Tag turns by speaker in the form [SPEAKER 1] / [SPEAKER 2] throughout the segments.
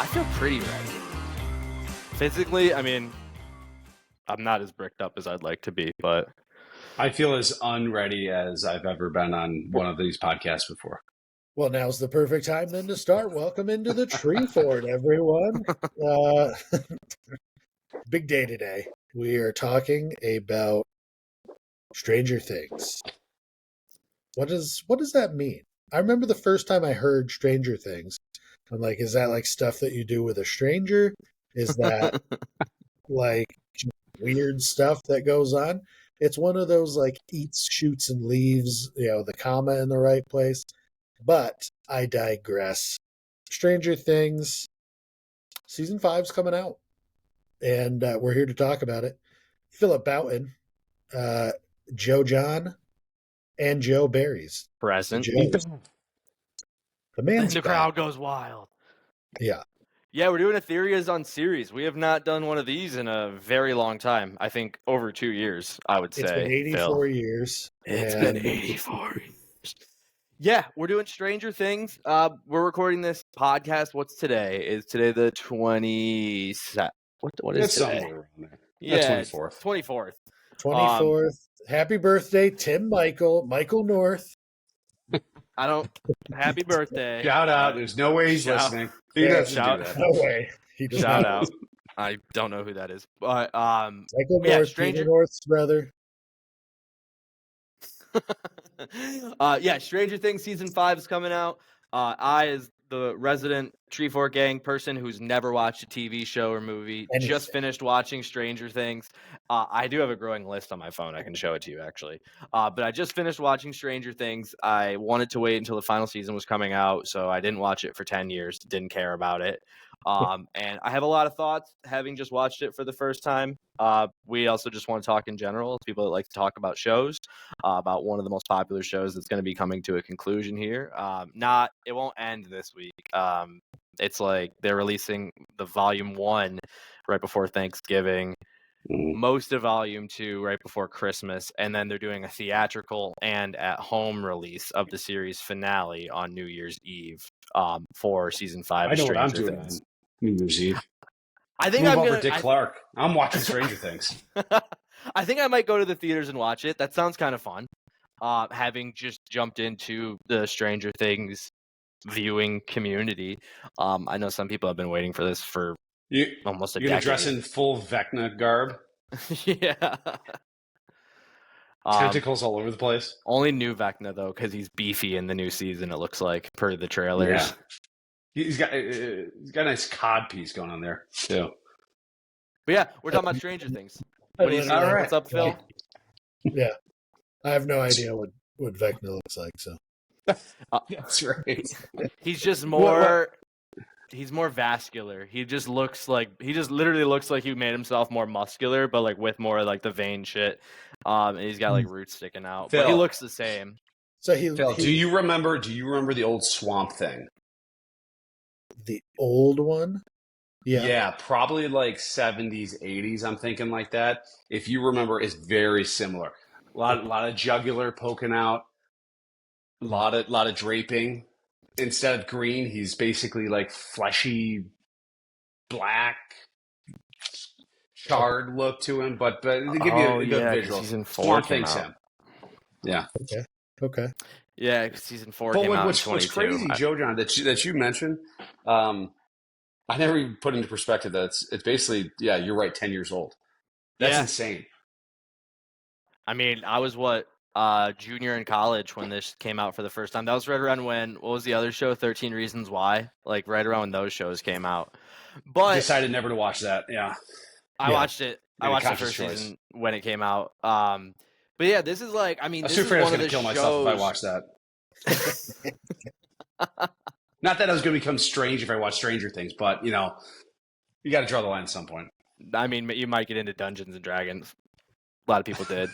[SPEAKER 1] I feel pretty ready. Physically, I mean, I'm not as bricked up as I'd like to be, but
[SPEAKER 2] I feel as unready as I've ever been on one of these podcasts before.
[SPEAKER 3] Well, now's the perfect time then to start. Welcome into the tree fort, everyone. Big day today. We are talking about Stranger Things. What does that mean? I remember the first time I heard Stranger Things. I'm like, is that like stuff that you do with a stranger? Is that like weird stuff that goes on? It's one of those like eats, shoots, and leaves, the comma in the right place. But I digress. Stranger Things season 5's coming out, and we're here to talk about it. Philip Boughton, Joe John, and Joe Berries.
[SPEAKER 1] present.
[SPEAKER 3] The man's
[SPEAKER 1] The
[SPEAKER 3] back.
[SPEAKER 1] crowd goes wild.
[SPEAKER 3] Yeah.
[SPEAKER 1] Yeah, we're doing a Theories on series. We have not done one of these in a very long time. I think over 2 years, I would say.
[SPEAKER 3] It's been 84
[SPEAKER 1] Phil.
[SPEAKER 3] years.
[SPEAKER 1] It's been 84 years. Yeah, we're doing Stranger Things. We're recording this podcast. What's today? Is today the 27th? What is
[SPEAKER 2] It's
[SPEAKER 1] today?
[SPEAKER 2] somewhere around there.
[SPEAKER 1] Yeah,
[SPEAKER 2] 24th.
[SPEAKER 1] 24th.
[SPEAKER 3] 24th. Happy birthday, Tim Michael North.
[SPEAKER 1] I don't. Happy birthday.
[SPEAKER 2] Shout out. There's no way he's listening. He doesn't
[SPEAKER 1] shout-
[SPEAKER 2] do that.
[SPEAKER 3] No way. He does
[SPEAKER 1] Shout
[SPEAKER 3] not.
[SPEAKER 1] out. I don't know who that is. But
[SPEAKER 3] Michael
[SPEAKER 1] yeah,
[SPEAKER 3] North,
[SPEAKER 1] Stranger-
[SPEAKER 3] Peter North's brother.
[SPEAKER 1] yeah, Stranger Things season 5 is coming out. I, as the resident Tree Fort Gang person who's never watched a TV show or movie, just finished watching Stranger Things. I do have a growing list on my phone. I can show it to you, actually. But I just finished watching Stranger Things. I wanted to wait until the final season was coming out, so I didn't watch it for 10 years. Didn't care about it. And I have a lot of thoughts, having just watched it for the first time. We also just want to talk in general, people that like to talk about shows, about one of the most popular shows that's going to be coming to a conclusion here. It won't end this week. It's like they're releasing the volume 1 right before Thanksgiving, most of volume 2 right before Christmas, and then they're doing a theatrical and at-home release of the series finale on New Year's Eve for season 5
[SPEAKER 2] I
[SPEAKER 1] of
[SPEAKER 2] know what I'm
[SPEAKER 1] Stranger
[SPEAKER 2] doing
[SPEAKER 1] Things.
[SPEAKER 2] on New Year's Eve.
[SPEAKER 1] I think
[SPEAKER 2] Move
[SPEAKER 1] I'm
[SPEAKER 2] over
[SPEAKER 1] gonna.
[SPEAKER 2] Dick Clark. I'm watching Stranger Things.
[SPEAKER 1] I think I might go to the theaters and watch it. That sounds kind of fun. Having just jumped into the Stranger Things viewing community, I know some people have been waiting for this for almost a
[SPEAKER 2] You're gonna
[SPEAKER 1] decade.
[SPEAKER 2] dress in full Vecna garb.
[SPEAKER 1] Yeah.
[SPEAKER 2] Tentacles all over the place.
[SPEAKER 1] Only new Vecna though, because he's beefy in the new season. It looks like per the trailers.
[SPEAKER 2] Yeah. He's got a nice cod piece going on there too.
[SPEAKER 1] But yeah, we're talking about Stranger Things. What do you see?
[SPEAKER 2] All right.
[SPEAKER 1] What's up, Phil?
[SPEAKER 3] Yeah. I have no idea what Vecna looks like, so.
[SPEAKER 2] That's right.
[SPEAKER 1] He's just more. He's more vascular. He just literally looks like he made himself more muscular, but like with more like the vein shit. And he's got like roots sticking out.
[SPEAKER 2] Phil.
[SPEAKER 1] But he looks the same.
[SPEAKER 3] So
[SPEAKER 2] Phil, do you remember the old Swamp Thing?
[SPEAKER 3] The old one? Yeah.
[SPEAKER 2] Yeah, probably like 70s, 80s, I'm thinking like that. If you remember, it's very similar. A lot of jugular poking out, a lot of draping. Instead of green, he's basically like fleshy black charred look to him, but to give you a good visual.
[SPEAKER 1] Season 4
[SPEAKER 2] Swamp
[SPEAKER 1] came
[SPEAKER 2] Thing's
[SPEAKER 1] out.
[SPEAKER 2] him. Yeah.
[SPEAKER 3] Okay.
[SPEAKER 1] Yeah, season 4
[SPEAKER 2] But
[SPEAKER 1] came out in
[SPEAKER 2] what's
[SPEAKER 1] 22.
[SPEAKER 2] crazy, Joe John, that you mentioned, I never even put into perspective that it's basically, yeah, you're right, 10 years old. That's insane.
[SPEAKER 1] I mean, I was junior in college when this came out for the first time. That was right around when, what was the other show, 13 Reasons Why? Like right around when those shows came out. But
[SPEAKER 2] Decided never to watch that. Yeah.
[SPEAKER 1] I watched it. I watched the first season when it came out. But yeah, this is like, I mean,
[SPEAKER 2] I was
[SPEAKER 1] this
[SPEAKER 2] too afraid
[SPEAKER 1] is
[SPEAKER 2] I was
[SPEAKER 1] one of
[SPEAKER 2] going
[SPEAKER 1] the
[SPEAKER 2] to kill myself if I watched that. Not that I was going to become strange if I watched Stranger Things, but, you got to draw the line at some point.
[SPEAKER 1] I mean, you might get into Dungeons and Dragons. A lot of people did.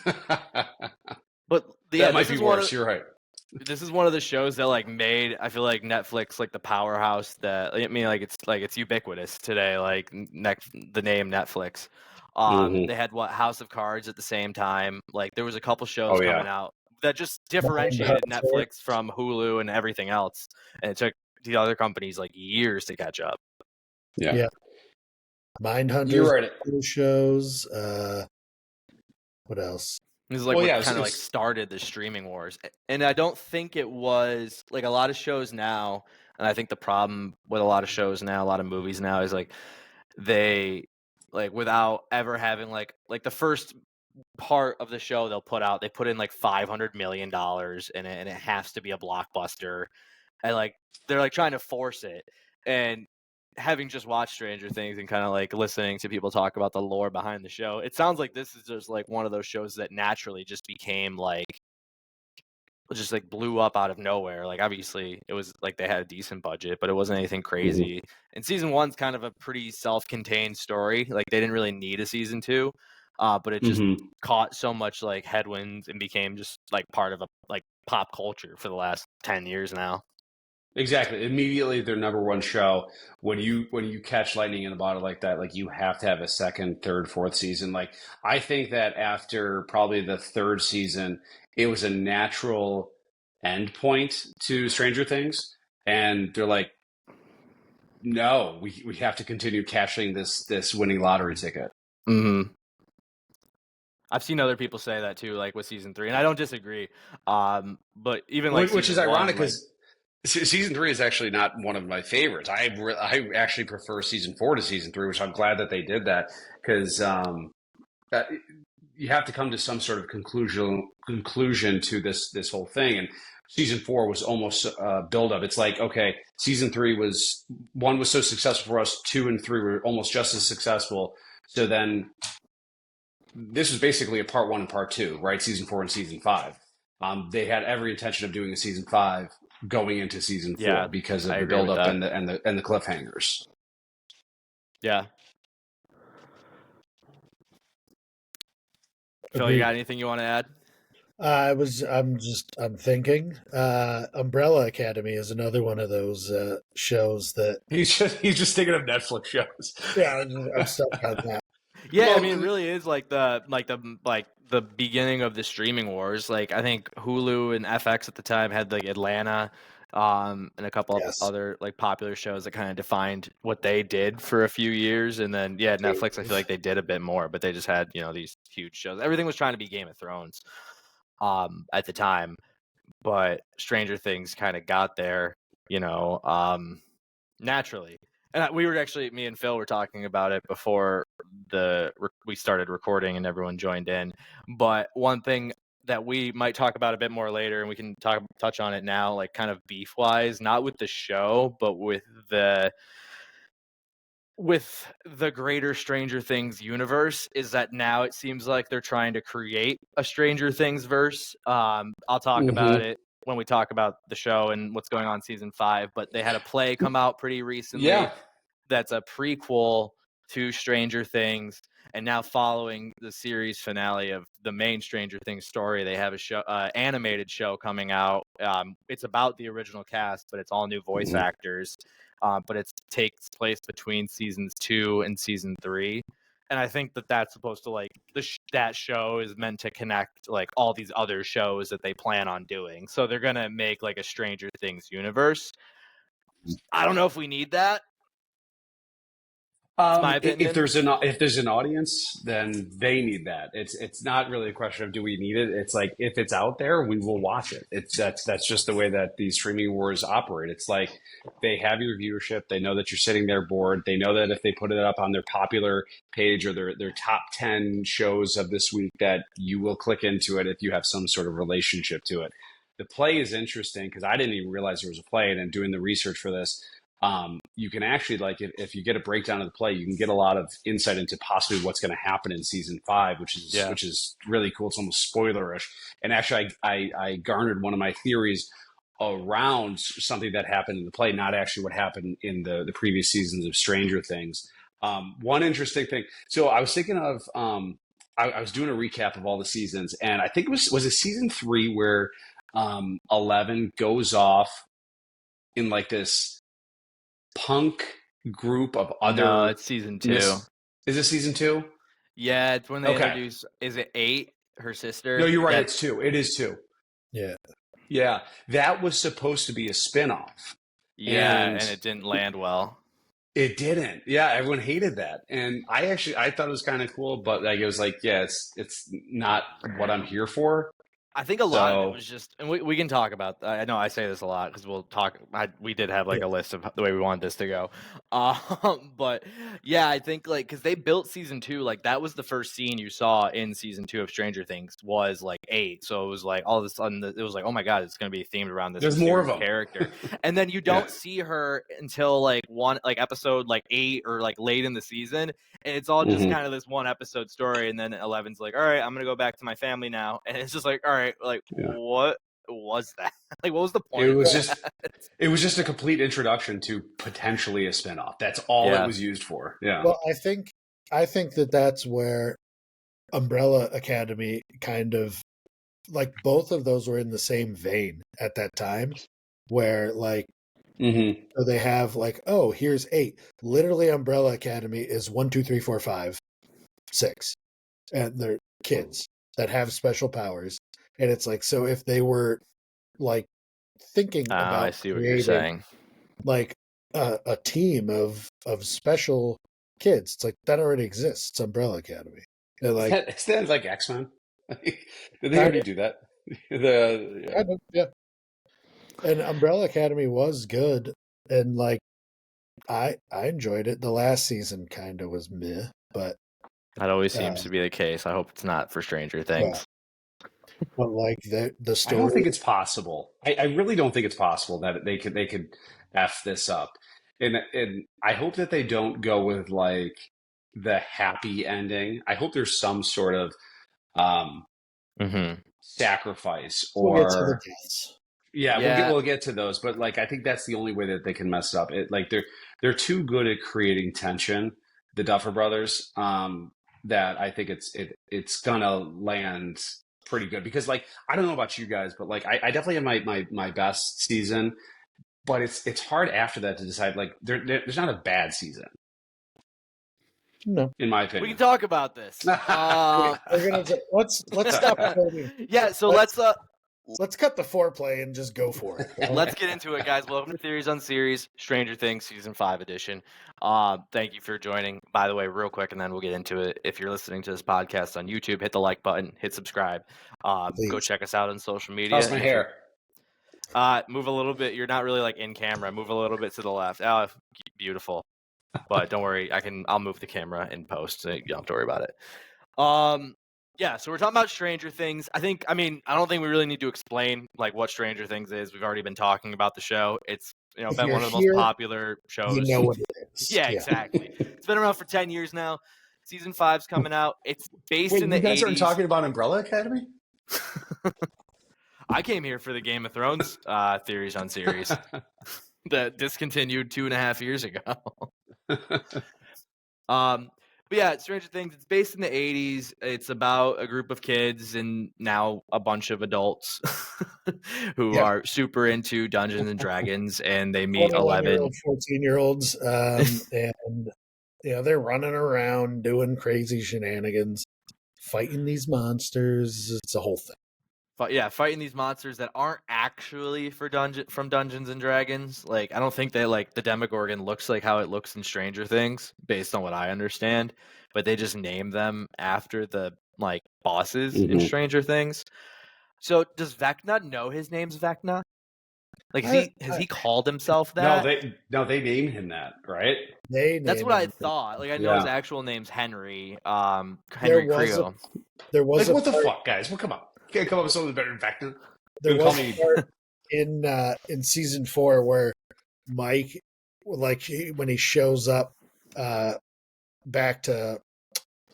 [SPEAKER 1] But yeah,
[SPEAKER 2] that might be worse. You're right.
[SPEAKER 1] This is one of the shows that like made, I feel like, Netflix like the powerhouse that, I mean, it's ubiquitous today, like the name Netflix. They had House of Cards at the same time. Like there was a couple shows coming out that just differentiated Netflix from Hulu and everything else. And it took the other companies like years to catch up.
[SPEAKER 2] Yeah.
[SPEAKER 3] Yeah. Mindhunters
[SPEAKER 2] You're right.
[SPEAKER 3] shows. What else?
[SPEAKER 1] This is like
[SPEAKER 2] Well, yeah,
[SPEAKER 1] what kind of like started the streaming wars. And I don't think it was like a lot of shows now, and I think the problem with a lot of shows now, a lot of movies now is like they like without ever having like the first part of the show they'll put out, they put in like $500 million in it and it has to be a blockbuster. And like they're like trying to force it. And having just watched Stranger Things and kind of like listening to people talk about the lore behind the show, it sounds like this is just like one of those shows that naturally just became like just like blew up out of nowhere. Like obviously it was like they had a decent budget, but it wasn't anything crazy. And season one's kind of a pretty self-contained story. Like they didn't really need a season two, but it just caught so much like headwinds and became just like part of a like pop culture for the last 10 years now.
[SPEAKER 2] Exactly. Immediately their number one show. When you catch lightning in a bottle like that, like you have to have a second, third, fourth season. Like I think that after probably the third season, it was a natural end point to Stranger Things. And they're like, no, we have to continue cashing this winning lottery ticket.
[SPEAKER 1] Mm-hmm. I've seen other people say that too, like with season 3, and I don't disagree. But even like
[SPEAKER 2] Which is
[SPEAKER 1] season
[SPEAKER 2] ironic
[SPEAKER 1] 1, like
[SPEAKER 2] because season 3 is actually not one of my favorites. I actually prefer season 4 to season 3, which I'm glad that they did that because you have to come to some sort of conclusion to this whole thing. And season 4 was almost build up. It's like, okay, season 3 was so successful for us, 2 and 3 were almost just as successful. So then this was basically a part 1 and part 2, right? Season 4 and season 5. They had every intention of doing a season 5 going into season 4 because of the build up and the cliffhangers.
[SPEAKER 1] Yeah. Phil, you got anything you want to add?
[SPEAKER 3] I'm thinking. Umbrella Academy is another one of those shows that
[SPEAKER 2] he's just thinking of Netflix shows.
[SPEAKER 3] Yeah, I'm stuck on that.
[SPEAKER 1] Yeah, well, I mean, it really is like the beginning of the streaming wars. Like I think Hulu and FX at the time had like Atlanta, and a couple of other like popular shows that kind of defined what they did for a few years. And then Netflix, I feel like they did a bit more, but they just had these huge shows. Everything was trying to be Game of Thrones, at the time, but Stranger Things kind of got there, naturally. And me and Phil were talking about it before we started recording and everyone joined in. But one thing that we might talk about a bit more later, and we can touch on it now, like kind of beef wise, not with the show, but with the greater Stranger Things universe, is that now it seems like they're trying to create a Stranger Things verse. I'll talk about it when we talk about the show and what's going on season 5, but they had a play come out pretty recently that's a prequel to Stranger Things, and now following the series finale of the main Stranger Things story, they have a show, animated show coming out. It's about the original cast, but it's all new voice actors. But it takes place between seasons 2 and season 3. And I think that that's supposed to like that show is meant to connect like all these other shows that they plan on doing. So they're gonna make like a Stranger Things universe. I don't know if we need that. My opinion.
[SPEAKER 2] If there's an audience, then they need that. It's not really a question of do we need it. It's like if it's out there, we will watch it. That's just the way that these streaming wars operate. It's like they have your viewership. They know that you're sitting there bored. They know that if they put it up on their popular page or their top 10 shows of this week, that you will click into it if you have some sort of relationship to it. The play is interesting because I didn't even realize there was a play, and in doing the research for this, you can actually, like, if you get a breakdown of the play, you can get a lot of insight into possibly what's going to happen in season 5, which is really cool. It's almost spoilerish. And actually, I garnered one of my theories around something that happened in the play, not actually what happened in the previous seasons of Stranger Things. One interesting thing. So I was thinking of, I was doing a recap of all the seasons, and I think was it season 3 where 11 goes off in like this punk group of other.
[SPEAKER 1] No, it's season 2.
[SPEAKER 2] Is it season 2?
[SPEAKER 1] Yeah, it's when they introduce. Is it 8? Her sister?
[SPEAKER 2] No, you're right. It's 2. It is 2. Yeah. That was supposed to be a spinoff.
[SPEAKER 1] Yeah, and it didn't land well.
[SPEAKER 2] It didn't. Yeah, everyone hated that, and I thought it was kind of cool, but like it was like, yeah, it's not what I'm here for.
[SPEAKER 1] I think a lot of it
[SPEAKER 2] So
[SPEAKER 1] was just, and we can talk about. I know I say this a lot because we'll talk. We did have like
[SPEAKER 3] Yeah.
[SPEAKER 1] a list of the way we wanted this to go, but yeah, I think like because they built season 2, like that was the first scene you saw in season 2 of Stranger Things was like 8, so it was like all of a sudden it was like, oh my god, it's going to be themed around this
[SPEAKER 2] there's more of
[SPEAKER 1] mysterious
[SPEAKER 2] them.
[SPEAKER 1] character, and then you
[SPEAKER 2] Yeah.
[SPEAKER 1] don't see her until like episode like 8 or like late in the season. And it's all just
[SPEAKER 2] Mhm.
[SPEAKER 1] kind of this one episode story, and then 11's like, all right, I'm gonna go back to my family now, and it's just like, all right, like
[SPEAKER 2] Yeah.
[SPEAKER 1] what was that? Like what was the
[SPEAKER 2] It
[SPEAKER 1] point of
[SPEAKER 2] was
[SPEAKER 1] that?
[SPEAKER 2] just a complete introduction to potentially a spinoff. That's all it
[SPEAKER 1] Yeah.
[SPEAKER 2] was used for. Yeah.
[SPEAKER 3] Well, I think that's where Umbrella Academy kind of, like, both of those were in the same vein at that time, where like
[SPEAKER 2] Mm-hmm.
[SPEAKER 3] so they have like, oh, here's 8. Literally, Umbrella Academy is 1, 2, 3, 4, 5, 6, and they're kids that have special powers, and it's like, so if they were like thinking
[SPEAKER 1] I
[SPEAKER 3] about
[SPEAKER 1] see what you're
[SPEAKER 3] creating
[SPEAKER 1] saying.
[SPEAKER 3] like a team of special kids, it's like that already exists. It's Umbrella Academy. And like
[SPEAKER 2] Is that like X-Men? Did they
[SPEAKER 3] kind
[SPEAKER 2] already
[SPEAKER 3] of,
[SPEAKER 2] do that? Yeah.
[SPEAKER 3] yeah. And Umbrella Academy was good, and like I enjoyed it. The last season kind of was meh, but
[SPEAKER 1] That always seems to be the case. I hope it's not for Stranger
[SPEAKER 3] yeah,
[SPEAKER 1] Things.
[SPEAKER 3] but like the
[SPEAKER 2] I don't
[SPEAKER 3] story,
[SPEAKER 2] think it's possible. I really don't think it's possible that they could f this up, and I hope that they don't go with like the happy ending. I hope there's some sort of um,
[SPEAKER 1] Mm-hmm.
[SPEAKER 2] sacrifice
[SPEAKER 3] we'll get to the
[SPEAKER 2] or
[SPEAKER 3] deaths.
[SPEAKER 2] yeah,
[SPEAKER 1] Yeah,
[SPEAKER 2] we'll get to those, but like I think that's the only way that they can mess it up. It like they're too good at creating tension, the Duffer Brothers. That I think it's gonna land pretty good because like I don't know about you guys, but like I definitely have my best season, but it's hard after that to decide like there's not a bad season
[SPEAKER 3] No,
[SPEAKER 2] in my
[SPEAKER 1] we can
[SPEAKER 2] opinion.
[SPEAKER 1] talk about this.
[SPEAKER 3] we're gonna let's stop recording.
[SPEAKER 1] Yeah, so
[SPEAKER 3] Let's cut the foreplay and just go for it.
[SPEAKER 1] let's get into it, guys. Welcome to Theories on Series, Stranger Things Season 5 edition. Thank you for joining. By the way, real quick, and then we'll get into it. If you're listening to this podcast on YouTube, hit the like button, hit subscribe. Go
[SPEAKER 3] Please.
[SPEAKER 1] check us out on social media.
[SPEAKER 2] How's my hair?
[SPEAKER 1] Move a little bit. You're not really like in camera. Move a little bit to the left. Oh, beautiful. But don't worry, I'll move the camera in post, so you don't have to worry about it. Yeah, so we're talking about Stranger Things. I don't think we really need to explain like what Stranger Things is. We've already been talking about the show. It's
[SPEAKER 3] If
[SPEAKER 1] been
[SPEAKER 3] you're
[SPEAKER 1] one of the most
[SPEAKER 3] here,
[SPEAKER 1] popular shows.
[SPEAKER 3] you know what it is.
[SPEAKER 1] Yeah, exactly. It's been around for 10 years now. Season 5's coming out. It's based
[SPEAKER 2] Wait,
[SPEAKER 1] in the
[SPEAKER 2] you guys
[SPEAKER 1] 80s.
[SPEAKER 2] aren't talking about Umbrella Academy?
[SPEAKER 1] I came here for the Game of Thrones theories on series that discontinued 2.5 years ago. But yeah, Stranger Things, it's based in the 80s. It's about a group of kids and now a bunch of adults who
[SPEAKER 3] Yeah.
[SPEAKER 1] are super into Dungeons and Dragons, and they meet
[SPEAKER 3] 21-year-old,
[SPEAKER 1] 11.
[SPEAKER 3] 14-year-olds, and they're running around doing crazy shenanigans, fighting these monsters. It's a whole thing.
[SPEAKER 1] Fighting these monsters that aren't actually from Dungeons and Dragons. Like, I don't think that like the Demogorgon looks like how it looks in Stranger Things, based on what I understand. But they just name them after the like bosses in
[SPEAKER 2] Mhm.
[SPEAKER 1] Stranger Things. So does Vecna know his name's Vecna? Like, has he called himself
[SPEAKER 2] No,
[SPEAKER 1] that?
[SPEAKER 2] they named him that, right?
[SPEAKER 1] That's
[SPEAKER 3] Named
[SPEAKER 1] what I
[SPEAKER 3] him.
[SPEAKER 1] thought. Like, I know his
[SPEAKER 2] Yeah.
[SPEAKER 1] actual name's Henry.
[SPEAKER 3] There
[SPEAKER 1] Henry
[SPEAKER 3] was a
[SPEAKER 1] Creel.
[SPEAKER 3] there was
[SPEAKER 2] Like,
[SPEAKER 3] a
[SPEAKER 2] what the
[SPEAKER 3] part,
[SPEAKER 2] fuck, guys? Well, come on. You can't come up with something better than Vecna.
[SPEAKER 3] there
[SPEAKER 2] You
[SPEAKER 3] was
[SPEAKER 2] call
[SPEAKER 3] a
[SPEAKER 2] me.
[SPEAKER 3] part in season 4 where Mike, like when he shows up back to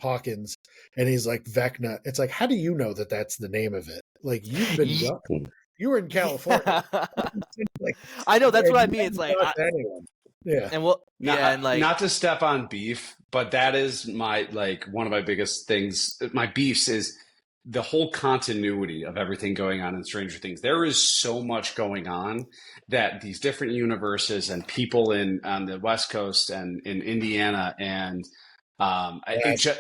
[SPEAKER 3] Hawkins, and he's like Vecna. It's like, how do you know that that's the name of it? Like, you've been you were in California. Like,
[SPEAKER 1] I know, that's what I
[SPEAKER 3] you
[SPEAKER 1] mean. It's
[SPEAKER 3] haven't
[SPEAKER 1] like,
[SPEAKER 3] talked to anyone. Yeah.
[SPEAKER 1] and well, yeah, and like,
[SPEAKER 2] Not to step on beef, but that is my like one of my biggest things. My beefs is the whole continuity of everything going on in Stranger Things. There is so much going on that these different universes and people in on the West Coast and in Indiana and
[SPEAKER 3] Russia.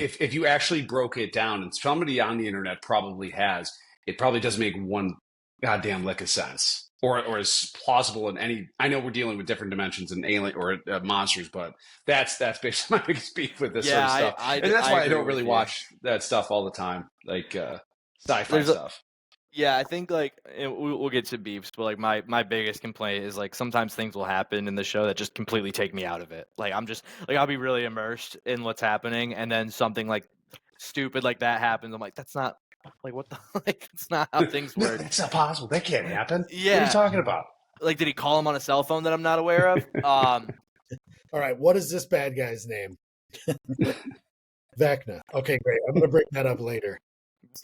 [SPEAKER 2] if you actually broke it down, and somebody on the internet probably has, it probably doesn't make one goddamn lick of sense. or as plausible in any. I know we're dealing with different dimensions and alien or monsters, but that's basically my biggest beef with this sort
[SPEAKER 1] Yeah,
[SPEAKER 2] of stuff, and that's
[SPEAKER 1] I
[SPEAKER 2] why I
[SPEAKER 1] agree
[SPEAKER 2] don't really
[SPEAKER 1] with you.
[SPEAKER 2] watch that stuff all the time, like sci-fi
[SPEAKER 1] There's a
[SPEAKER 2] stuff.
[SPEAKER 1] Yeah, I think like we'll get to beefs, but like my biggest complaint is like sometimes things will happen in the show that just completely take me out of it. Like I'm just like I'll be really immersed in what's happening, and then something like stupid like that happens. I'm like, that's not like what the like that's not how things
[SPEAKER 2] No,
[SPEAKER 1] work.
[SPEAKER 2] that's not possible. That can't happen. What are you
[SPEAKER 1] Yeah,
[SPEAKER 2] talking about?
[SPEAKER 1] like did he call him on a cell phone that I'm not aware of?
[SPEAKER 3] All right, what is this bad guy's name? Vecna. Okay, great. I'm going to bring that up later.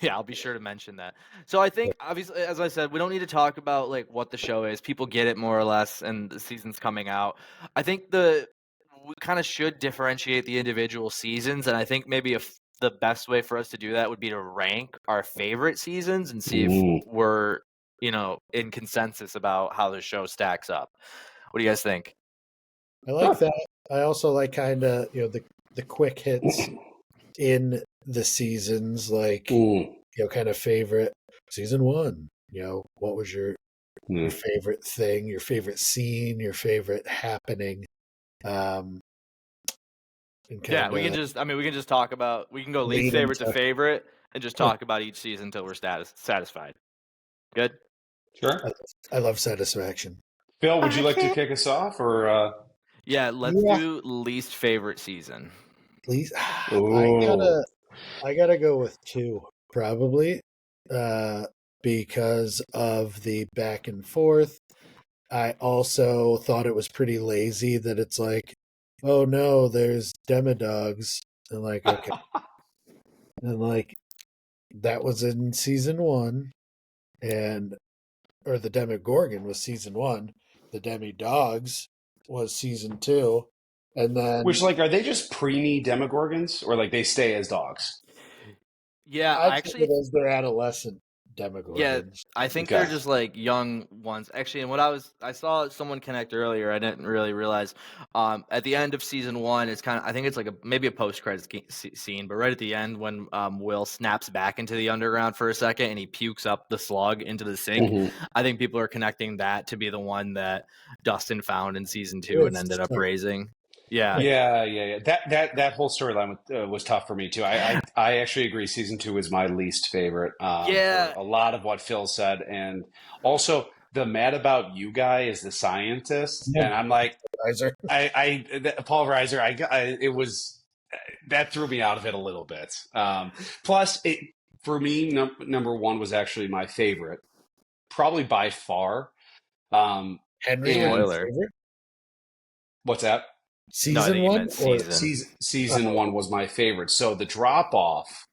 [SPEAKER 1] Yeah, I'll be sure to mention that. So I think obviously, as I said, we don't need to talk about like what the show is. People get it more or less, and the season's coming out. I think we kind of should differentiate the individual seasons, and I think maybe if the best way for us to do that would be to rank our favorite seasons and see if
[SPEAKER 2] Ooh.
[SPEAKER 1] we're in consensus about how the show stacks up. What do you guys think?
[SPEAKER 3] I like that. I also like kind of, the quick hits in the seasons, like, kind of favorite season one. What was your favorite thing, your favorite scene, your favorite happening? And
[SPEAKER 1] Yeah, we can just talk about we can go least
[SPEAKER 3] lead
[SPEAKER 1] favorite to
[SPEAKER 3] into
[SPEAKER 1] favorite and just talk about each season until we're satisfied. Good.
[SPEAKER 2] Sure.
[SPEAKER 3] I love satisfaction.
[SPEAKER 2] Phil, would you like to kick us off, or?
[SPEAKER 1] Yeah, let's do least favorite season.
[SPEAKER 3] Please,
[SPEAKER 2] Ooh.
[SPEAKER 3] I gotta go with two probably, because of the back and forth. I also thought it was pretty lazy that it's like, oh no, there's demodogs, and like okay, and like that was in season one, and or the Demogorgon was season one, the Demi-Dogs was season two, and then
[SPEAKER 2] Which, like, are they just preemie Demogorgons, or like they stay as dogs?
[SPEAKER 1] Yeah,
[SPEAKER 3] I think it is their adolescent
[SPEAKER 1] yeah,
[SPEAKER 3] Demogorgons.
[SPEAKER 1] I think they're
[SPEAKER 2] Okay.
[SPEAKER 1] just like young ones. Actually, and I saw someone connect earlier. I didn't really realize. At the end of season one, it's I think it's like maybe a post credits scene, but right at the end when Will snaps back into the underground for a second and he pukes up the slug into the sink. I think people are connecting that to be the one that Dustin found in season two and ended up raising. Yeah.
[SPEAKER 2] Yeah. That whole storyline was tough for me too. I actually agree. Season two is my least favorite, for
[SPEAKER 1] Yeah.
[SPEAKER 2] a lot of what Phil said, and also the Mad About You guy is the scientist, and I'm like,
[SPEAKER 3] Reiser.
[SPEAKER 2] Paul Reiser, it was that threw me out of it a little bit. Plus, it for me, number one was actually my favorite, probably by far.
[SPEAKER 3] Henry was your
[SPEAKER 1] Spoiler.
[SPEAKER 3] favorite?
[SPEAKER 2] What's that?
[SPEAKER 1] No, I
[SPEAKER 3] Season
[SPEAKER 1] think you
[SPEAKER 3] one
[SPEAKER 1] meant
[SPEAKER 3] or
[SPEAKER 1] season.
[SPEAKER 2] Season one was my favorite. So the drop off,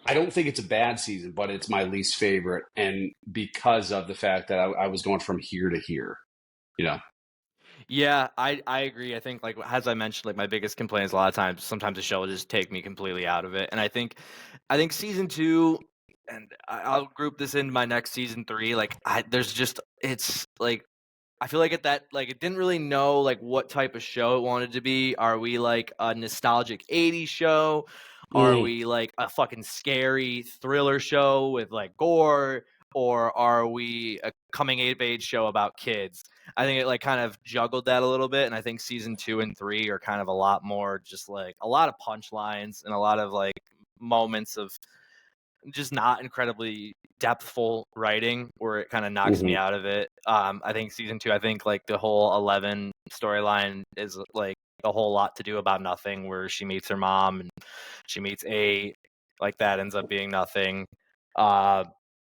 [SPEAKER 2] I don't think it's a bad season, but it's my least favorite, and because of the fact that I was going from here to here, you know.
[SPEAKER 1] Yeah, I agree. I think like as I mentioned, like my biggest complaint is a lot of times sometimes the show will just take me completely out of it. And I think season two, and I'll group this into my next season three. Like there's just it's like I feel like it didn't really know like what type of show it wanted to be. Are we like a nostalgic 80s show? Are we like a fucking scary thriller show with like gore? Or are we a coming of age show about kids? I think it like kind of juggled that a little bit, and I think season 2 and 3 are kind of a lot more just like a lot of punchlines and a lot of like moments of just not incredibly depthful writing where it kind of knocks me out of it. I think season 2, I think like the whole 11 storyline is like a whole lot to do about nothing, where she meets her mom and she meets A, like that ends up being nothing.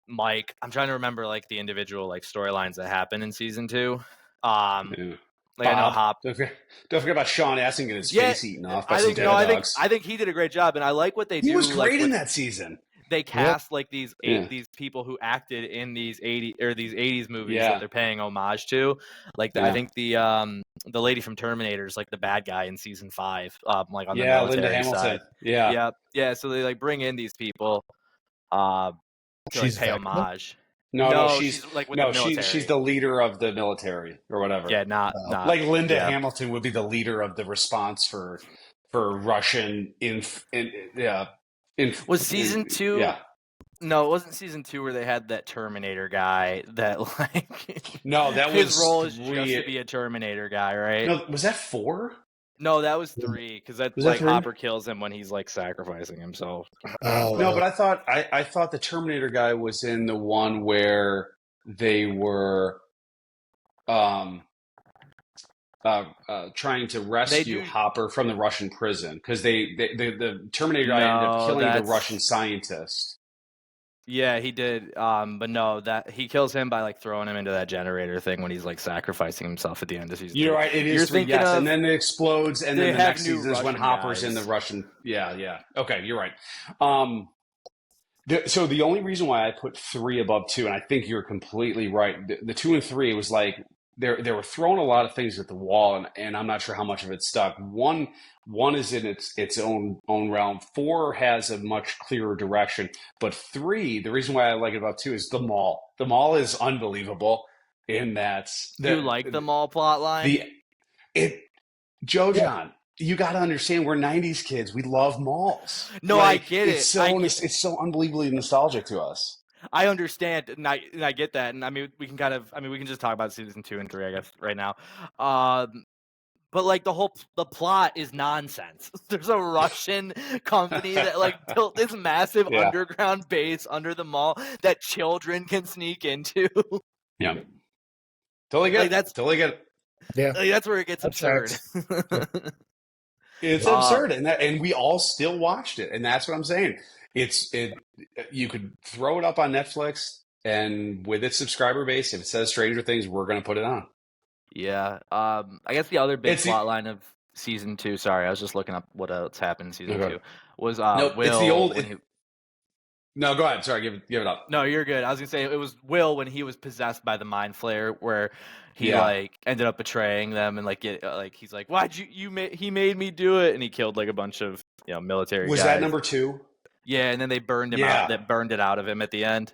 [SPEAKER 1] Mike, I'm trying to remember like the individual like storylines that happen in season 2. Like I know
[SPEAKER 2] Bob,
[SPEAKER 1] Hop.
[SPEAKER 2] don't forget about Sean Astin getting his
[SPEAKER 1] Yeah,
[SPEAKER 2] face eaten off by some dogs.
[SPEAKER 1] I think he did a great job, and I like what they
[SPEAKER 2] He
[SPEAKER 1] do.
[SPEAKER 2] was
[SPEAKER 1] Like
[SPEAKER 2] great in
[SPEAKER 1] with
[SPEAKER 2] that season.
[SPEAKER 1] they cast like these
[SPEAKER 2] Yeah.
[SPEAKER 1] these people who acted in these 80s movies
[SPEAKER 2] Yeah.
[SPEAKER 1] that they're paying homage to. Like I think the lady from Terminator is like the bad guy in season 5, like on the military
[SPEAKER 2] Linda Hamilton.
[SPEAKER 1] side.
[SPEAKER 2] Yeah.
[SPEAKER 1] Yeah. So they like bring in these people to like
[SPEAKER 3] She's
[SPEAKER 1] pay
[SPEAKER 3] Vecna?
[SPEAKER 1] homage.
[SPEAKER 2] No,
[SPEAKER 1] she's like with the military.
[SPEAKER 2] she's the leader of the military or whatever.
[SPEAKER 1] Yeah, not
[SPEAKER 2] like Linda
[SPEAKER 1] yeah.
[SPEAKER 2] Hamilton would be the leader of the response for Russian
[SPEAKER 1] Was season 2?
[SPEAKER 2] Yeah.
[SPEAKER 1] No, it wasn't season 2 where they had that Terminator guy that like
[SPEAKER 2] No, that
[SPEAKER 1] his
[SPEAKER 2] was
[SPEAKER 1] role is just
[SPEAKER 2] 3.
[SPEAKER 1] to be a Terminator guy, right?
[SPEAKER 2] No, was that 4?
[SPEAKER 1] No, that was 3 because that
[SPEAKER 2] Was that 3?
[SPEAKER 1] Hopper kills him when he's like sacrificing himself.
[SPEAKER 2] No,
[SPEAKER 3] Oh,
[SPEAKER 2] but I thought the Terminator guy was in the one where they were um trying to
[SPEAKER 1] They
[SPEAKER 2] rescue
[SPEAKER 1] do
[SPEAKER 2] Hopper from the Russian prison because the Terminator guy ended up
[SPEAKER 1] no,
[SPEAKER 2] killing the
[SPEAKER 1] that's
[SPEAKER 2] Russian scientist.
[SPEAKER 1] yeah, he did. But no, that he kills him by like throwing him into that generator thing when he's like sacrificing himself at the end of season
[SPEAKER 2] You're
[SPEAKER 1] 3.
[SPEAKER 2] right, it
[SPEAKER 1] You're
[SPEAKER 2] is 3,
[SPEAKER 1] thinking
[SPEAKER 2] yes, and
[SPEAKER 1] of
[SPEAKER 2] then it explodes, and then
[SPEAKER 1] they
[SPEAKER 2] the
[SPEAKER 1] have
[SPEAKER 2] next
[SPEAKER 1] new
[SPEAKER 2] season is when
[SPEAKER 1] Russian
[SPEAKER 2] Hopper's in the
[SPEAKER 1] guys.
[SPEAKER 2] Russian. Yeah. Okay, you're right. Um, so the only reason why I put 3 above 2, and I think you're completely right. The 2 and 3, it was like they were throwing a lot of things at the wall, and I'm not sure how much of it stuck. One is in its own realm. 4 has a much clearer direction, but 3, the reason why I like it about 2 is the mall. The mall is unbelievable in that
[SPEAKER 1] You like the mall plot line?
[SPEAKER 2] the it Joe
[SPEAKER 3] yeah.
[SPEAKER 2] John, you got to understand we're 90s kids. We love malls.
[SPEAKER 1] No, I
[SPEAKER 2] Like
[SPEAKER 1] get it.
[SPEAKER 2] it's so unbelievably nostalgic to us.
[SPEAKER 1] I understand, and I get that, and I mean we can we can just talk about season 2 and 3, I guess, right now. But like the plot is nonsense. There's a Russian company that like built this massive
[SPEAKER 2] Yeah.
[SPEAKER 1] underground base under the mall that children can sneak into.
[SPEAKER 2] Yeah. Totally get
[SPEAKER 1] Like
[SPEAKER 2] it. Totally get it.
[SPEAKER 3] Yeah.
[SPEAKER 1] that's where it gets
[SPEAKER 3] That
[SPEAKER 1] absurd.
[SPEAKER 3] tracks.
[SPEAKER 2] It's absurd, and we all still watched it, and that's what I'm saying. You could throw it up on Netflix, and with its subscriber base, if it says Stranger Things, we're going to put it on.
[SPEAKER 1] Yeah. I guess the other big
[SPEAKER 2] It's the
[SPEAKER 1] plot line of season 2. Sorry, I was just looking up what else happened in season
[SPEAKER 2] okay.
[SPEAKER 1] 2. Was
[SPEAKER 2] Nope. It's the
[SPEAKER 1] Will
[SPEAKER 2] old.
[SPEAKER 1] when he.
[SPEAKER 2] No, go ahead. Sorry, give it up.
[SPEAKER 1] No, you're good. I was gonna say it was Will when he was possessed by the mind flayer, where he
[SPEAKER 2] Yeah.
[SPEAKER 1] like ended up betraying them and like he's like, why'd he made me do it, and he killed like a bunch of military
[SPEAKER 2] Was that
[SPEAKER 1] guys.
[SPEAKER 2] number 2?
[SPEAKER 1] Yeah, and then they burned him out.
[SPEAKER 2] Yeah.
[SPEAKER 1] That burned it out of him at the end.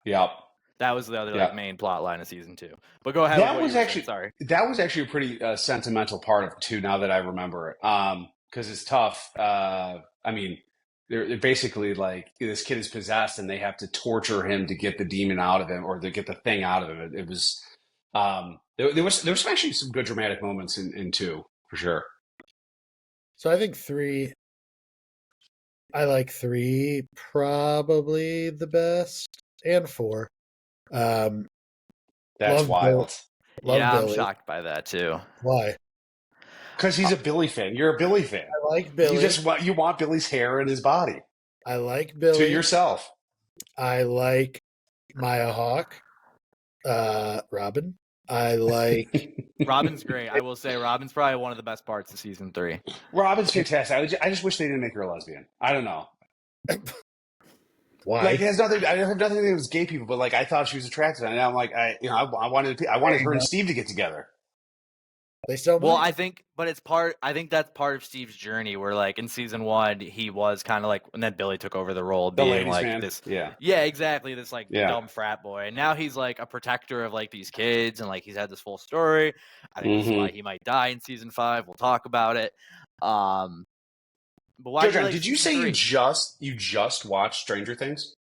[SPEAKER 2] Yep.
[SPEAKER 1] That was the other
[SPEAKER 2] Yeah.
[SPEAKER 1] like main plot line of season 2. But go ahead with what you were saying. Sorry.
[SPEAKER 2] That was actually a pretty sentimental part of it too. Now that I remember it, because it's tough. I mean, they're basically like this kid is possessed, and they have to torture him to get the demon out of him or to get the thing out of him. It was there was actually some good dramatic moments in 2 for sure.
[SPEAKER 3] So I think 3. I like 3 probably the best, and 4.
[SPEAKER 2] That's
[SPEAKER 3] Love
[SPEAKER 2] wild.
[SPEAKER 3] Love
[SPEAKER 1] Yeah, I'm
[SPEAKER 3] Billy.
[SPEAKER 1] shocked by that too.
[SPEAKER 3] Why?
[SPEAKER 2] Because he's a Billy fan. You're a Billy fan.
[SPEAKER 3] I like Billy.
[SPEAKER 2] You want Billy's hair in his body
[SPEAKER 3] I like Billy.
[SPEAKER 2] to yourself.
[SPEAKER 3] I like Maya Hawke. Robin. I like
[SPEAKER 1] Robin's great. I will say Robin's probably one of the best parts of season 3.
[SPEAKER 2] Robin's fantastic. I just wish they didn't make her a lesbian. I don't know.
[SPEAKER 3] why.
[SPEAKER 2] Like it has nothing. I have nothing to do with gay people, but like I thought she was attractive, and I'm like, I wanted her and Steve to get together.
[SPEAKER 3] They still
[SPEAKER 1] Well,
[SPEAKER 3] might.
[SPEAKER 1] I think that's part of Steve's journey. Where like in season 1, he was kind of like, and then Billy took over the role of
[SPEAKER 2] The
[SPEAKER 1] being
[SPEAKER 2] ladies'
[SPEAKER 1] like
[SPEAKER 2] man.
[SPEAKER 1] this.
[SPEAKER 2] Yeah.
[SPEAKER 1] Yeah, exactly. This like
[SPEAKER 2] Yeah.
[SPEAKER 1] dumb frat boy, and now he's like a protector of like these kids, and like he's had this full story. I think this is why he might die in season 5. We'll talk about it. But why
[SPEAKER 2] Joe,
[SPEAKER 1] like
[SPEAKER 2] did you say
[SPEAKER 1] 3?
[SPEAKER 2] you just watched Stranger Things?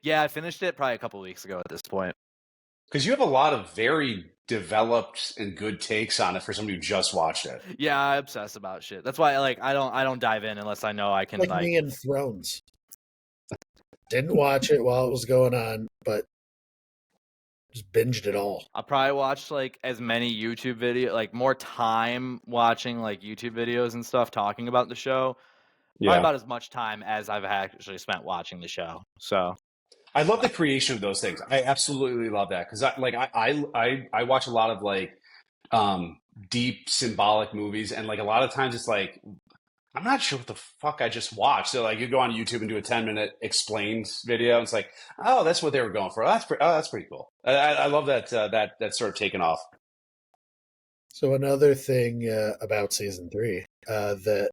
[SPEAKER 1] Yeah, I finished it probably a couple weeks ago at this point.
[SPEAKER 2] Because you have a lot of very developed and good takes on it for somebody who just watched it.
[SPEAKER 1] Yeah, I obsess about shit. That's why I don't dive in unless I know I can
[SPEAKER 3] like me in Thrones. Didn't watch it while it was going on, but just binged it all.
[SPEAKER 1] I'll probably watch like as many YouTube video, like more time watching like YouTube videos and stuff talking about the show. Probably about as much time as I've actually spent watching the show. So
[SPEAKER 2] I love the creation of those things. I absolutely love that because I watch a lot of like deep symbolic movies, and like a lot of times it's like I'm not sure what the fuck I just watched. So like you go on YouTube and do a 10-minute explained video, and it's like, oh, that's what they were going for. That's pretty cool. I love that that sort of taken off.
[SPEAKER 3] So another thing about season 3 that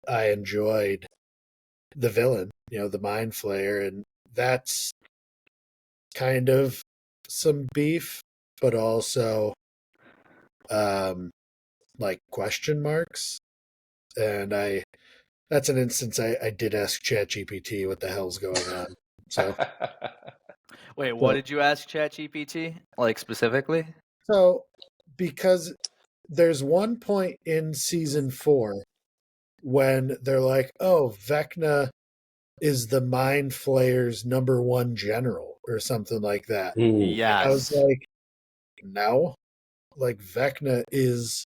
[SPEAKER 3] I enjoyed, the villain, the mind flayer, and that's kind of some beef, but also like question marks. And that's an instance I did ask ChatGPT what the hell's going on. So,
[SPEAKER 1] Wait, what
[SPEAKER 3] so,
[SPEAKER 1] did you ask ChatGPT, like specifically?
[SPEAKER 3] so because there's one point in season 4 when they're like, "Oh, Vecna is the Mind Flayer's #1 general," or something like that.
[SPEAKER 2] Mm.
[SPEAKER 3] And I was
[SPEAKER 1] Yes.
[SPEAKER 3] like, "No, like Vecna is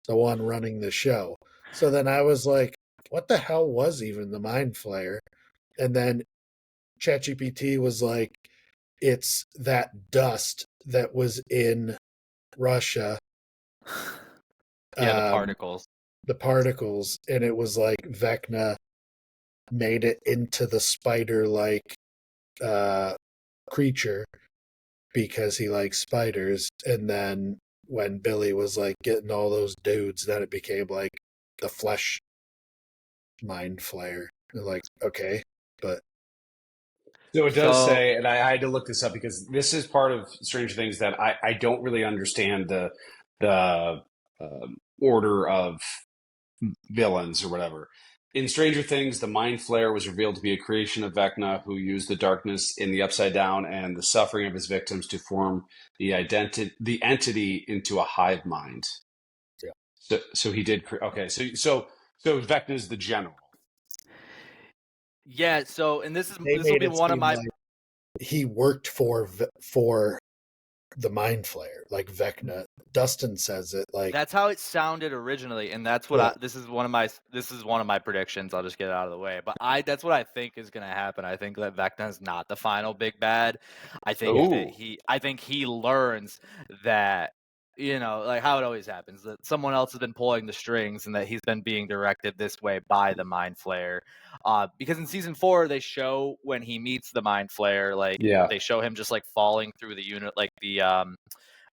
[SPEAKER 3] the one running the show." So then I was like, "What the hell was even the Mind Flayer?" And then ChatGPT was like, "It's that dust that was in Russia,
[SPEAKER 1] Yeah, the
[SPEAKER 3] um,
[SPEAKER 1] particles.
[SPEAKER 3] the particles," and it was like Vecna made it into the spider-like uh, creature because he likes spiders. And then when Billy was like getting all those dudes, then it became like the flesh mind flayer. Like, okay, but
[SPEAKER 2] So it does
[SPEAKER 1] So
[SPEAKER 2] say, and I had to look this up because this is part of Stranger Things that I don't really understand the order of villains or whatever. In Stranger Things, the Mind Flayer was revealed to be a creation of Vecna, who used the darkness in the Upside Down and the suffering of his victims to form the entity into a hive mind.
[SPEAKER 3] yeah,
[SPEAKER 2] So he did. Okay, so Vecna is the general.
[SPEAKER 1] yeah, so and
[SPEAKER 3] they
[SPEAKER 1] this will
[SPEAKER 3] made
[SPEAKER 1] be
[SPEAKER 3] it
[SPEAKER 1] one of
[SPEAKER 3] seem
[SPEAKER 1] my
[SPEAKER 3] like he worked for the mind flayer, like Vecna. Dustin says it like,
[SPEAKER 1] that's how it sounded originally, and that's what
[SPEAKER 3] yeah,
[SPEAKER 1] this is one of my predictions. I'll just get it out of the way. But that's what I think is going to happen. I think that Vecna is not the final big bad.
[SPEAKER 3] yeah,
[SPEAKER 1] I think he learns that, like how it always happens, that someone else has been pulling the strings and that he's been being directed this way by the Mind Flayer. Because in season 4, they show when he meets the Mind Flayer, like
[SPEAKER 2] Yeah.
[SPEAKER 1] they show him just like falling through the unit, like the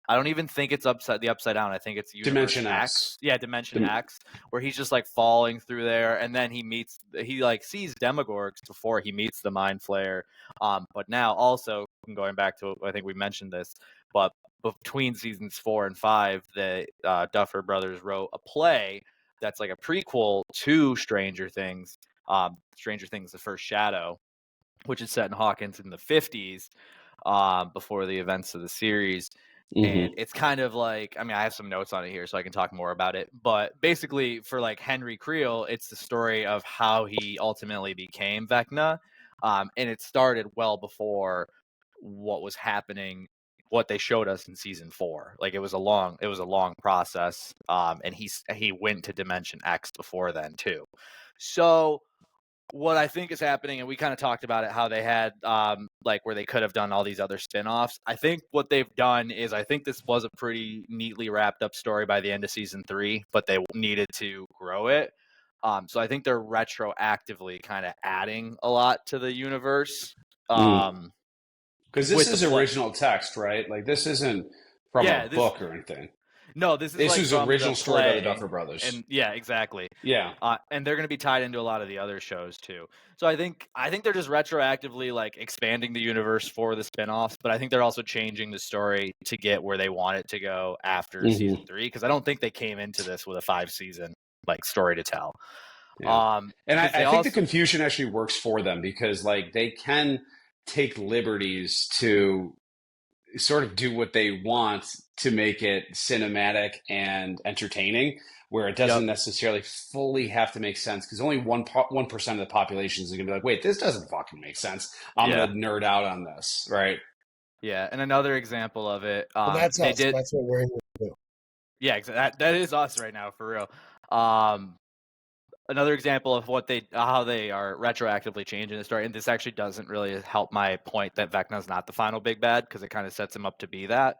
[SPEAKER 1] I don't even think it's the upside down. I think it's Universe
[SPEAKER 2] Dimension
[SPEAKER 1] X.
[SPEAKER 2] X.
[SPEAKER 1] Yeah, Dimension
[SPEAKER 2] Dim-
[SPEAKER 1] X, where he's just like falling through there, and then he like sees Demogorgs before he meets the Mind Flayer. But now also going back to, I think we mentioned this, but between seasons 4 and 5, the Duffer Brothers wrote a play that's like a prequel to Stranger Things. Stranger Things: The First Shadow, which is set in Hawkins in the 50s, before the events of the series. And
[SPEAKER 2] mhm.
[SPEAKER 1] it's kind of like, I mean, I have some notes on it here so I can talk more about it. But basically, for like Henry Creel, it's the story of how he ultimately became Vecna. And it started well before what was happening, what they showed us in season 4. Like it was a long process. And he went to Dimension X before then too. So what I think is happening, and we kind of talked about it, how they had like where they could have done all these other spin-offs. I think what they've done is, I think this was a pretty neatly wrapped up story by the end of season 3, but they needed to grow it. So I think they're retroactively kind of adding a lot to the universe. Um,
[SPEAKER 2] Because this
[SPEAKER 1] with the
[SPEAKER 2] is
[SPEAKER 1] play,
[SPEAKER 2] original text, right? Like this isn't from a
[SPEAKER 1] yeah,
[SPEAKER 2] book or anything.
[SPEAKER 1] this is
[SPEAKER 2] This
[SPEAKER 1] like
[SPEAKER 2] was
[SPEAKER 1] from the
[SPEAKER 2] original story by the
[SPEAKER 1] play,
[SPEAKER 2] Duffer Brothers.
[SPEAKER 1] and yeah, exactly.
[SPEAKER 2] Yeah.
[SPEAKER 1] And they're going to be tied into a lot of the other shows too. So I think they're just retroactively like expanding the universe for the spinoffs, but I think they're also changing the story to get where they want it to go after season
[SPEAKER 2] Hmm.
[SPEAKER 1] 3. Because I don't think they came into this with a 5-season like story to tell.
[SPEAKER 2] Yeah. And
[SPEAKER 1] Because they
[SPEAKER 2] I think the
[SPEAKER 1] also,
[SPEAKER 2] confusion actually works for them because like they can take liberties to sort of do what they want to make it cinematic and entertaining, where it
[SPEAKER 1] yep,
[SPEAKER 2] doesn't necessarily fully have to make sense because only 1% of the population is going to be like, wait, this doesn't fucking make sense. I'm
[SPEAKER 1] yeah,
[SPEAKER 2] going to nerd out on this, right?
[SPEAKER 1] yeah. And another example of it,
[SPEAKER 3] and that's
[SPEAKER 1] they
[SPEAKER 3] us.
[SPEAKER 1] did,
[SPEAKER 3] That's what we're here to do.
[SPEAKER 1] yeah, that is us right now for real. Um, Another example of how they are retroactively changing the story, and this actually doesn't really help my point that Vecna's not the final big bad, because it kind of sets him up to be that.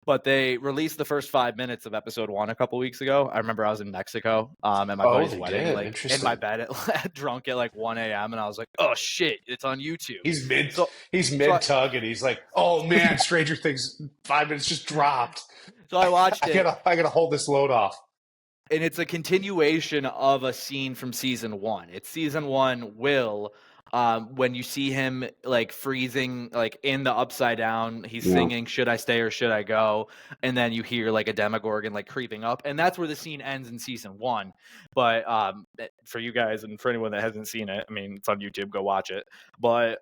[SPEAKER 1] But they released the first 5 minutes of episode 1 a couple weeks ago. I remember I was in Mexico, at my
[SPEAKER 2] Oh,
[SPEAKER 1] buddy's
[SPEAKER 2] they
[SPEAKER 1] wedding,
[SPEAKER 2] did.
[SPEAKER 1] like in my
[SPEAKER 2] Interesting.
[SPEAKER 1] bed drunk at like 1 a.m. And I was like, oh shit, it's on YouTube.
[SPEAKER 2] He's mid
[SPEAKER 1] So
[SPEAKER 2] he's
[SPEAKER 1] so I,
[SPEAKER 2] mid tug and he's like, "Oh man, Stranger Things 5 minutes just dropped.
[SPEAKER 1] so I watched it,
[SPEAKER 2] I gotta hold this load off."
[SPEAKER 1] and it's a continuation of a scene from season 1. It's season 1, Will, When you see him like freezing, like in the Upside Down, he's
[SPEAKER 2] Yeah.
[SPEAKER 1] singing "Should I Stay or Should I Go?" And then you hear like a Demogorgon like creeping up, and that's where the scene ends in season 1. But for you guys and for anyone that hasn't seen it, I mean, it's on YouTube. Go watch it. But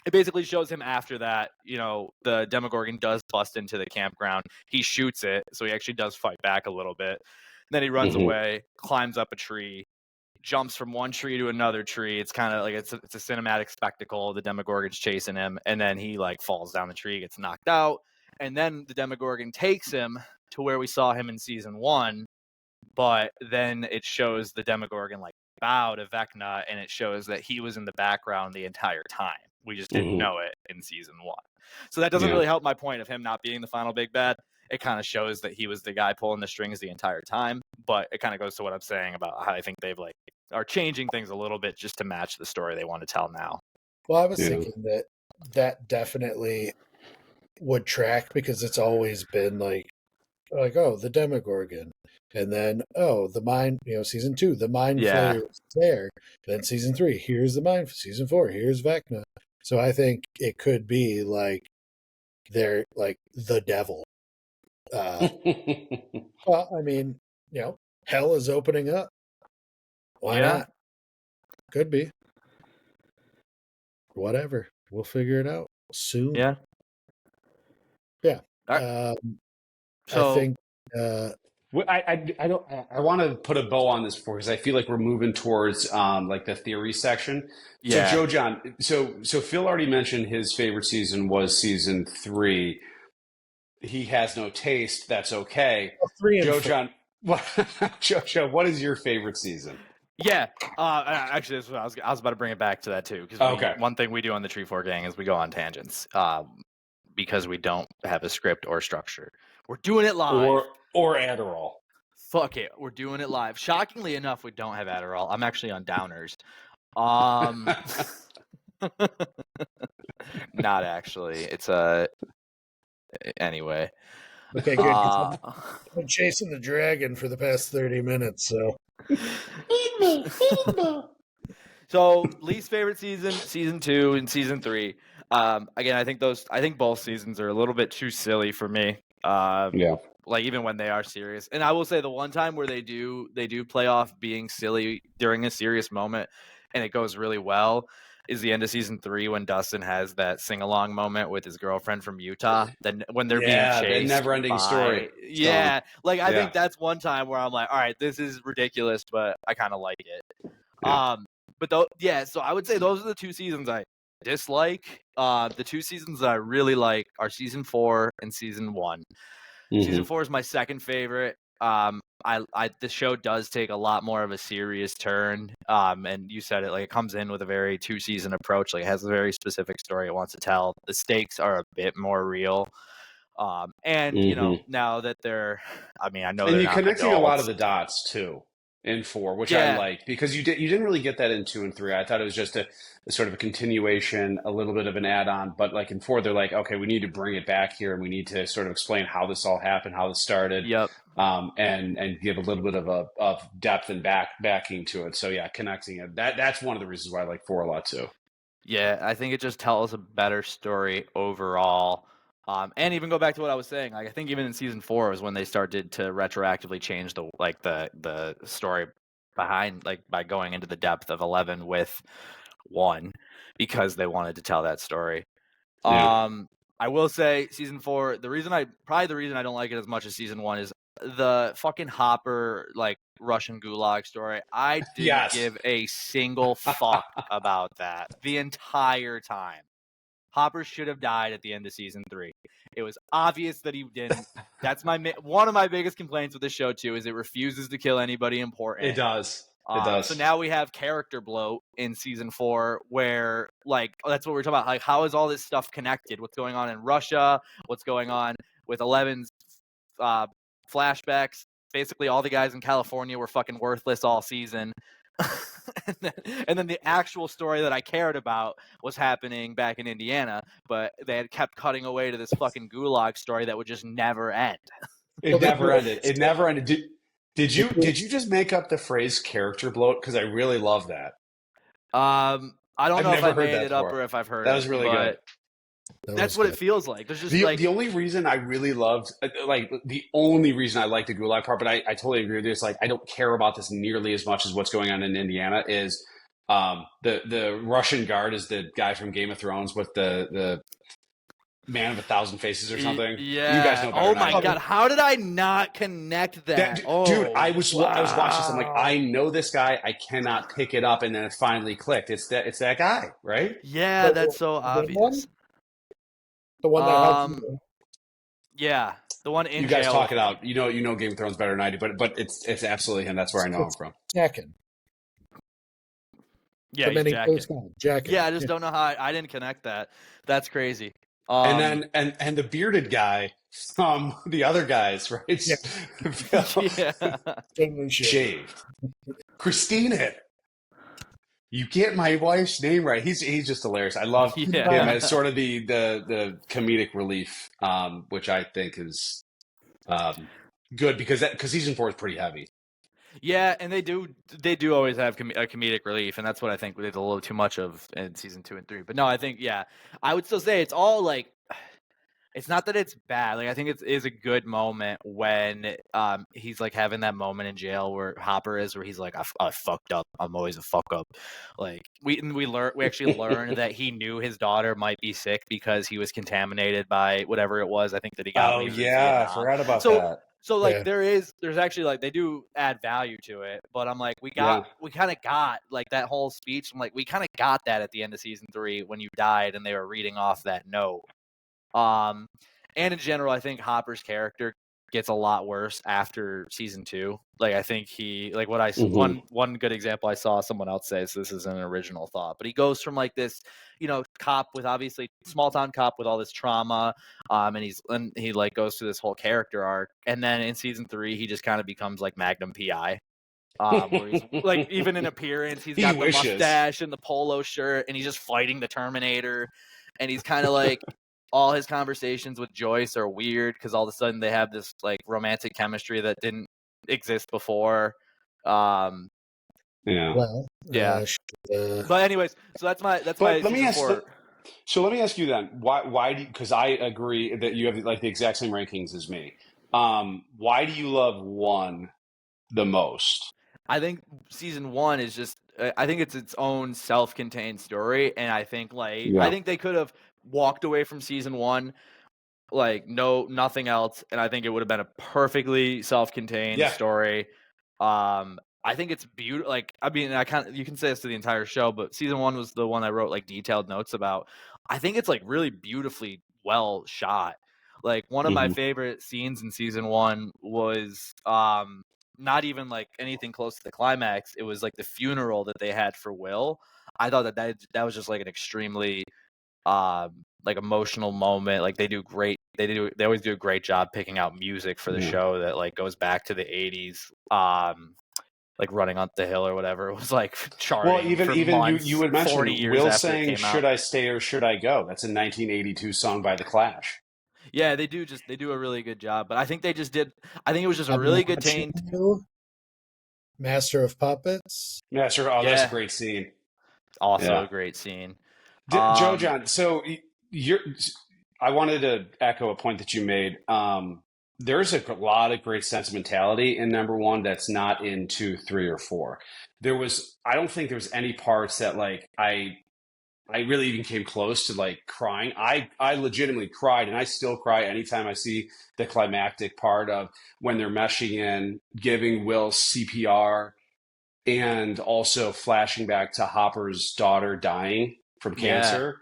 [SPEAKER 1] it basically shows him after that, the Demogorgon does bust into the campground. He shoots it, so he actually does fight back a little bit. Then he runs away, climbs up a tree, jumps from one tree to another tree. It's kind of like it's a cinematic spectacle. The Demogorgon's chasing him, and then he like falls down the tree, gets knocked out, and then the Demogorgon takes him to where we saw him in season 1. But then it shows the Demogorgon like bow to Vecna, and it shows that he was in the background the entire time. We just didn't know it in season 1. So that doesn't really help my point of him not being the final big bad. It kind of shows that he was the guy pulling the strings the entire time. But it kind of goes to what I'm saying about how I think they've are changing things a little bit just to match the story they want to tell now.
[SPEAKER 3] Well, I was thinking that definitely would track, because it's always been like, oh, the Demogorgon, and then the mind, season 2, the mind flayer is there. Then season 3, here's the mind. Season 4, here's Vecna. So I think it could be like they're like the devil. Well, I mean, hell is opening up. Why not? Could be. Whatever. We'll figure it out soon.
[SPEAKER 1] Yeah.
[SPEAKER 3] Yeah.
[SPEAKER 1] Right.
[SPEAKER 3] I think.
[SPEAKER 2] I want to put a bow on this because I feel like we're moving towards like the theory section.
[SPEAKER 1] Yeah.
[SPEAKER 2] So Joe John, so Phil already mentioned his favorite season was season 3. He has no taste. That's okay.
[SPEAKER 3] 3 and
[SPEAKER 2] Joe
[SPEAKER 3] 4.
[SPEAKER 2] John, Joe, what is your favorite season?
[SPEAKER 1] Yeah, actually, that's what I was about to bring it back to that too. Because one thing we do on the Tree 4 Gang is we go on tangents because we don't have a script or structure. We're doing it live.
[SPEAKER 2] Or Adderall.
[SPEAKER 1] Fuck it, we're doing it live. Shockingly enough, we don't have Adderall. I'm actually on downers. Not actually. It's anyway.
[SPEAKER 3] Okay, good. I've been chasing the dragon for the past 30 minutes, so.
[SPEAKER 1] So least favorite season 2 and season 3. Again, I think both seasons are a little bit too silly for me. Like even when they are serious. And I will say the one time where they do play off being silly during a serious moment and it goes really well is the end of season 3 when Dustin has that sing-along moment with his girlfriend from Utah. Then when they're being chased,
[SPEAKER 2] the never-ending story.
[SPEAKER 1] Yeah, like I think that's one time where I'm like, all right, this is ridiculous, but I kind of like it. Yeah. So I would say those are the 2 seasons I dislike. The 2 seasons that I really like are season 4 and season 1. Season 4 is my second favorite. The show does take a lot more of a serious turn. And you said it, like it comes in with a very 2-season approach. Like it has a very specific story it wants to tell. The stakes are a bit more real. And now that I know
[SPEAKER 2] and
[SPEAKER 1] they're
[SPEAKER 2] you're
[SPEAKER 1] not
[SPEAKER 2] connecting
[SPEAKER 1] adults.
[SPEAKER 2] a lot of the dots too in 4, which I like, because you didn't really get that in 2 and 3. I thought it was just a sort of a continuation, a little bit of an add-on, but like in 4, they're like, okay, we need to bring it back here and we need to sort of explain how this all happened, how this started.
[SPEAKER 1] Yep.
[SPEAKER 2] And give a little bit of depth and backing to it. So yeah, connecting it. That's one of the reasons why I like 4 a lot too.
[SPEAKER 1] Yeah, I think it just tells a better story overall. And even go back to what I was saying. Like I think even in season 4 was when they started to retroactively change the story behind, like by going into the depth of 11 with 1 because they wanted to tell that story.
[SPEAKER 2] Yeah.
[SPEAKER 1] I will say season 4, the reason I don't like it as much as season 1 is the fucking Hopper like Russian gulag story. I didn't give a single fuck about that the entire time. Hopper should have died at the end of season 3. It was obvious that he didn't. That's one of my biggest complaints with this show too, is it refuses to kill anybody important.
[SPEAKER 2] It does. It does.
[SPEAKER 1] So now we have character bloat in season 4 where like that's what we're talking about. Like how is all this stuff connected? What's going on in Russia? What's going on with 11's flashbacks? Basically all the guys in California were fucking worthless all season. and then the actual story that I cared about was happening back in Indiana, but they had kept cutting away to this fucking gulag story that would just never end.
[SPEAKER 2] It never ended. It never ended. Did you just make up the phrase character bloat? Because I really love that.
[SPEAKER 1] I don't
[SPEAKER 2] I've
[SPEAKER 1] know if I
[SPEAKER 2] never heard
[SPEAKER 1] made
[SPEAKER 2] that
[SPEAKER 1] it up
[SPEAKER 2] before.
[SPEAKER 1] or if I've heard
[SPEAKER 2] That
[SPEAKER 1] it,
[SPEAKER 2] was really good.
[SPEAKER 1] but
[SPEAKER 3] That
[SPEAKER 1] that's
[SPEAKER 3] was
[SPEAKER 1] what
[SPEAKER 3] good.
[SPEAKER 1] it feels like. There's just
[SPEAKER 2] The only reason I really loved, like the only reason I like the Gulag part, but I totally agree with you. It's like I don't care about this nearly as much as what's going on in Indiana. Is the Russian guard is the guy from Game of Thrones with the Man of a Thousand Faces or something. You guys
[SPEAKER 1] yeah.
[SPEAKER 2] know better
[SPEAKER 1] Oh
[SPEAKER 2] than I
[SPEAKER 1] my
[SPEAKER 2] do.
[SPEAKER 1] God, how did I not connect that?
[SPEAKER 2] Dude,
[SPEAKER 1] Oh
[SPEAKER 2] I was watching this. I'm like,
[SPEAKER 1] wow.
[SPEAKER 2] I know this guy. I cannot pick it up, and then it finally clicked. It's that guy, right?
[SPEAKER 1] Yeah, that's
[SPEAKER 3] The,
[SPEAKER 1] so
[SPEAKER 3] the good one?
[SPEAKER 1] obvious.
[SPEAKER 3] The one that helped
[SPEAKER 1] Um,
[SPEAKER 3] you.
[SPEAKER 1] yeah, the one in
[SPEAKER 2] You guys
[SPEAKER 1] jail
[SPEAKER 2] talk
[SPEAKER 1] with
[SPEAKER 2] it
[SPEAKER 1] him.
[SPEAKER 2] out. You know Game of Thrones better than I do, but it's absolutely him. That's where I know him
[SPEAKER 3] It's
[SPEAKER 2] from.
[SPEAKER 3] Jackin.
[SPEAKER 1] Yeah,
[SPEAKER 3] The
[SPEAKER 1] he's
[SPEAKER 3] many
[SPEAKER 1] jacking.
[SPEAKER 3] faced guy. Jackin.
[SPEAKER 1] Yeah, I just
[SPEAKER 3] Yeah.
[SPEAKER 1] don't know how I didn't connect that. That's crazy.
[SPEAKER 2] And
[SPEAKER 1] Um,
[SPEAKER 2] then and the bearded guy from the other guys, right?
[SPEAKER 3] Yeah.
[SPEAKER 1] yeah,
[SPEAKER 3] Totally shaved.
[SPEAKER 2] Shaved. Christina. You get my wife's name right. He's just hilarious. I love him
[SPEAKER 1] yeah.
[SPEAKER 2] as sort of the comedic relief, which I think is good because season 4 is pretty heavy.
[SPEAKER 1] Yeah, and they do always have a comedic relief, and that's what I think we did a little too much of in season 2 and 3. But no, I think I would still say it's all like it's not that it's bad. Like I think it is a good moment when he's like having that moment in jail where Hopper is, where he's like, I fucked up. I'm always a fuck up. Like we actually learned that he knew his daughter might be sick because he was contaminated by whatever it was. I think that he got when
[SPEAKER 2] Oh
[SPEAKER 1] he was in
[SPEAKER 2] yeah, I
[SPEAKER 1] Vietnam.
[SPEAKER 2] forgot about
[SPEAKER 1] So
[SPEAKER 2] that.
[SPEAKER 1] so like
[SPEAKER 3] Yeah.
[SPEAKER 1] there's actually like they do add value to it, but I'm like we kind of got like that whole speech. I'm like we kind of got that at the end of season 3 when you died and they were reading off that note. Um, and in general, I think Hopper's character gets a lot worse after season 2. Like I think he like what I
[SPEAKER 2] Mm-hmm.
[SPEAKER 1] one good example I saw someone else say, so this is an original thought, but he goes from like this, cop with obviously small town cop with all this trauma, and he like goes through this whole character arc, and then in season 3 he just kind of becomes like Magnum PI. Where he's like even in appearance, he's
[SPEAKER 2] He
[SPEAKER 1] got the
[SPEAKER 2] wishes.
[SPEAKER 1] mustache and the polo shirt, and he's just fighting the Terminator, and he's kind of like all his conversations with Joyce are weird because all of a sudden they have this like romantic chemistry that didn't exist before. Um,
[SPEAKER 2] Yeah.
[SPEAKER 3] Well,
[SPEAKER 1] yeah.
[SPEAKER 3] uh,
[SPEAKER 1] But anyways, so that's my
[SPEAKER 2] But let me
[SPEAKER 1] season
[SPEAKER 2] ask.
[SPEAKER 1] 4.
[SPEAKER 2] So let me ask you then. Why do you? Because I agree that you have like the exact same rankings as me. Why do you love one the most?
[SPEAKER 1] I think season 1 is just I think it's its own self-contained story, and I think
[SPEAKER 2] Yeah.
[SPEAKER 1] they could have walked away from season 1 like nothing else, and I think it would have been a perfectly self-contained
[SPEAKER 2] Yeah.
[SPEAKER 1] story. I think it's beautiful. Like I mean, you can say this to the entire show, but season 1 was the one I wrote like detailed notes about. I think it's like really beautifully well shot. Like one of my
[SPEAKER 2] Hmm.
[SPEAKER 1] favorite scenes in season 1 was not even like anything close to the climax. It was like the funeral that they had for Will. I thought that was just like an extremely like emotional moment. Like they always do a great job picking out music for the
[SPEAKER 2] Yeah.
[SPEAKER 1] show that like goes back to the 80s. Like Running Up the Hill or whatever. It was like
[SPEAKER 2] Well,
[SPEAKER 1] charting for
[SPEAKER 2] even you
[SPEAKER 1] months,
[SPEAKER 2] would
[SPEAKER 1] 40
[SPEAKER 2] mention
[SPEAKER 1] years
[SPEAKER 2] Will
[SPEAKER 1] after it
[SPEAKER 2] saying
[SPEAKER 1] came out.
[SPEAKER 2] "Should I stay or should I go?" That's a 1982 song by the Clash.
[SPEAKER 1] Yeah, they do a really good job, but I think I think it was just a
[SPEAKER 3] I'm
[SPEAKER 1] really good
[SPEAKER 3] watching
[SPEAKER 1] taint.
[SPEAKER 3] you, Master of Puppets.
[SPEAKER 2] Yeah, sure. Oh, that's a
[SPEAKER 1] Yeah,
[SPEAKER 2] great scene.
[SPEAKER 1] also
[SPEAKER 2] Yeah.
[SPEAKER 1] a great scene.
[SPEAKER 2] Joe
[SPEAKER 1] Um
[SPEAKER 2] John, so you're. I wanted to echo a point that you made. There's a lot of great sentimentality in number one that's not in 2, 3, or 4. I don't think there was any parts that like I really even came close to like crying. I legitimately cried, and I still cry anytime I see the climactic part of when they're meshing in, giving Will CPR, and also flashing back to Hopper's daughter dying from
[SPEAKER 1] yeah.
[SPEAKER 2] cancer.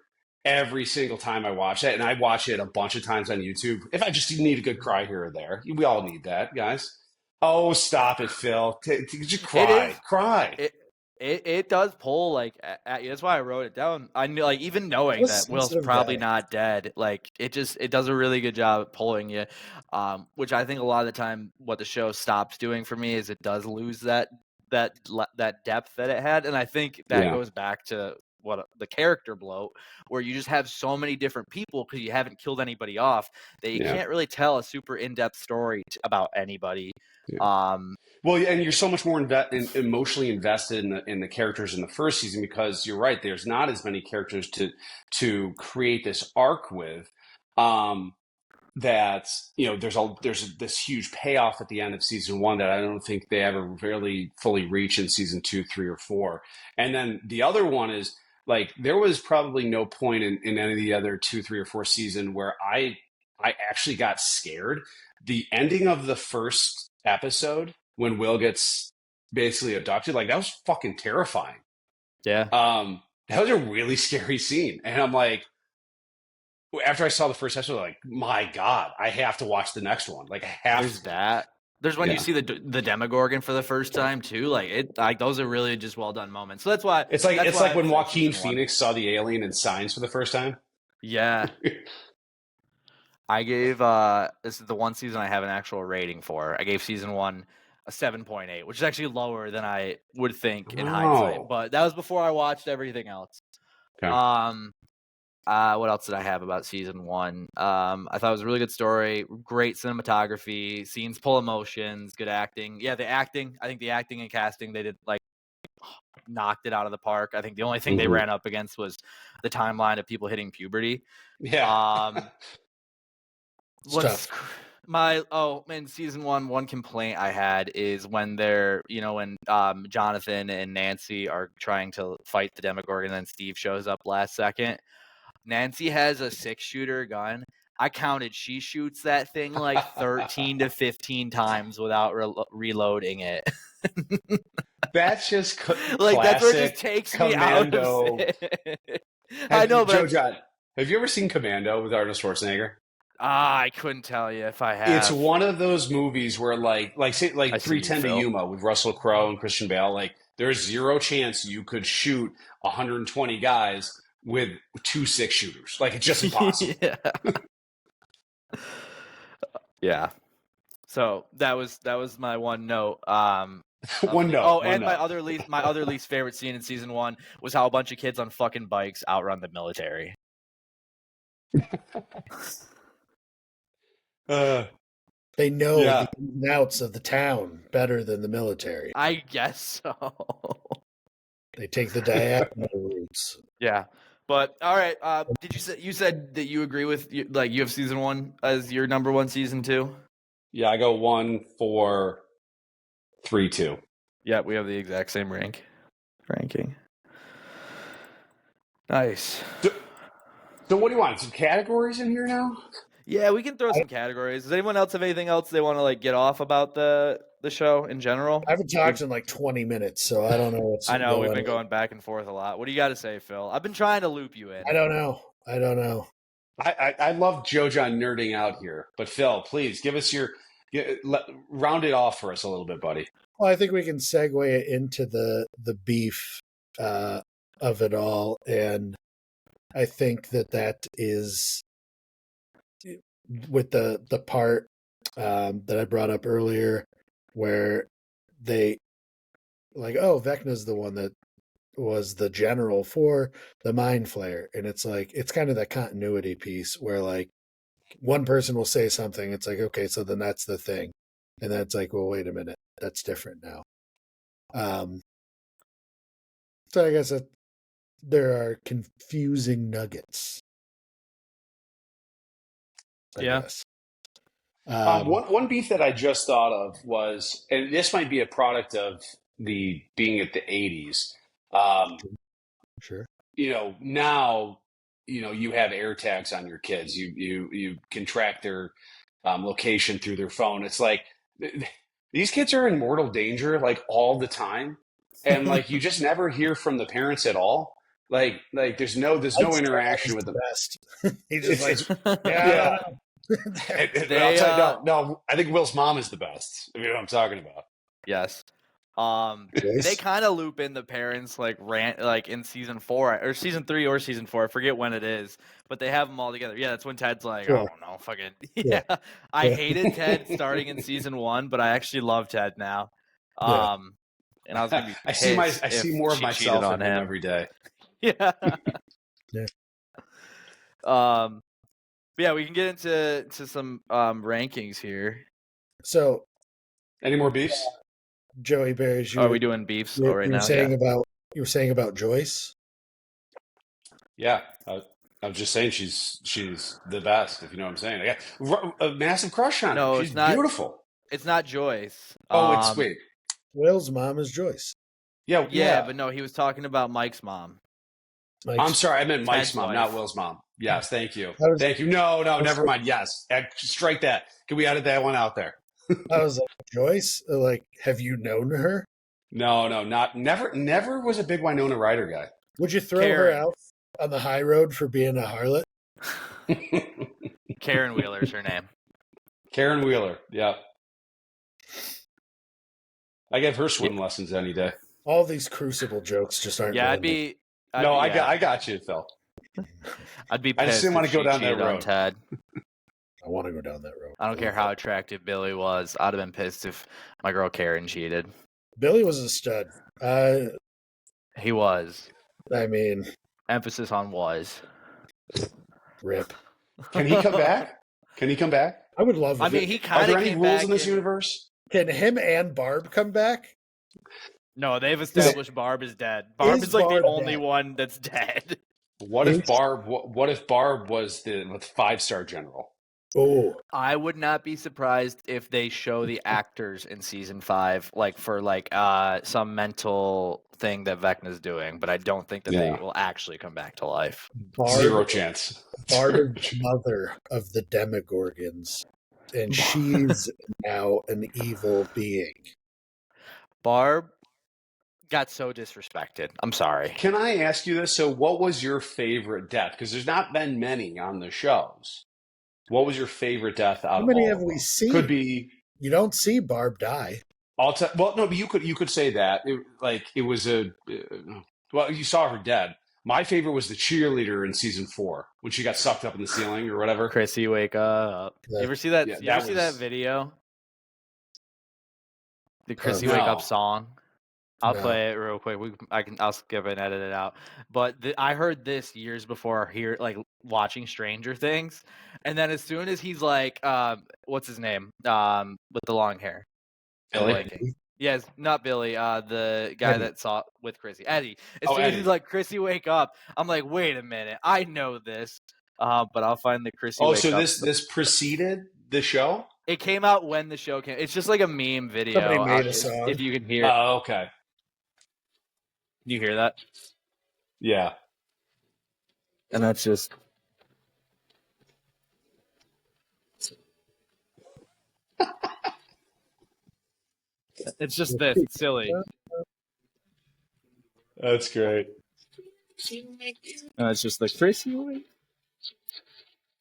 [SPEAKER 2] Every single time I watch that, and I watch it a bunch of times on YouTube, if I just need a good cry here or there, we all need that, guys. Oh, stop it, Phil! Just
[SPEAKER 1] It is
[SPEAKER 2] cry.
[SPEAKER 1] it it does pull like at you. That's why I wrote it down. I knew like even
[SPEAKER 3] What
[SPEAKER 1] knowing
[SPEAKER 3] a
[SPEAKER 1] that Will's
[SPEAKER 3] sensitive
[SPEAKER 1] probably
[SPEAKER 3] guy.
[SPEAKER 1] not dead, like it does a really good job at pulling you. Which I think a lot of the time what the show stops doing for me is it does lose that depth that it had, and I think that
[SPEAKER 2] Yeah.
[SPEAKER 1] goes back to what the character bloat, where you just have so many different people because you haven't killed anybody off that you can't really tell a super in-depth story about anybody.
[SPEAKER 2] Well, and you're so much more emotionally invested in the characters in the first season because you're right. There's not as many characters to create this arc with. That there's this huge payoff at the end of season 1 that I don't think they ever really fully reach in season 2, 3, or 4. And then the other one is like there was probably no point in any of the other 2, 3, or 4 season where I actually got scared. The ending of the first episode when Will gets basically abducted, like that was fucking terrifying.
[SPEAKER 1] Yeah.
[SPEAKER 2] That was a really scary scene. And I'm like, after I saw the first episode, like, my God, I have to watch the next one. Like, I have
[SPEAKER 1] There's that. There's when you see the Demogorgon for the first time too. Like those are really just well done moments. So that's why
[SPEAKER 2] it's like when Joaquin Phoenix saw the alien in Signs for the first time.
[SPEAKER 1] Yeah. I gave this is the one season I have an actual rating for. I gave season 1 a 7.8, which is actually lower than I would think in hindsight. But that was before I watched everything else.
[SPEAKER 2] Okay.
[SPEAKER 1] What else did I have about season 1? I thought it was a really good story, great cinematography, scenes pull emotions, good acting. Yeah, the acting. I think the acting and casting they did knocked it out of the park. I think the only thing they ran up against was the timeline of people hitting puberty.
[SPEAKER 2] Yeah.
[SPEAKER 1] In season 1 complaint I had is when they're, when Jonathan and Nancy are trying to fight the Demogorgon and then Steve shows up last second. Nancy has a 6-shooter gun. I counted she shoots that thing like 13 to 15 times without reloading it.
[SPEAKER 2] That's just
[SPEAKER 1] like that's what just takes
[SPEAKER 2] Commando.
[SPEAKER 1] Me out of it. I know, but
[SPEAKER 2] Joe John, have you ever seen Commando with Arnold Schwarzenegger?
[SPEAKER 1] I couldn't tell you if I have.
[SPEAKER 2] It's one of those movies where like 310 to Yuma with Russell Crowe and Christian Bale. Like there's zero chance you could shoot 120 guys with 2 6-shooters. Like it's just impossible.
[SPEAKER 1] Yeah. So that was my one note.
[SPEAKER 2] One note.
[SPEAKER 1] Oh, and my other least favorite scene in season 1 was how a bunch of kids on fucking bikes outrun the military.
[SPEAKER 3] They know the ins and outs of the town better than the military.
[SPEAKER 1] I guess so.
[SPEAKER 3] They take the diagonal routes.
[SPEAKER 1] Yeah. But all right, you said that you agree with you have season 1 as your number 1 season 2?
[SPEAKER 2] Yeah, I go 1, 4, 3, 2.
[SPEAKER 1] Yeah, we have the exact same ranking. Nice.
[SPEAKER 2] So what do you want? Some categories in here now?
[SPEAKER 1] Yeah, we can throw some categories. Does anyone else have anything else they want to get off about the show in general?
[SPEAKER 3] I haven't talked in 20 minutes, so I don't know what's
[SPEAKER 1] I know we've been going back and forth a lot. What do you got to say, Phil? I've been trying to loop you in.
[SPEAKER 3] I don't know.
[SPEAKER 2] I love Joe John nerding out here, but Phil, please give us round it off for us a little bit, buddy.
[SPEAKER 3] Well, I think we can segue it into the beef of it all, and I think that is with the part that I brought up earlier, where they Vecna's the one that was the general for the Mind Flayer, and it's kind of that continuity piece where one person will say something, it's like, okay, so then that's the thing, and then it's like, well, wait a minute, that's different now. So I guess that there are confusing nuggets. I guess.
[SPEAKER 2] One beef that I just thought of was, and this might be a product of the being at the 80s.
[SPEAKER 3] Sure.
[SPEAKER 2] Now, you have air tags on your kids. You can track their location through their phone. It's like these kids are in mortal danger all the time, and you just never hear from the parents at all. There's no interaction with them.
[SPEAKER 3] Best. He's just
[SPEAKER 2] yeah. No, I think Will's mom is the best. If you know what I'm talking about.
[SPEAKER 1] Yes. They kind of loop in the parents in season 4 or season 3 or season 4. I forget when it is, but they have them all together. Yeah, that's when Ted's like, I don't know, fucking yeah. I hated Ted starting in season 1, but I actually love Ted now. And I was gonna be
[SPEAKER 2] I see more of myself in him every day.
[SPEAKER 1] Yeah.
[SPEAKER 3] Yeah.
[SPEAKER 1] Yeah, we can get into some rankings here.
[SPEAKER 3] So,
[SPEAKER 2] Any more beefs?
[SPEAKER 3] Joey Berries,
[SPEAKER 1] Are we doing beefs
[SPEAKER 3] you
[SPEAKER 1] right
[SPEAKER 3] were
[SPEAKER 1] now?
[SPEAKER 3] saying
[SPEAKER 1] Yeah.
[SPEAKER 3] about Joyce.
[SPEAKER 2] Yeah, I'm just saying she's the best. If you know what I'm saying. I got a massive crush on her.
[SPEAKER 1] No,
[SPEAKER 2] She's
[SPEAKER 1] it's not.
[SPEAKER 2] beautiful.
[SPEAKER 1] It's not Joyce.
[SPEAKER 2] Oh, it's wait.
[SPEAKER 3] Will's mom is Joyce.
[SPEAKER 2] Yeah,
[SPEAKER 1] Yeah, but no, he was talking about Mike's mom.
[SPEAKER 2] I'm sorry, I meant Mike's
[SPEAKER 1] Ted's
[SPEAKER 2] mom,
[SPEAKER 1] wife.
[SPEAKER 2] not Will's mom. Yes, thank you.
[SPEAKER 3] I was-
[SPEAKER 2] Thank you. No,
[SPEAKER 3] I was
[SPEAKER 2] never
[SPEAKER 3] like-
[SPEAKER 2] mind. Yes. Strike that. Can we edit that one out there?
[SPEAKER 3] I was like, Joyce? Like, have you known her?
[SPEAKER 2] No, never was a big Winona Ryder guy.
[SPEAKER 3] Would you throw her
[SPEAKER 1] Karen.
[SPEAKER 3] out on the high road for being a harlot?
[SPEAKER 1] Karen Wheeler's her name.
[SPEAKER 2] Karen Wheeler. Yeah. I give her swim lessons any day.
[SPEAKER 3] All these Crucible jokes just aren't.
[SPEAKER 1] Yeah,
[SPEAKER 3] going
[SPEAKER 2] I got you, Phil.
[SPEAKER 1] I'd be
[SPEAKER 2] I
[SPEAKER 1] pissed
[SPEAKER 2] just didn't
[SPEAKER 1] if
[SPEAKER 2] want to go
[SPEAKER 1] she
[SPEAKER 2] down that
[SPEAKER 1] cheated on
[SPEAKER 2] road.
[SPEAKER 1] Ted.
[SPEAKER 3] I want to go down that road.
[SPEAKER 1] I don't care how attractive Billy was. I'd have been pissed if my girl Karen cheated.
[SPEAKER 3] Billy was a stud.
[SPEAKER 1] He was.
[SPEAKER 3] I mean,
[SPEAKER 1] Emphasis on was.
[SPEAKER 3] rip.
[SPEAKER 2] Can he come back? Can he come back?
[SPEAKER 3] I would love.
[SPEAKER 1] I mean, he
[SPEAKER 2] Are
[SPEAKER 1] kind
[SPEAKER 2] there
[SPEAKER 1] of
[SPEAKER 2] any
[SPEAKER 1] came
[SPEAKER 2] rules
[SPEAKER 1] back
[SPEAKER 2] in this universe?
[SPEAKER 3] Can him and Barb come back?
[SPEAKER 1] No, they've established Barb is dead. Barb is like
[SPEAKER 3] Barb
[SPEAKER 1] the only
[SPEAKER 3] dead?
[SPEAKER 1] one that's dead.
[SPEAKER 2] What if Barb was the 5-star general?
[SPEAKER 3] Oh,
[SPEAKER 1] I would not be surprised if they show the actors in season 5, like for like some mental thing that Vecna's doing, but I don't think that they will actually come back to life.
[SPEAKER 3] Barb,
[SPEAKER 2] Zero chance.
[SPEAKER 3] Barb is the mother of the Demogorgons, and she's now an evil being.
[SPEAKER 1] Barb got so disrespected. I'm sorry.
[SPEAKER 2] Can I ask you this? So, what was your favorite death? Because there's not been many on the shows. What was your favorite death out
[SPEAKER 3] How
[SPEAKER 2] of
[SPEAKER 3] many
[SPEAKER 2] all
[SPEAKER 3] have
[SPEAKER 2] of
[SPEAKER 3] we
[SPEAKER 2] them?
[SPEAKER 3] seen?
[SPEAKER 2] Could be.
[SPEAKER 3] You don't see Barb die.
[SPEAKER 2] Well, no, but you could say that it was a. Well, you saw her dead. My favorite was the cheerleader in season 4 when she got sucked up in the ceiling or whatever.
[SPEAKER 1] Chrissy, wake up.
[SPEAKER 3] Yeah.
[SPEAKER 1] You ever see that?
[SPEAKER 2] Yeah,
[SPEAKER 1] you ever
[SPEAKER 2] that
[SPEAKER 1] see that
[SPEAKER 2] was-
[SPEAKER 1] video? The Chrissy
[SPEAKER 3] No.
[SPEAKER 1] wake up song. I'll
[SPEAKER 3] No.
[SPEAKER 1] play it real quick. I'll skip it and edit it out. But I heard this years before watching Stranger Things, and then as soon as he's like, what's his name? With the long hair.
[SPEAKER 2] Billy?
[SPEAKER 1] Blanking. Yes, not Billy. The guy
[SPEAKER 3] Eddie.
[SPEAKER 1] that saw with Chrissy, Eddie. As
[SPEAKER 2] Oh,
[SPEAKER 1] soon as
[SPEAKER 2] Eddie.
[SPEAKER 1] he's like, "Chrissy, wake up!" I'm like, "Wait a minute, I know this." But I'll find the Chrissy.
[SPEAKER 2] Oh,
[SPEAKER 1] wake
[SPEAKER 2] so
[SPEAKER 1] up.
[SPEAKER 2] this preceded the show?
[SPEAKER 1] It came out when the show came. It's just like a meme video.
[SPEAKER 3] Somebody made a song.
[SPEAKER 1] If you can hear,
[SPEAKER 2] Oh, okay.
[SPEAKER 1] you hear that?
[SPEAKER 2] Yeah.
[SPEAKER 1] And that's just. It's just this. It's silly.
[SPEAKER 2] That's great.
[SPEAKER 1] And it's just like, Chrissy, wake.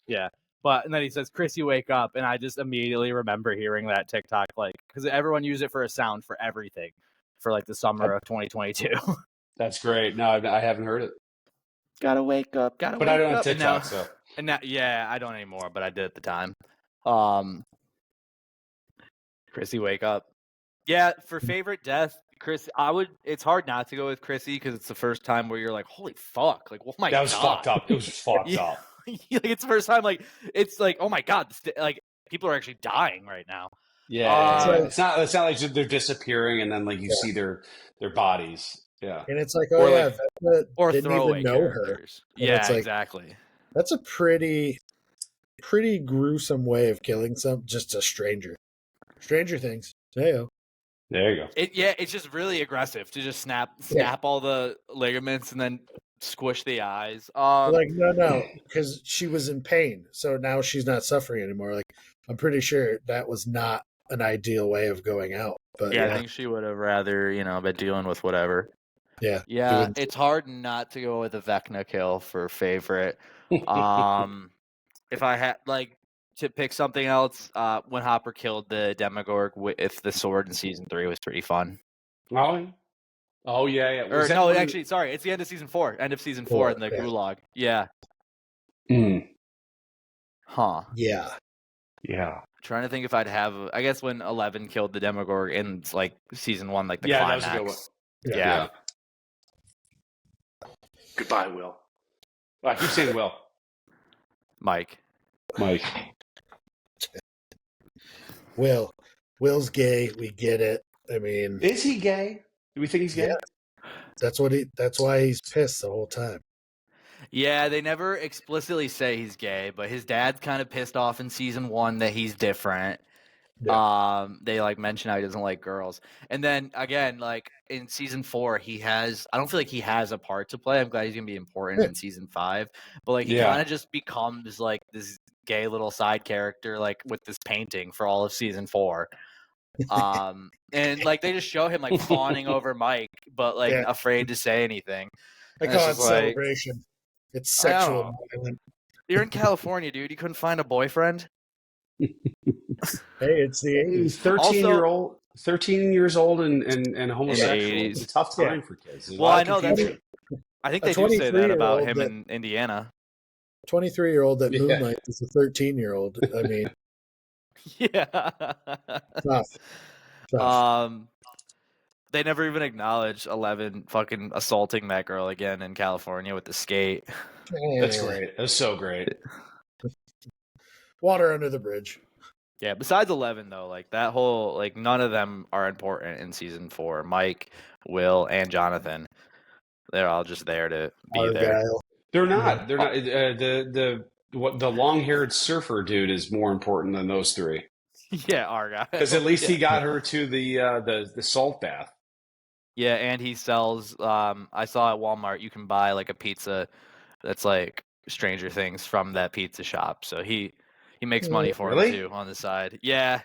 [SPEAKER 1] Yeah. And then he says, Chrissy, wake up. And I just immediately remember hearing that TikTok, because everyone used it for a sound for everything for like the summer of 2022.
[SPEAKER 2] That's great. No, I haven't heard it.
[SPEAKER 1] Gotta wake up.
[SPEAKER 2] But I don't have TikTok, so.
[SPEAKER 1] And now, yeah, I don't anymore, but I did at the time. Chrissy, wake up. Yeah, for favorite death, Chris, it's hard not to go with Chrissy because it's the first time where you're like, holy fuck. Like, oh my God.
[SPEAKER 2] That was fucked up. It was fucked up.
[SPEAKER 1] It's the first time, it's like, oh my God, people are actually dying right now.
[SPEAKER 2] Yeah, it's not like they're disappearing and then you see their bodies. Yeah,
[SPEAKER 3] and it's like,
[SPEAKER 2] Or
[SPEAKER 3] Vecna
[SPEAKER 1] Or
[SPEAKER 3] didn't
[SPEAKER 1] throwaway
[SPEAKER 3] even know her.
[SPEAKER 1] characters.
[SPEAKER 3] And
[SPEAKER 1] Yeah,
[SPEAKER 3] it's like,
[SPEAKER 1] exactly.
[SPEAKER 3] That's a pretty gruesome way of killing just a stranger. Stranger Things. Hey-o.
[SPEAKER 2] there you go.
[SPEAKER 1] It's just really aggressive to just snap all the ligaments and then squish the eyes.
[SPEAKER 3] No, because she was in pain, so now she's not suffering anymore. Like, I'm pretty sure that was not an ideal way of going out. But
[SPEAKER 1] I think she would have rather, been dealing with whatever.
[SPEAKER 3] Yeah.
[SPEAKER 1] It's hard not to go with a Vecna kill for favorite. If I had to pick something else, when Hopper killed the Demogorg with the sword in season 3 was pretty fun.
[SPEAKER 2] Oh yeah.
[SPEAKER 1] Or no, actually, sorry, it's the end of season 4. End of season 4 in the gulag. Yeah. Huh.
[SPEAKER 3] Yeah.
[SPEAKER 1] I'm trying to think if I'd have. I guess when 11 killed the Demogorg in season 1, the climax.
[SPEAKER 2] That was a good one.
[SPEAKER 1] Yeah.
[SPEAKER 2] Goodbye, Will. I keep saying Will.
[SPEAKER 1] Mike.
[SPEAKER 2] Mike.
[SPEAKER 3] Will's gay. We get it. I mean,
[SPEAKER 2] Is he gay? Do we think he's gay?
[SPEAKER 3] yeah, that's why he's pissed the whole time.
[SPEAKER 1] Yeah, they never explicitly say he's gay, but his dad's kind of pissed off in season 1 that he's different.
[SPEAKER 3] Yeah.
[SPEAKER 1] They like mention how he doesn't like girls, and then again, like in season 4, I don't feel like he has a part to play. I'm glad he's gonna be important in season 5, but like he kind of just becomes like this gay little side character, like with this painting for all of season 4. And like they just show him like fawning over Mike, but like afraid to say anything.
[SPEAKER 3] I
[SPEAKER 1] And it's
[SPEAKER 3] call it
[SPEAKER 1] just like,
[SPEAKER 3] celebration. It's
[SPEAKER 1] I don't
[SPEAKER 3] sexual
[SPEAKER 1] know.
[SPEAKER 3] violence.
[SPEAKER 1] You're in California, dude. You couldn't find a boyfriend.
[SPEAKER 3] Hey, it's the 80s.
[SPEAKER 2] 13 years old and homosexual.
[SPEAKER 1] In the
[SPEAKER 2] It's a
[SPEAKER 1] 80s.
[SPEAKER 2] tough time for kids. There's a
[SPEAKER 1] Well,
[SPEAKER 2] lot
[SPEAKER 1] I
[SPEAKER 2] of
[SPEAKER 1] know that's.
[SPEAKER 2] confusion.
[SPEAKER 1] I think
[SPEAKER 3] A
[SPEAKER 1] they do say that about
[SPEAKER 3] 23-year-old
[SPEAKER 1] him
[SPEAKER 3] that-
[SPEAKER 1] in Indiana.
[SPEAKER 3] 23-year-old that moonlights is a 13-year-old. I mean,
[SPEAKER 1] Yeah.
[SPEAKER 3] tough.
[SPEAKER 1] They never even acknowledge 11 fucking assaulting that girl again in California with the skate.
[SPEAKER 2] That's great. That's so great.
[SPEAKER 3] Water under the bridge.
[SPEAKER 1] Yeah, besides 11 though, like that whole like none of them are important in season 4. Mike, Will, and Jonathan. They're all just there to be there.
[SPEAKER 3] Argyle.
[SPEAKER 2] They're not. They're not. The long-haired surfer dude is more important than those three.
[SPEAKER 1] Yeah, Argyle.
[SPEAKER 2] Because at least he got her to the salt bath.
[SPEAKER 1] Yeah, and he sells. I saw at Walmart you can buy like a pizza that's like Stranger Things from that pizza shop. So he makes money for him too on the side. Yeah,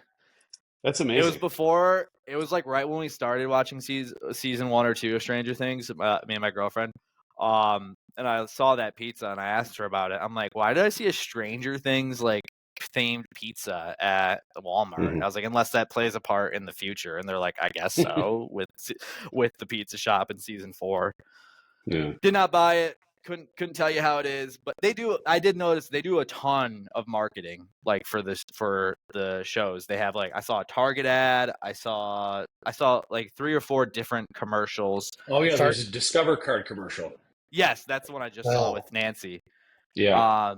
[SPEAKER 2] that's amazing.
[SPEAKER 1] It was before. It was like right when we started watching season 1 or 2 of Stranger Things. Me and my girlfriend. And I saw that pizza and I asked her about it. I'm like, why did I see a Stranger Things like themed pizza at Walmart?
[SPEAKER 2] Mm-hmm.
[SPEAKER 1] I was like, unless that plays a part in the future. And they're like, I guess so with the pizza shop in season 4.
[SPEAKER 2] Yeah.
[SPEAKER 1] Did not buy it. Couldn't tell you how it is, but they do. I did notice they do a ton of marketing, like for the shows. They have like I saw a Target ad. I saw like 3 or 4 different commercials.
[SPEAKER 2] Oh yeah, there's a Discover Card commercial.
[SPEAKER 1] Yes, that's the one I just saw with Nancy.
[SPEAKER 2] Yeah.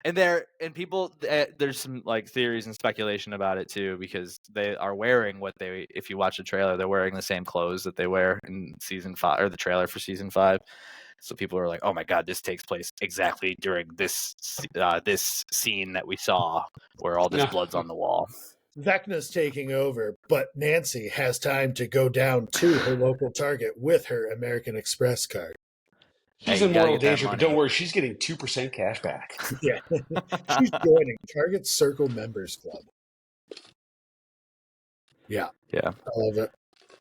[SPEAKER 1] And people, there's some like theories and speculation about it too, because they are wearing if you watch the trailer, they're wearing the same clothes that they wear in season 5 or the trailer for season 5. So people are like, "Oh my god, this takes place exactly during this scene that we saw, where all this blood's on the wall."
[SPEAKER 3] Vecna's taking over, but Nancy has time to go down to her local Target with her American Express card.
[SPEAKER 2] She's in moral danger, but don't worry, she's getting 2% cash back.
[SPEAKER 3] Yeah, she's joining Target Circle Members Club. Yeah,
[SPEAKER 1] I
[SPEAKER 3] love it.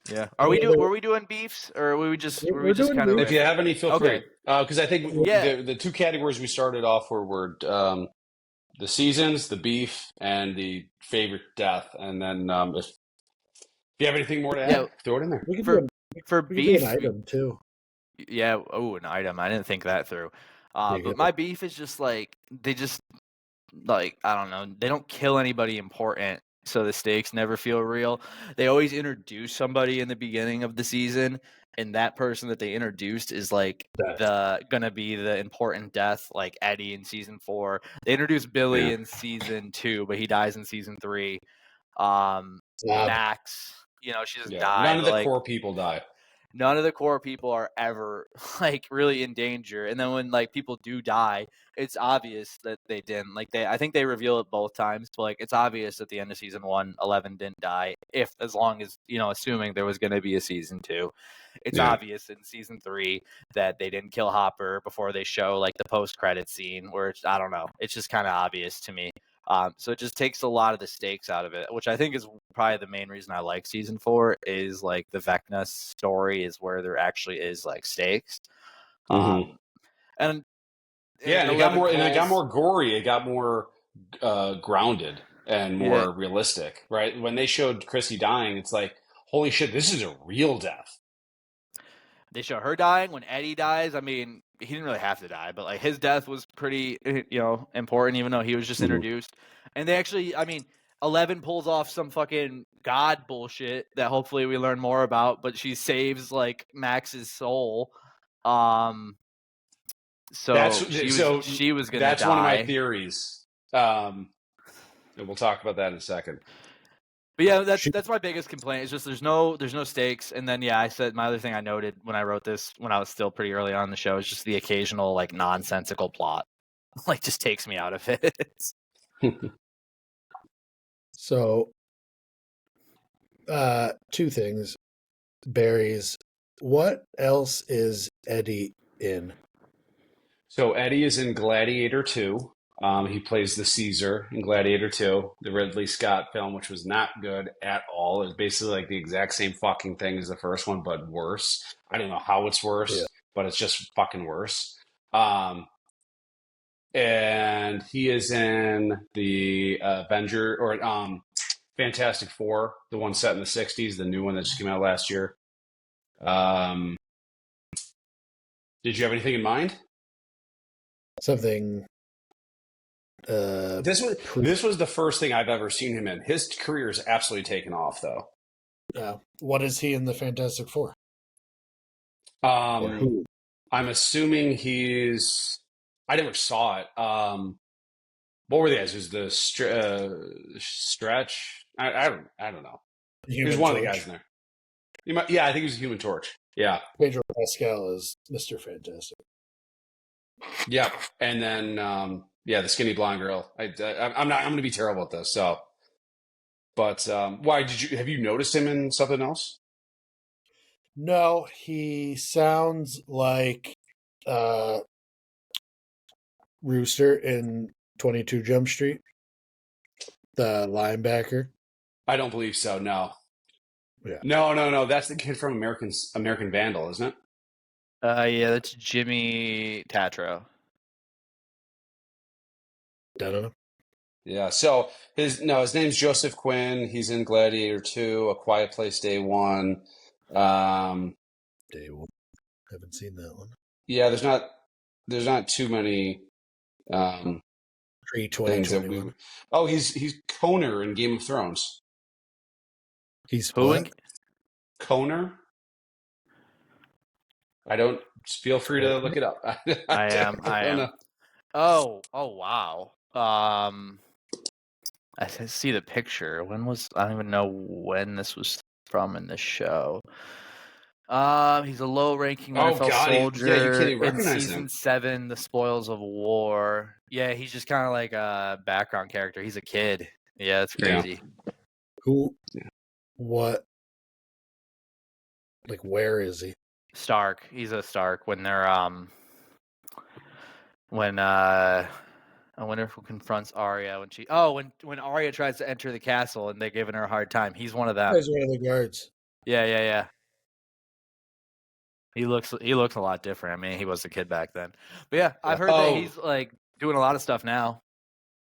[SPEAKER 1] Yeah. Were we doing beefs, or were we just kind of?
[SPEAKER 2] If you have any, feel free. Because I think the 2 categories we started off were the seasons, the beef, and the favorite death. And then if you have anything more to add, throw it in there.
[SPEAKER 1] For beef,
[SPEAKER 3] do an item too.
[SPEAKER 1] Yeah. Oh, an item. I didn't think that through. But my beef is just like they just like I don't know. They don't kill anybody important. So the stakes never feel real. They always introduce somebody in the beginning of the season, and that person that they introduced is like gonna be the important death, like Eddie in season 4. They introduced Billy in season 2, but he dies in season 3. Max, she doesn't die.
[SPEAKER 2] None of the core people die.
[SPEAKER 1] None of the core people are ever like really in danger. And then when like people do die, it's obvious that they didn't. Like I think they reveal it both times, but like it's obvious at the end of season 1, 11 didn't die. As long as assuming there was going to be a season 2, it's obvious in season 3 that they didn't kill Hopper before they show like the post-credit scene, where I don't know, it's just kind of obvious to me. So it just takes a lot of the stakes out of it, which I think is probably the main reason I like season 4 is like the Vecna story is where there actually is like stakes.
[SPEAKER 2] And it got more gory. It got more grounded and more realistic, right? When they showed Chrissy dying, it's like, holy shit, this is a real death.
[SPEAKER 1] They show her dying. When Eddie dies, I mean, he didn't really have to die, but like his death was pretty, important, even though he was just introduced. And they actually, I mean, 11 pulls off some fucking god bullshit that hopefully we learn more about, but she saves like Max's soul. So she was gonna
[SPEAKER 2] that's
[SPEAKER 1] die.
[SPEAKER 2] one of my theories. And we'll talk about that in a second.
[SPEAKER 1] But yeah, that's my biggest complaint. It's just there's no stakes. And then I said my other thing I noted when I wrote this when I was still pretty early on in the show is just the occasional like nonsensical plot, like just takes me out of it.
[SPEAKER 3] So, two things. Berries. What else is Eddie in?
[SPEAKER 2] So Eddie is in Gladiator 2. He plays the Caesar in Gladiator 2, the Ridley Scott film, which was not good at all. It was basically like the exact same fucking thing as the first one, but worse. I don't know how it's worse, but it's just fucking worse. And he is in the Avenger or Fantastic Four, the one set in the 60s, the new one that just came out last year. Did you have anything in mind?
[SPEAKER 3] Something.
[SPEAKER 2] This was the first thing I've ever seen him in. His career is absolutely taken off, though.
[SPEAKER 3] What is he in the Fantastic Four?
[SPEAKER 2] Or
[SPEAKER 3] who?
[SPEAKER 2] I'm assuming he's. I never saw it. What were the guys? Was the Stretch? I don't know. He was one of the guys in there. I think he was a Human Torch. Yeah.
[SPEAKER 3] Pedro Pascal is Mr. Fantastic.
[SPEAKER 2] Yeah, and then the skinny blonde girl. I'm going to be terrible at this. So, but why have you noticed him in something else?
[SPEAKER 3] No, he sounds like Rooster in 22 Jump Street, the linebacker.
[SPEAKER 2] I don't believe so. No.
[SPEAKER 3] Yeah.
[SPEAKER 2] No. That's the kid from American Vandal, isn't it?
[SPEAKER 1] Yeah, that's Jimmy Tatro.
[SPEAKER 3] Don't know.
[SPEAKER 2] Yeah. So his name's Joseph Quinn. He's in Gladiator 2, A Quiet Place Day 1.
[SPEAKER 3] Day 1. Haven't seen that one.
[SPEAKER 2] Yeah, there's not too many things that we. Oh, he's Coner in Game of Thrones.
[SPEAKER 3] He's who?
[SPEAKER 2] Coner. I don't. Feel free to look it up.
[SPEAKER 1] I am. Oh wow. I see the picture. I don't even know when this was from in the show. He's a low-ranking NFL soldier
[SPEAKER 2] you can't even
[SPEAKER 1] in
[SPEAKER 2] recognize
[SPEAKER 1] season
[SPEAKER 2] him.
[SPEAKER 1] 7, The Spoils of War. Yeah, he's just kind of like a background character. He's a kid. Yeah, it's crazy.
[SPEAKER 3] Yeah. Who? What? Like, where is he?
[SPEAKER 1] Stark. He's a Stark. When they're when I wonder who confronts Arya when Arya tries to enter the castle and they're giving her a hard time. He's one of them.
[SPEAKER 3] He's one of the guards.
[SPEAKER 1] Yeah. He looks a lot different. I mean, he was a kid back then. But yeah, I've heard that he's like doing a lot of stuff now.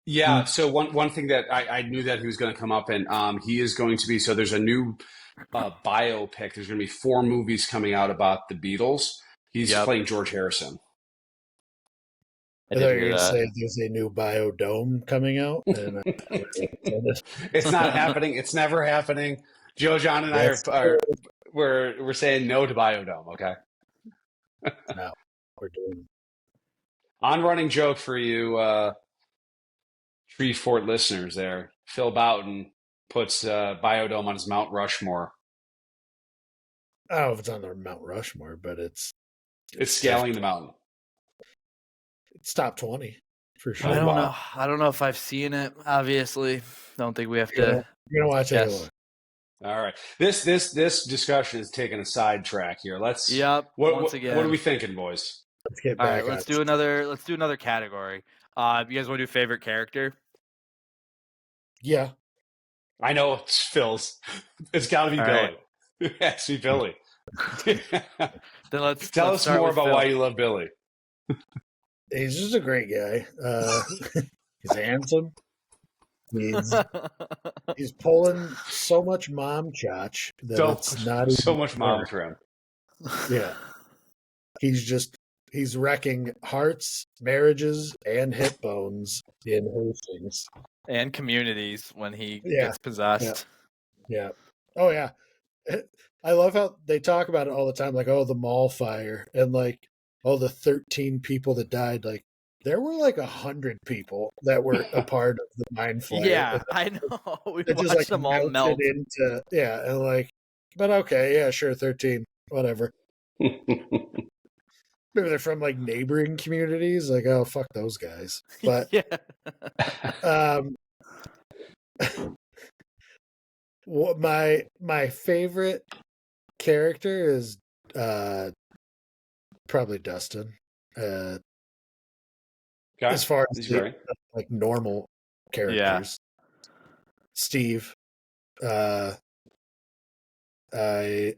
[SPEAKER 2] Yeah. So one thing that I knew that he was going to come up, and he is going to be. So there's a new biopic. There's going to be 4 movies coming out about the Beatles. He's playing George Harrison.
[SPEAKER 3] I thought you were going to say there's a new biodome coming out. And
[SPEAKER 2] it's not happening. It's never happening. Joe, John, and I we're saying no to biodome. Okay.
[SPEAKER 3] No, we're doing.
[SPEAKER 2] On running joke for you, Tree Fort listeners. There, Phil Boughton puts biodome on his Mount Rushmore.
[SPEAKER 3] I don't know if it's on their Mount Rushmore, but it's
[SPEAKER 2] scaling the mountain.
[SPEAKER 3] It's top 20 for sure.
[SPEAKER 1] I don't know if I've seen it. Obviously, don't think we have to.
[SPEAKER 3] You're gonna watch it.
[SPEAKER 2] All right. This discussion is taking a sidetrack here. Let's.
[SPEAKER 1] Once again.
[SPEAKER 2] What are we thinking, boys?
[SPEAKER 3] Let's get back.
[SPEAKER 1] All right. Let's do another category. You guys want to do favorite character?
[SPEAKER 3] Yeah.
[SPEAKER 2] I know it's Phil's. It's got to be Billy. Right. It has to be Billy.
[SPEAKER 1] Then let's
[SPEAKER 2] tell us more about why you love Billy.
[SPEAKER 3] He's just a great guy. He's handsome. He's pulling so much mom chotch that it's not
[SPEAKER 2] so much mom trim.
[SPEAKER 3] Yeah. He's wrecking hearts, marriages, and hip bones in Hastings.
[SPEAKER 1] And communities when he gets possessed.
[SPEAKER 3] Yeah. Oh, yeah. I love how they talk about it all the time, like, oh, the mall fire. And, like, all the 13 people that died, like there were like 100 people that were a part of the mind flayer.
[SPEAKER 1] Yeah, I know. We
[SPEAKER 3] It just
[SPEAKER 1] watched
[SPEAKER 3] like
[SPEAKER 1] them all
[SPEAKER 3] melted
[SPEAKER 1] melt.
[SPEAKER 3] into and like, but okay, yeah, sure, 13, whatever. Maybe they're from like neighboring communities. Like, oh fuck those guys. But
[SPEAKER 1] yeah.
[SPEAKER 3] what my favorite character is probably Dustin. As far as like normal characters, Steve. I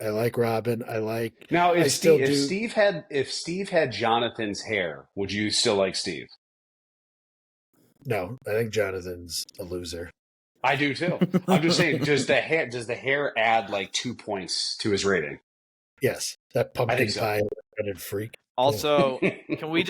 [SPEAKER 3] like Robin. I like.
[SPEAKER 2] Now,
[SPEAKER 3] if
[SPEAKER 2] Steve had Jonathan's hair, would you still like Steve?
[SPEAKER 3] No, I think Jonathan's a loser.
[SPEAKER 2] I do too. I'm just saying, does the hair add like 2 points to his rating?
[SPEAKER 3] Yes, that pumpkin pie headed freak.
[SPEAKER 1] Also, can we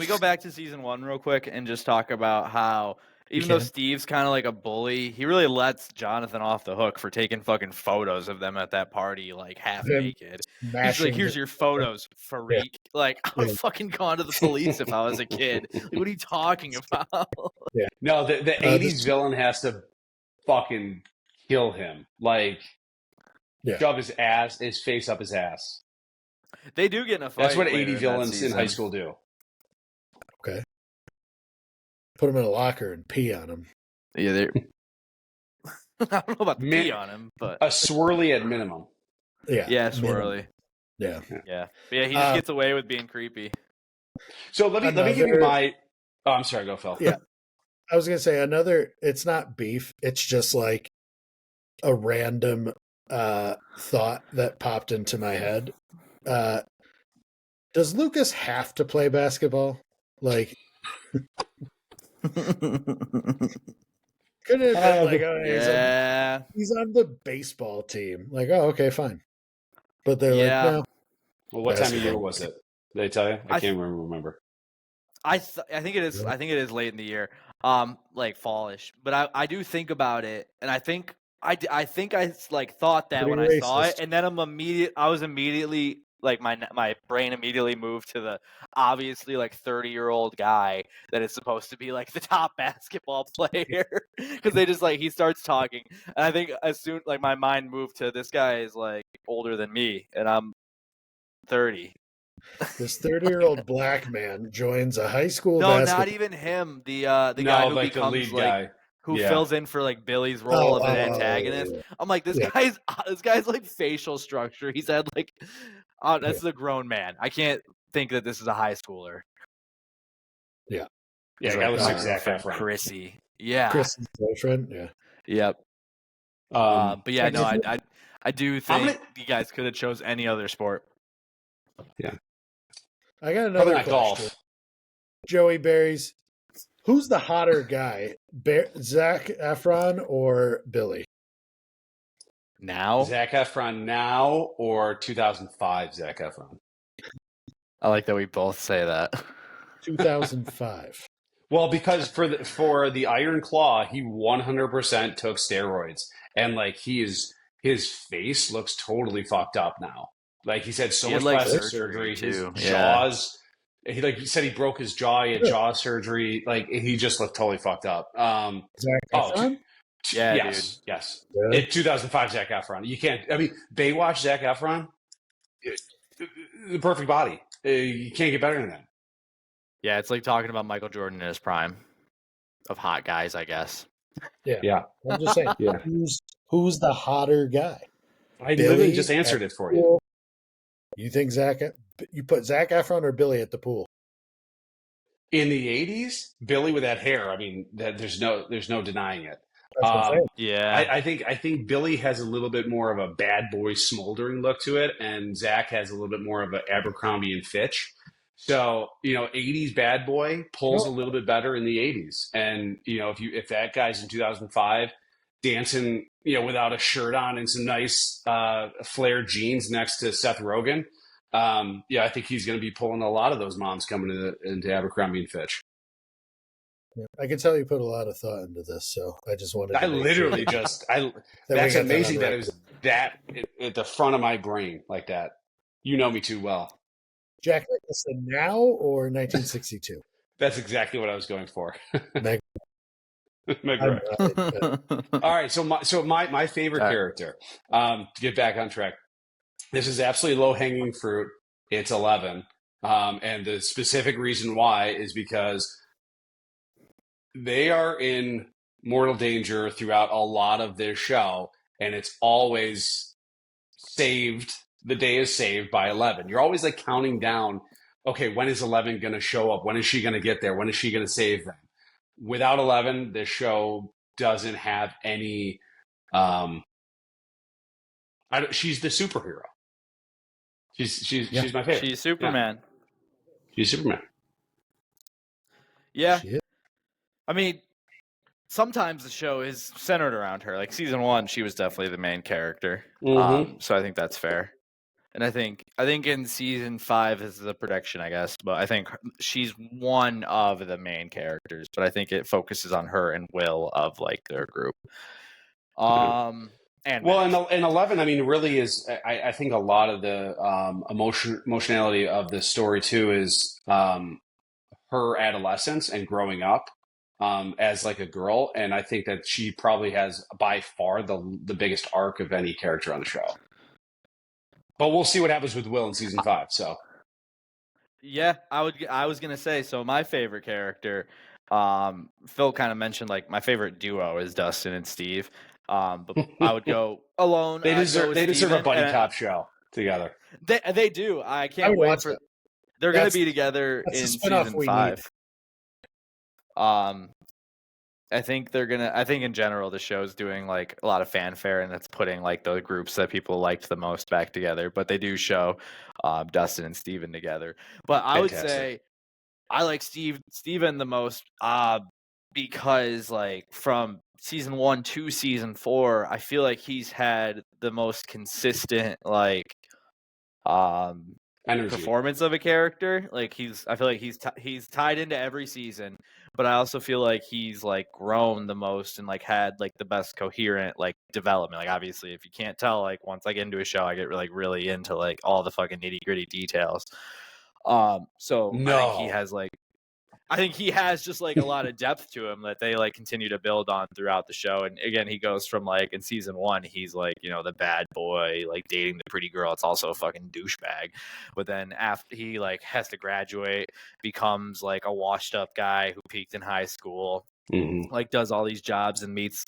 [SPEAKER 1] go back to season 1 real quick and just talk about how even though Steve's kind of like a bully, he really lets Jonathan off the hook for taking fucking photos of them at that party, like half naked. He's like, "Here's your photos, freak." Yeah. Like, I would have fucking gone to the police if I was a kid. Like, what are you talking about?
[SPEAKER 3] Yeah.
[SPEAKER 2] No, the 80s villain has to fucking kill him. Like, shove his face up his ass.
[SPEAKER 1] They do get in a fight.
[SPEAKER 2] That's what 80 villains in high school do.
[SPEAKER 3] Okay. Put him in a locker and pee on him.
[SPEAKER 1] Yeah, they're. I don't know about the pee on him, but
[SPEAKER 2] a swirly at minimum.
[SPEAKER 3] Yeah.
[SPEAKER 1] Yeah, swirly.
[SPEAKER 3] Yeah.
[SPEAKER 1] Yeah. But yeah, he just gets away with being creepy.
[SPEAKER 2] So let me give you my. Oh, I'm sorry. Go, Phil.
[SPEAKER 3] Yeah. I was gonna say it's not beef. It's just like a random thought that popped into my head. Does Lucas have to play basketball? Like, could it have been like, he's on the baseball team. Like, oh, okay, fine. But they're like, no.
[SPEAKER 2] Well, what time of year was it? Did they tell you? I can't remember.
[SPEAKER 1] I think it is. Yeah. I think it is late in the year, like fallish. But I do think about it, and I think I like thought that when I saw it, and then I was immediately like my brain immediately moved to the obviously like 30-year-old guy that is supposed to be like the top basketball player because they just like he starts talking, and I think as soon like my mind moved to this guy is like older than me, and I'm 30.
[SPEAKER 3] This 30-year-old black man joins a high school.
[SPEAKER 1] No, not even him. The guy who becomes the lead guy. Who fills in for like Billy's role of an antagonist. Yeah. I'm like, this guy's like facial structure. He's had like, this is a grown man. I can't think that this is a high schooler.
[SPEAKER 3] Yeah,
[SPEAKER 2] yeah, that was like Zac Efron.
[SPEAKER 1] Chrissy. Yeah,
[SPEAKER 3] Chrissy's boyfriend. Yeah.
[SPEAKER 1] Yep. But yeah, no, I do think you guys could have chose any other sport.
[SPEAKER 2] Yeah.
[SPEAKER 3] I got another question. Golf. Joey Berries, who's the hotter guy, Zac Efron or Billy?
[SPEAKER 1] Now?
[SPEAKER 2] Zac Efron now or 2005 Zac Efron?
[SPEAKER 1] I like that we both say that.
[SPEAKER 3] 2005.
[SPEAKER 2] Well, because for the Iron Claw, he 100% took steroids, and like his face looks totally fucked up now. Like he's had so much plastic surgery. His jaws. He said he broke his jaw. He had jaw surgery. Like he just looked totally fucked up.
[SPEAKER 3] Zac Efron?
[SPEAKER 2] Yes.
[SPEAKER 3] Really?
[SPEAKER 2] In 2005 Zac Efron. You can't. I mean, Baywatch Zac Efron, the perfect body. You can't get better than that.
[SPEAKER 1] Yeah, it's like talking about Michael Jordan in his prime of hot guys, I guess.
[SPEAKER 3] Yeah. I'm just saying. Yeah. Who's the hotter guy?
[SPEAKER 2] I literally just answered it for you.
[SPEAKER 3] You think you put Zac Efron or Billy at the pool?
[SPEAKER 2] In the 80s, Billy with that hair, I mean, there's no denying it.
[SPEAKER 1] Yeah.
[SPEAKER 2] I think Billy has a little bit more of a bad boy smoldering look to it, and Zac has a little bit more of an Abercrombie and Fitch. So, 80s bad boy pulls a little bit better in the 80s. And, if that guy's in 2005 dancing, without a shirt on and some nice flared jeans next to Seth Rogen, I think he's going to be pulling a lot of those moms coming into Abercrombie and Fitch.
[SPEAKER 3] Yeah, I can tell you put a lot of thought into this, so I just wanted
[SPEAKER 2] to that's amazing that it was that at the front of my brain like that. You know me too well.
[SPEAKER 3] Jack Nicholson now or 1962?
[SPEAKER 2] That's exactly what I was going for.
[SPEAKER 3] Meg,
[SPEAKER 2] Meg
[SPEAKER 3] I'm
[SPEAKER 2] Ryan.
[SPEAKER 3] right.
[SPEAKER 2] All right, so my favorite
[SPEAKER 1] All right.
[SPEAKER 2] character. To get back on track, this is absolutely low hanging fruit. It's 11, and the specific reason why is because they are in mortal danger throughout a lot of their show, and it's always saved. The day is saved by 11. You're always like counting down. Okay, when is 11 going to show up? When is she going to get there? When is she going to save them? Without 11, this show doesn't have any. She's the superhero. She's my favorite.
[SPEAKER 1] She's Superman.
[SPEAKER 2] Yeah, she's Superman.
[SPEAKER 1] Yeah.
[SPEAKER 3] Shit.
[SPEAKER 1] I mean, sometimes the show is centered around her. Like season 1, she was definitely the main character.
[SPEAKER 2] Mm-hmm.
[SPEAKER 1] So I think that's fair. And I think in season 5 is the prediction, I guess, but I think she's one of the main characters. But I think it focuses on her and Will of like their group. And
[SPEAKER 2] Well,
[SPEAKER 1] Max.
[SPEAKER 2] and 11, I mean, really is. I think a lot of the emotionality of the story too is her adolescence and growing up as like a girl, and I think that she probably has by far the biggest arc of any character on the show. But we'll see what happens with Will in season 5. So
[SPEAKER 1] Yeah, I was gonna say, so my favorite character, Phil kind of mentioned like my favorite duo is Dustin and Steve. But I would go alone.
[SPEAKER 2] they
[SPEAKER 1] I'd go with
[SPEAKER 2] deserve a
[SPEAKER 1] Steven,
[SPEAKER 2] buddy
[SPEAKER 1] and
[SPEAKER 2] cop show together.
[SPEAKER 1] They do. I
[SPEAKER 3] I
[SPEAKER 1] can't
[SPEAKER 3] would
[SPEAKER 1] wait
[SPEAKER 3] watch
[SPEAKER 1] for.
[SPEAKER 3] that.
[SPEAKER 1] They're gonna
[SPEAKER 3] That's-
[SPEAKER 1] be together
[SPEAKER 3] that's
[SPEAKER 1] in
[SPEAKER 3] the spinoff
[SPEAKER 1] season
[SPEAKER 3] we
[SPEAKER 1] 5. I think they're gonna. I think in general the show's doing like a lot of fanfare, and it's putting like the groups that people liked the most back together. But they do show Dustin and Steven together. But I would
[SPEAKER 2] Fantastic.
[SPEAKER 1] say I like Steven the most because like from season 1 to season 4, I feel like he's had the most consistent like
[SPEAKER 2] Energy.
[SPEAKER 1] performance of a character. Like I feel like he's tied into every season, but I also feel like he's like grown the most and like had like the best coherent like development. Like obviously, if you can't tell, like once I get into a show, I get really into like all the fucking nitty gritty details. So I think he has just like a lot of depth to him that they like continue to build on throughout the show. And again, he goes from like in season 1, he's like, you know, the bad boy, like dating the pretty girl. It's also a fucking douchebag. But then after he like has to graduate, becomes like a washed up guy who peaked in high school, like does all these jobs and meets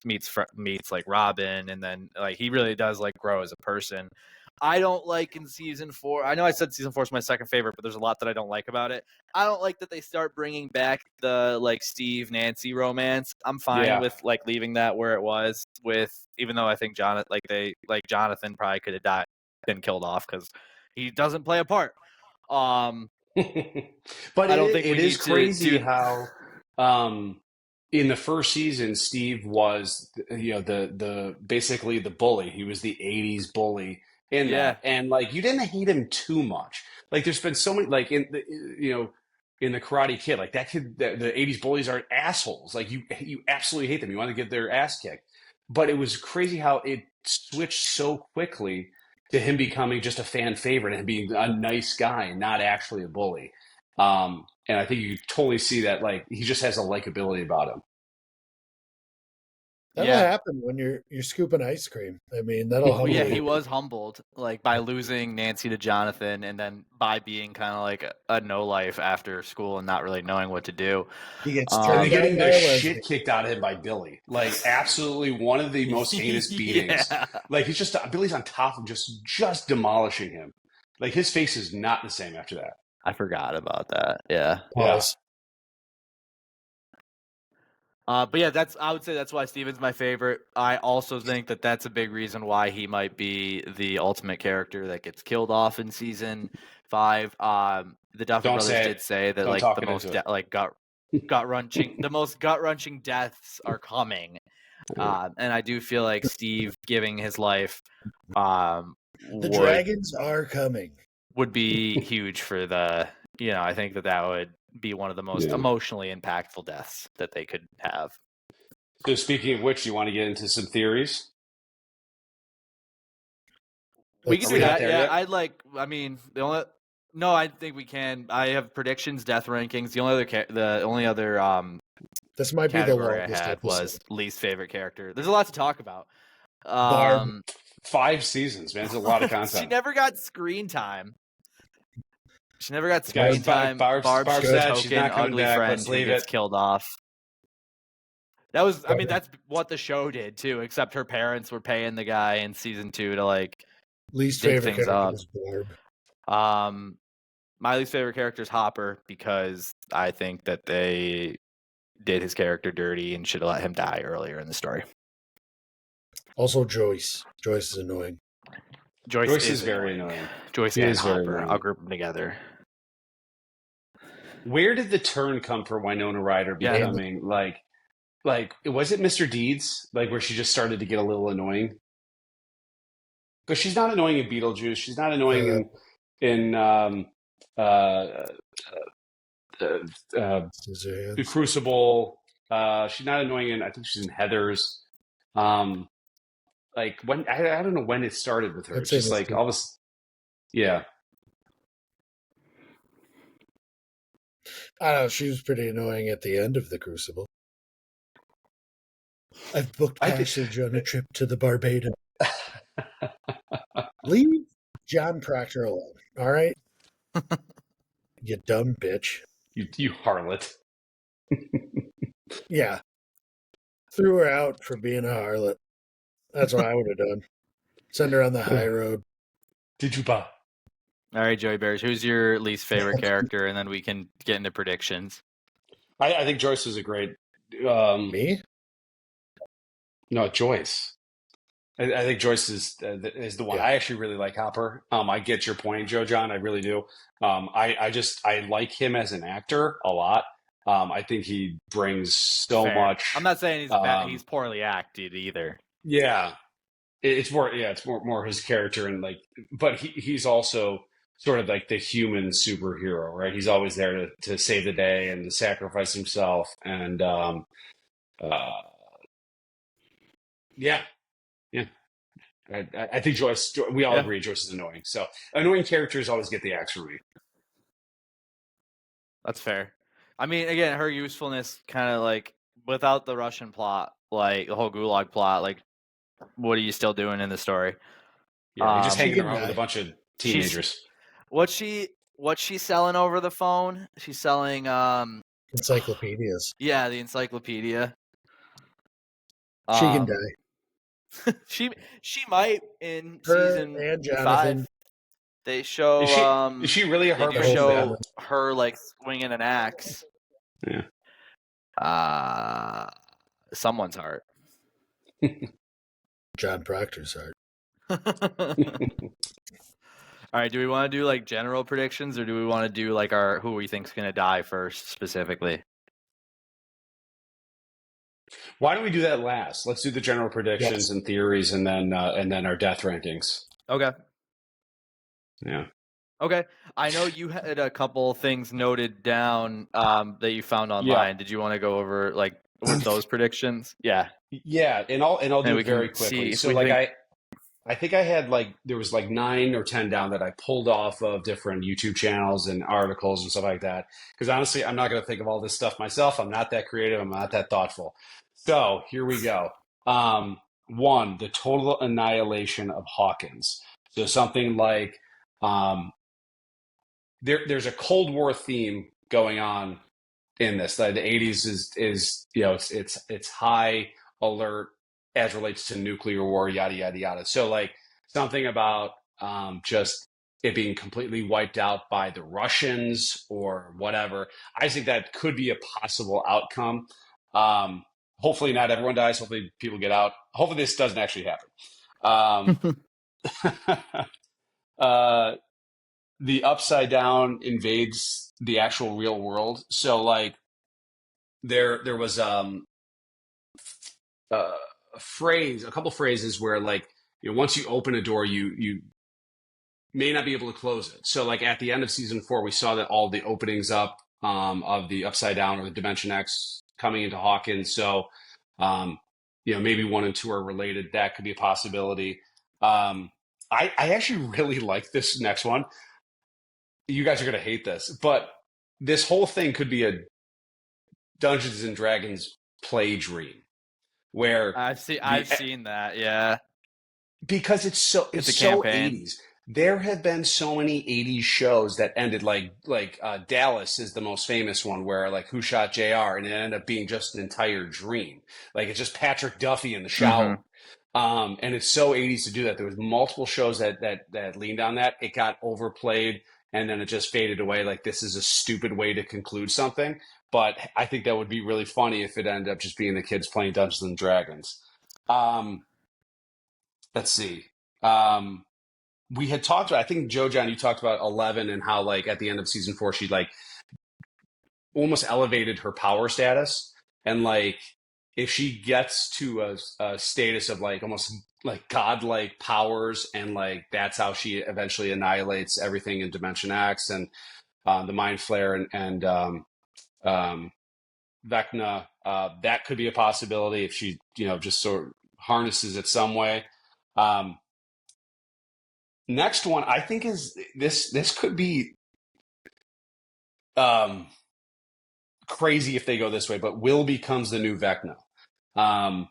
[SPEAKER 1] like Robin. And then like he really does like grow as a person. I don't like in season 4. I know I said season 4 is my second favorite, but there's a lot that I don't like about it. I don't like that they start bringing back the like Steve Nancy romance. I'm fine with like leaving that where it was. With even though I think Jonathan probably could have been killed off because he doesn't play a part.
[SPEAKER 2] But
[SPEAKER 1] I don't think
[SPEAKER 2] it
[SPEAKER 1] we
[SPEAKER 2] is
[SPEAKER 1] need
[SPEAKER 2] crazy
[SPEAKER 1] to
[SPEAKER 2] how in the first season Steve was the basically the bully. He was the 80s bully in that. And like you didn't hate him too much. Like there's been so many like in the in the Karate Kid, like that kid the 80s bullies are assholes. Like you absolutely hate them. You want to get their ass kicked. But it was crazy how it switched so quickly to him becoming just a fan favorite and being a nice guy and not actually a bully. And I think you totally see that, like, he just has a likability about him.
[SPEAKER 3] That'll happen when you're scooping ice cream. I mean, that'll humble you.
[SPEAKER 1] he was humbled like by losing Nancy to Jonathan, and then by being kind of like a no life after school and not really knowing what to do.
[SPEAKER 3] He gets
[SPEAKER 2] And
[SPEAKER 3] turned
[SPEAKER 2] getting
[SPEAKER 3] down
[SPEAKER 2] the
[SPEAKER 3] by a
[SPEAKER 2] shit
[SPEAKER 3] lesbian.
[SPEAKER 2] kicked out of him by Billy, like absolutely one of the most heinous beatings. Like he's just Billy's on top of just demolishing him. Like his face is not the same after that.
[SPEAKER 1] I forgot about that. Yeah.
[SPEAKER 3] Pause.
[SPEAKER 1] But yeah, I would say that's why Steven's my favorite. I also think that that's a big reason why he might be the ultimate character that gets killed off in season 5. The Duffer Brothers did say that like the most gut wrenching, the most gut wrenching deaths are coming. And I do feel like Steve giving his life,
[SPEAKER 3] the dragons are coming.
[SPEAKER 1] Would be huge for the. I think that would be one of the most emotionally impactful deaths that they could have.
[SPEAKER 2] So speaking of which, you want to get into some theories?
[SPEAKER 1] We can do that. Yeah, I'd like. I mean, No, I think we can. I have predictions, death rankings. The only other
[SPEAKER 3] This might be the
[SPEAKER 1] category I
[SPEAKER 3] longest
[SPEAKER 1] had
[SPEAKER 3] episode.
[SPEAKER 1] was least favorite character. There's a lot to talk about.
[SPEAKER 3] Barb.
[SPEAKER 2] 5 seasons, man. It's a lot of content.
[SPEAKER 1] She never got screen time.
[SPEAKER 2] Guys, Barb's
[SPEAKER 1] She's
[SPEAKER 2] sad.
[SPEAKER 1] a
[SPEAKER 2] She's
[SPEAKER 1] token,
[SPEAKER 2] not coming
[SPEAKER 1] ugly
[SPEAKER 2] back.
[SPEAKER 1] friend
[SPEAKER 2] Let's
[SPEAKER 1] who
[SPEAKER 2] leave
[SPEAKER 1] gets
[SPEAKER 2] it.
[SPEAKER 1] killed off. That's what the show did too. Except her parents were paying the guy in season 2 to like
[SPEAKER 3] Least
[SPEAKER 1] dig
[SPEAKER 3] favorite
[SPEAKER 1] things
[SPEAKER 3] character
[SPEAKER 1] up.
[SPEAKER 3] is Barb.
[SPEAKER 1] My least favorite character is Hopper because I think that they did his character dirty and should have let him die earlier in the story.
[SPEAKER 3] Also Joyce. Joyce is annoying.
[SPEAKER 2] Joyce is very annoying.
[SPEAKER 1] Joyce
[SPEAKER 2] He
[SPEAKER 1] and
[SPEAKER 2] is very
[SPEAKER 1] Hopper.
[SPEAKER 2] annoying.
[SPEAKER 1] I'll group them together.
[SPEAKER 2] Where did the turn come for Winona Ryder becoming like was it Mr. Deeds? Like where she just started to get a little annoying? Because she's not annoying in Beetlejuice. She's not annoying in The Crucible. She's not annoying in. I think she's in Heathers. Like when I don't know when it started with her. It's just like all this. Yeah.
[SPEAKER 3] I don't know. She was pretty annoying at the end of The Crucible. I've booked passage on a trip to the Barbados. Leave John Proctor alone, all right? You dumb bitch.
[SPEAKER 2] You harlot.
[SPEAKER 3] Yeah. Threw her out for being a harlot. That's what I would have done. Send her on the high road.
[SPEAKER 2] Did you buy?
[SPEAKER 1] All right, Joey Bears, who's your least favorite character? And then we can get into predictions.
[SPEAKER 2] I think Joyce is a great.
[SPEAKER 3] Me?
[SPEAKER 2] No, Joyce. I think Joyce is the one.
[SPEAKER 3] Yeah.
[SPEAKER 2] I actually really like Hopper. I get your point, Joe John. I really do. I like him as an actor a lot. I think he brings so much.
[SPEAKER 1] I'm not saying he's bad, he's poorly acted either.
[SPEAKER 2] Yeah, it's more his character and like, but he's also sort of like the human superhero, right? He's always there to save the day and to sacrifice himself, and yeah. I think Joyce. We all agree Joyce is annoying. So annoying characters always get the axe for me.
[SPEAKER 1] That's fair. I mean, again, her usefulness kind of like without the Russian plot, like the whole Gulag plot, like what are you still doing in the story?
[SPEAKER 2] Yeah, you're just hanging around with a bunch of teenagers.
[SPEAKER 1] What's she selling over the phone? She's selling
[SPEAKER 3] encyclopedias.
[SPEAKER 1] Yeah, the encyclopedia.
[SPEAKER 3] She can die.
[SPEAKER 1] she might in
[SPEAKER 3] her
[SPEAKER 1] season
[SPEAKER 3] and Jonathan.
[SPEAKER 1] 5. They show
[SPEAKER 2] is she really a
[SPEAKER 1] they do show her like swinging an axe.
[SPEAKER 2] Yeah.
[SPEAKER 1] Someone's heart.
[SPEAKER 3] John Proctor's heart.
[SPEAKER 1] All right, do we want to do like general predictions or do we want to do like our who we think's going to die first specifically?
[SPEAKER 2] Why don't we do that last? Let's do the general predictions and theories and then our death rankings.
[SPEAKER 1] Okay.
[SPEAKER 2] Yeah.
[SPEAKER 1] Okay. I know you had a couple things noted down that you found online. Yeah. Did you want to go over like with those predictions? Yeah.
[SPEAKER 2] Yeah, and I'll do it very quickly. So like I think I had like there was like 9 or 10 down that I pulled off of different YouTube channels and articles and stuff like that. Because honestly, I'm not going to think of all this stuff myself. I'm not that creative. I'm not that thoughtful. So here we go. 1, the total annihilation of Hawkins. So something like there's a Cold War theme going on in this. The 80s is it's high alert as relates to nuclear war, yada yada yada. So like something about just it being completely wiped out by the Russians or whatever. I think that could be a possible outcome. Hopefully not everyone dies. Hopefully people get out. Hopefully this doesn't actually happen. The Upside Down invades the actual real world. So like there was a couple phrases where like once you open a door, you may not be able to close it. So like at the end of season 4, we saw that all the openings up of the Upside Down or the Dimension X coming into Hawkins. So maybe 1 and 2 are related. That could be a possibility. I actually really like this next one. you guys are going to hate this, but this whole thing could be a Dungeons and Dragons play dream where
[SPEAKER 1] I've
[SPEAKER 2] the
[SPEAKER 1] seen that. Yeah,
[SPEAKER 2] because it's
[SPEAKER 1] it's a
[SPEAKER 2] so
[SPEAKER 1] campaign.
[SPEAKER 2] 80s. There have been so many 80s shows that ended Dallas is the most famous one where like Who Shot JR and it ended up being just an entire dream. Like it's just Patrick Duffy in the shower.
[SPEAKER 1] Hmm.
[SPEAKER 2] And it's so 80s to do that. There was multiple shows that leaned on that. It got overplayed and then it just faded away. Like this is a stupid way to conclude something. But I think that would be really funny if it ended up just being the kids playing Dungeons and Dragons. Um, let's see. Um, we had talked about, I think Joe John, you talked about 11 and how like at the end of season 4, she like almost elevated her power status. And like, if she gets to a status of like almost like godlike powers and like that's how she eventually annihilates everything in Dimension X and the Mind Flare and um, Vecna, that could be a possibility if she, just sort of harnesses it some way. Um, Next one, I think is this. This could be um, crazy if they go this way, but Will becomes the new Vecna. Um,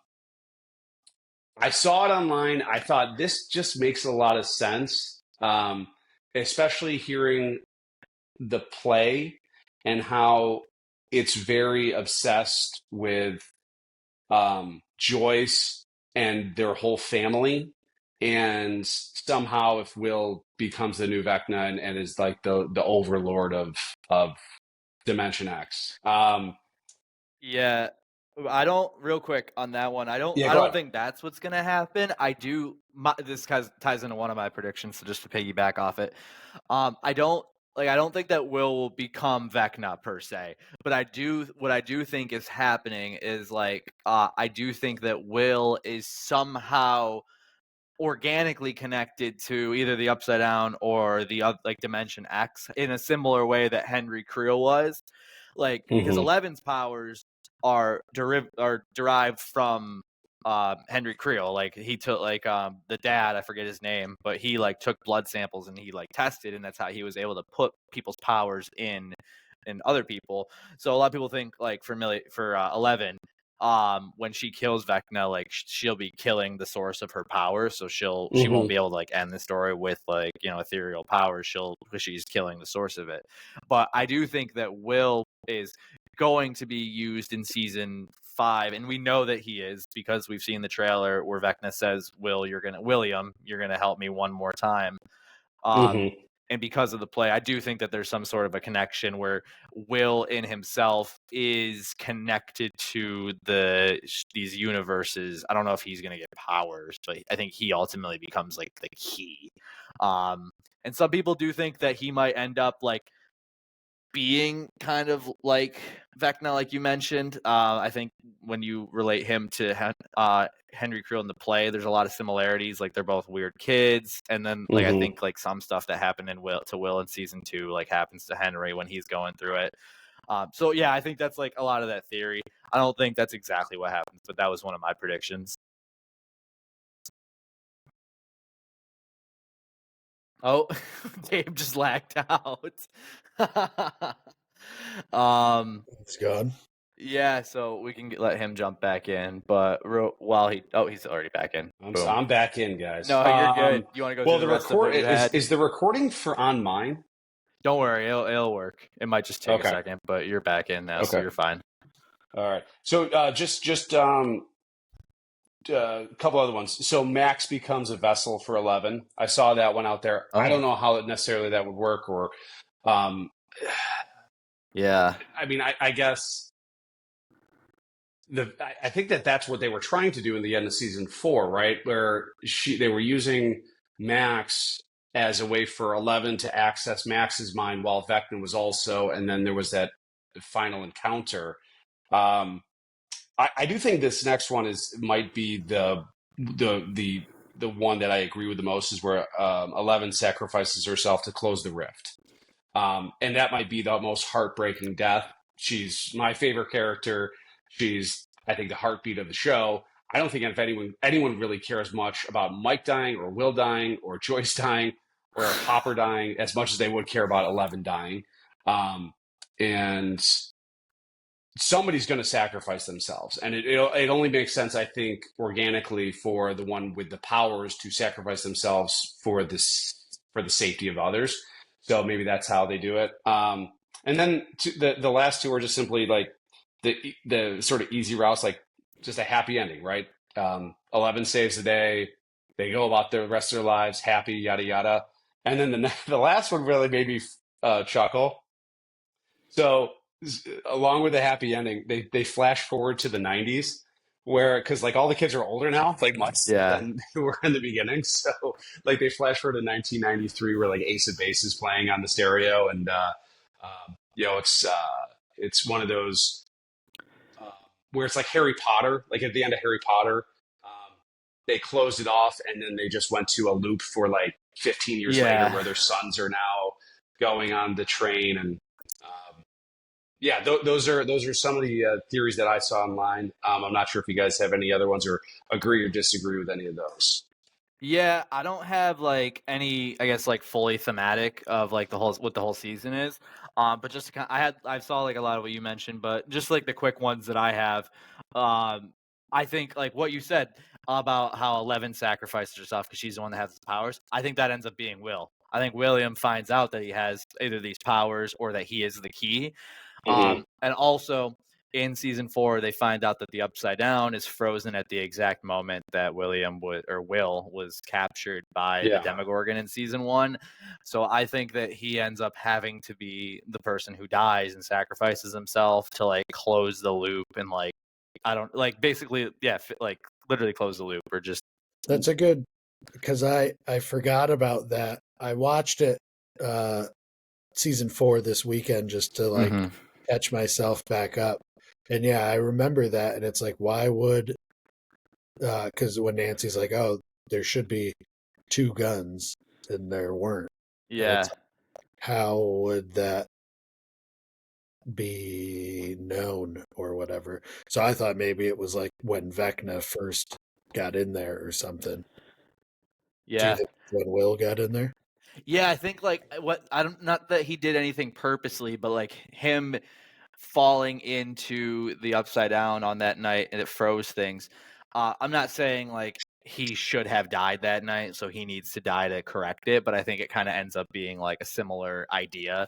[SPEAKER 2] I saw it online. I thought this just makes a lot of sense, especially hearing the play and how it's very obsessed with Joyce and their whole family. And somehow, if Will becomes the new Vecna and is like the overlord of Dimension X,
[SPEAKER 1] Yeah. I don't real quick on that one.
[SPEAKER 2] yeah,
[SPEAKER 1] I
[SPEAKER 2] go
[SPEAKER 1] don't
[SPEAKER 2] ahead.
[SPEAKER 1] think that's what's gonna happen. This ties into one of my predictions, so just to piggyback off it. I don't think that will become Vecna per se, but what I do think is happening is I do think that Will is somehow organically connected to either the Upside Down or the like Dimension X in a similar way that Henry Creel was, like because
[SPEAKER 2] Mm-hmm.
[SPEAKER 1] Eleven's powers are derived from Henry Creel. Like he took the dad, I forget his name, but he like took blood samples and he like tested, and that's how he was able to put people's powers in other people. So a lot of people think like for 11, when she kills Vecna, like she'll be killing the source of her power, so she won't
[SPEAKER 2] Mm-hmm.
[SPEAKER 1] be able to like end the story with like ethereal powers. She's killing the source of it. But I do think that Will is going to be used in season 5, and we know that he is because we've seen the trailer where Vecna says, William, you're gonna help me one more time. Um,
[SPEAKER 2] Mm-hmm.
[SPEAKER 1] and because of the play, I do think that there's some sort of a connection where Will in himself is connected to these universes. I don't know if he's going to get powers, but I think he ultimately becomes like the key. And some people do think that he might end up like being kind of like Vecna, like you mentioned. I think when you relate him to Henry Creel in the play, there's a lot of similarities. Like they're both weird kids, and then like I
[SPEAKER 2] Mm-hmm.
[SPEAKER 1] think like some stuff that happened in Will in season 2 like happens to Henry when he's going through it. So yeah, I think that's like a lot of that theory. I don't think that's exactly what happens, but that was one of my predictions. Oh, Dave just lagged out.
[SPEAKER 3] It's gone.
[SPEAKER 1] Yeah, so we can let him jump back in, but while he's already back in. Boom.
[SPEAKER 2] I'm back in, guys.
[SPEAKER 1] No, you're good. You want to go
[SPEAKER 2] Well,
[SPEAKER 1] through
[SPEAKER 2] the
[SPEAKER 1] the rest of
[SPEAKER 2] record
[SPEAKER 1] what you had?
[SPEAKER 2] is the recording for on mine.
[SPEAKER 1] Don't worry, it'll work. It might just take a
[SPEAKER 2] Okay.
[SPEAKER 1] second, but you're back in now, so
[SPEAKER 2] Okay.
[SPEAKER 1] you're fine.
[SPEAKER 2] All right. So just a couple other ones. So Max becomes a vessel for 11. I saw that one out there. I don't
[SPEAKER 1] Oh,
[SPEAKER 2] know how necessarily that would work, or um,
[SPEAKER 1] yeah.
[SPEAKER 2] I mean, I guess I think that's what they were trying to do in the end of season 4, right? Where they were using Max as a way for 11 to access Max's mind while Vecna was also, and then there was that final encounter. Um, I do think this next one might be the one that I agree with the most is where 11 sacrifices herself to close the rift. And that might be the most heartbreaking death. She's my favorite character. She's, I think, the heartbeat of the show. I don't think if anyone really cares much about Mike dying or Will dying or Joyce dying. or Hopper dying as much as they would care about 11 dying. And somebody's going to sacrifice themselves, and it only makes sense, I think, organically for the one with the powers to sacrifice themselves for the safety of others. So maybe that's how they do it. And then the last two are just simply like the sort of easy routes, like just a happy ending, right? 11 saves the day, they go about the rest of their lives happy, yada yada. And then the last one really made me chuckle. So, along with the happy ending, they flash forward to the 90s, where because like all the kids are older now, like much
[SPEAKER 1] Yeah.
[SPEAKER 2] than they were in the beginning. So, like they flash forward to 1993, where like Ace of Base is playing on the stereo, and it's one of those uh, where it's like Harry Potter, like at the end of Harry Potter. They closed it off, and then they just went to a loop for like 15 years later,
[SPEAKER 1] Yeah.
[SPEAKER 2] where their sons are now going on the train, and yeah, those are some of the theories that I saw online. I'm not sure if you guys have any other ones or agree or disagree with any of those.
[SPEAKER 1] Yeah, I don't have like any, I guess, like fully thematic of like the whole what the whole season is. But just to I saw like a lot of what you mentioned, but just like the quick ones that I have. I think like what you said about how Eleven sacrifices herself because she's the one that has the powers. I think that ends up being Will. I think William finds out that he has either these powers or that he is the key.
[SPEAKER 2] Hmm.
[SPEAKER 1] And also in season 4, they find out that the Upside Down is frozen at the exact moment that Will was captured by the
[SPEAKER 2] Yeah,
[SPEAKER 1] Demogorgon in season 1. So I think that he ends up having to be the person who dies and sacrifices himself to like close the loop and like I don't like basically like literally close the loop or just
[SPEAKER 3] That's a good because I forgot about that. I watched it uh season 4 this weekend just to like
[SPEAKER 1] Mhm.
[SPEAKER 3] catch myself back up. And yeah, I remember that and it's like why would cuz when Nancy's like, "Oh, there should be two guns," and there weren't. And it's
[SPEAKER 1] Yeah.
[SPEAKER 3] how would that be known or whatever. So I thought maybe it was like when Vecna first got in there or something. Do you
[SPEAKER 1] Yeah.
[SPEAKER 3] think when Will got in there?
[SPEAKER 1] Yeah, I think like what I don't not that he did anything purposely, but like him falling into the upside down on that night and it froze things. I'm not saying like he should have died that night, so he needs to die to correct it, but I think it kind of ends up being like a similar idea,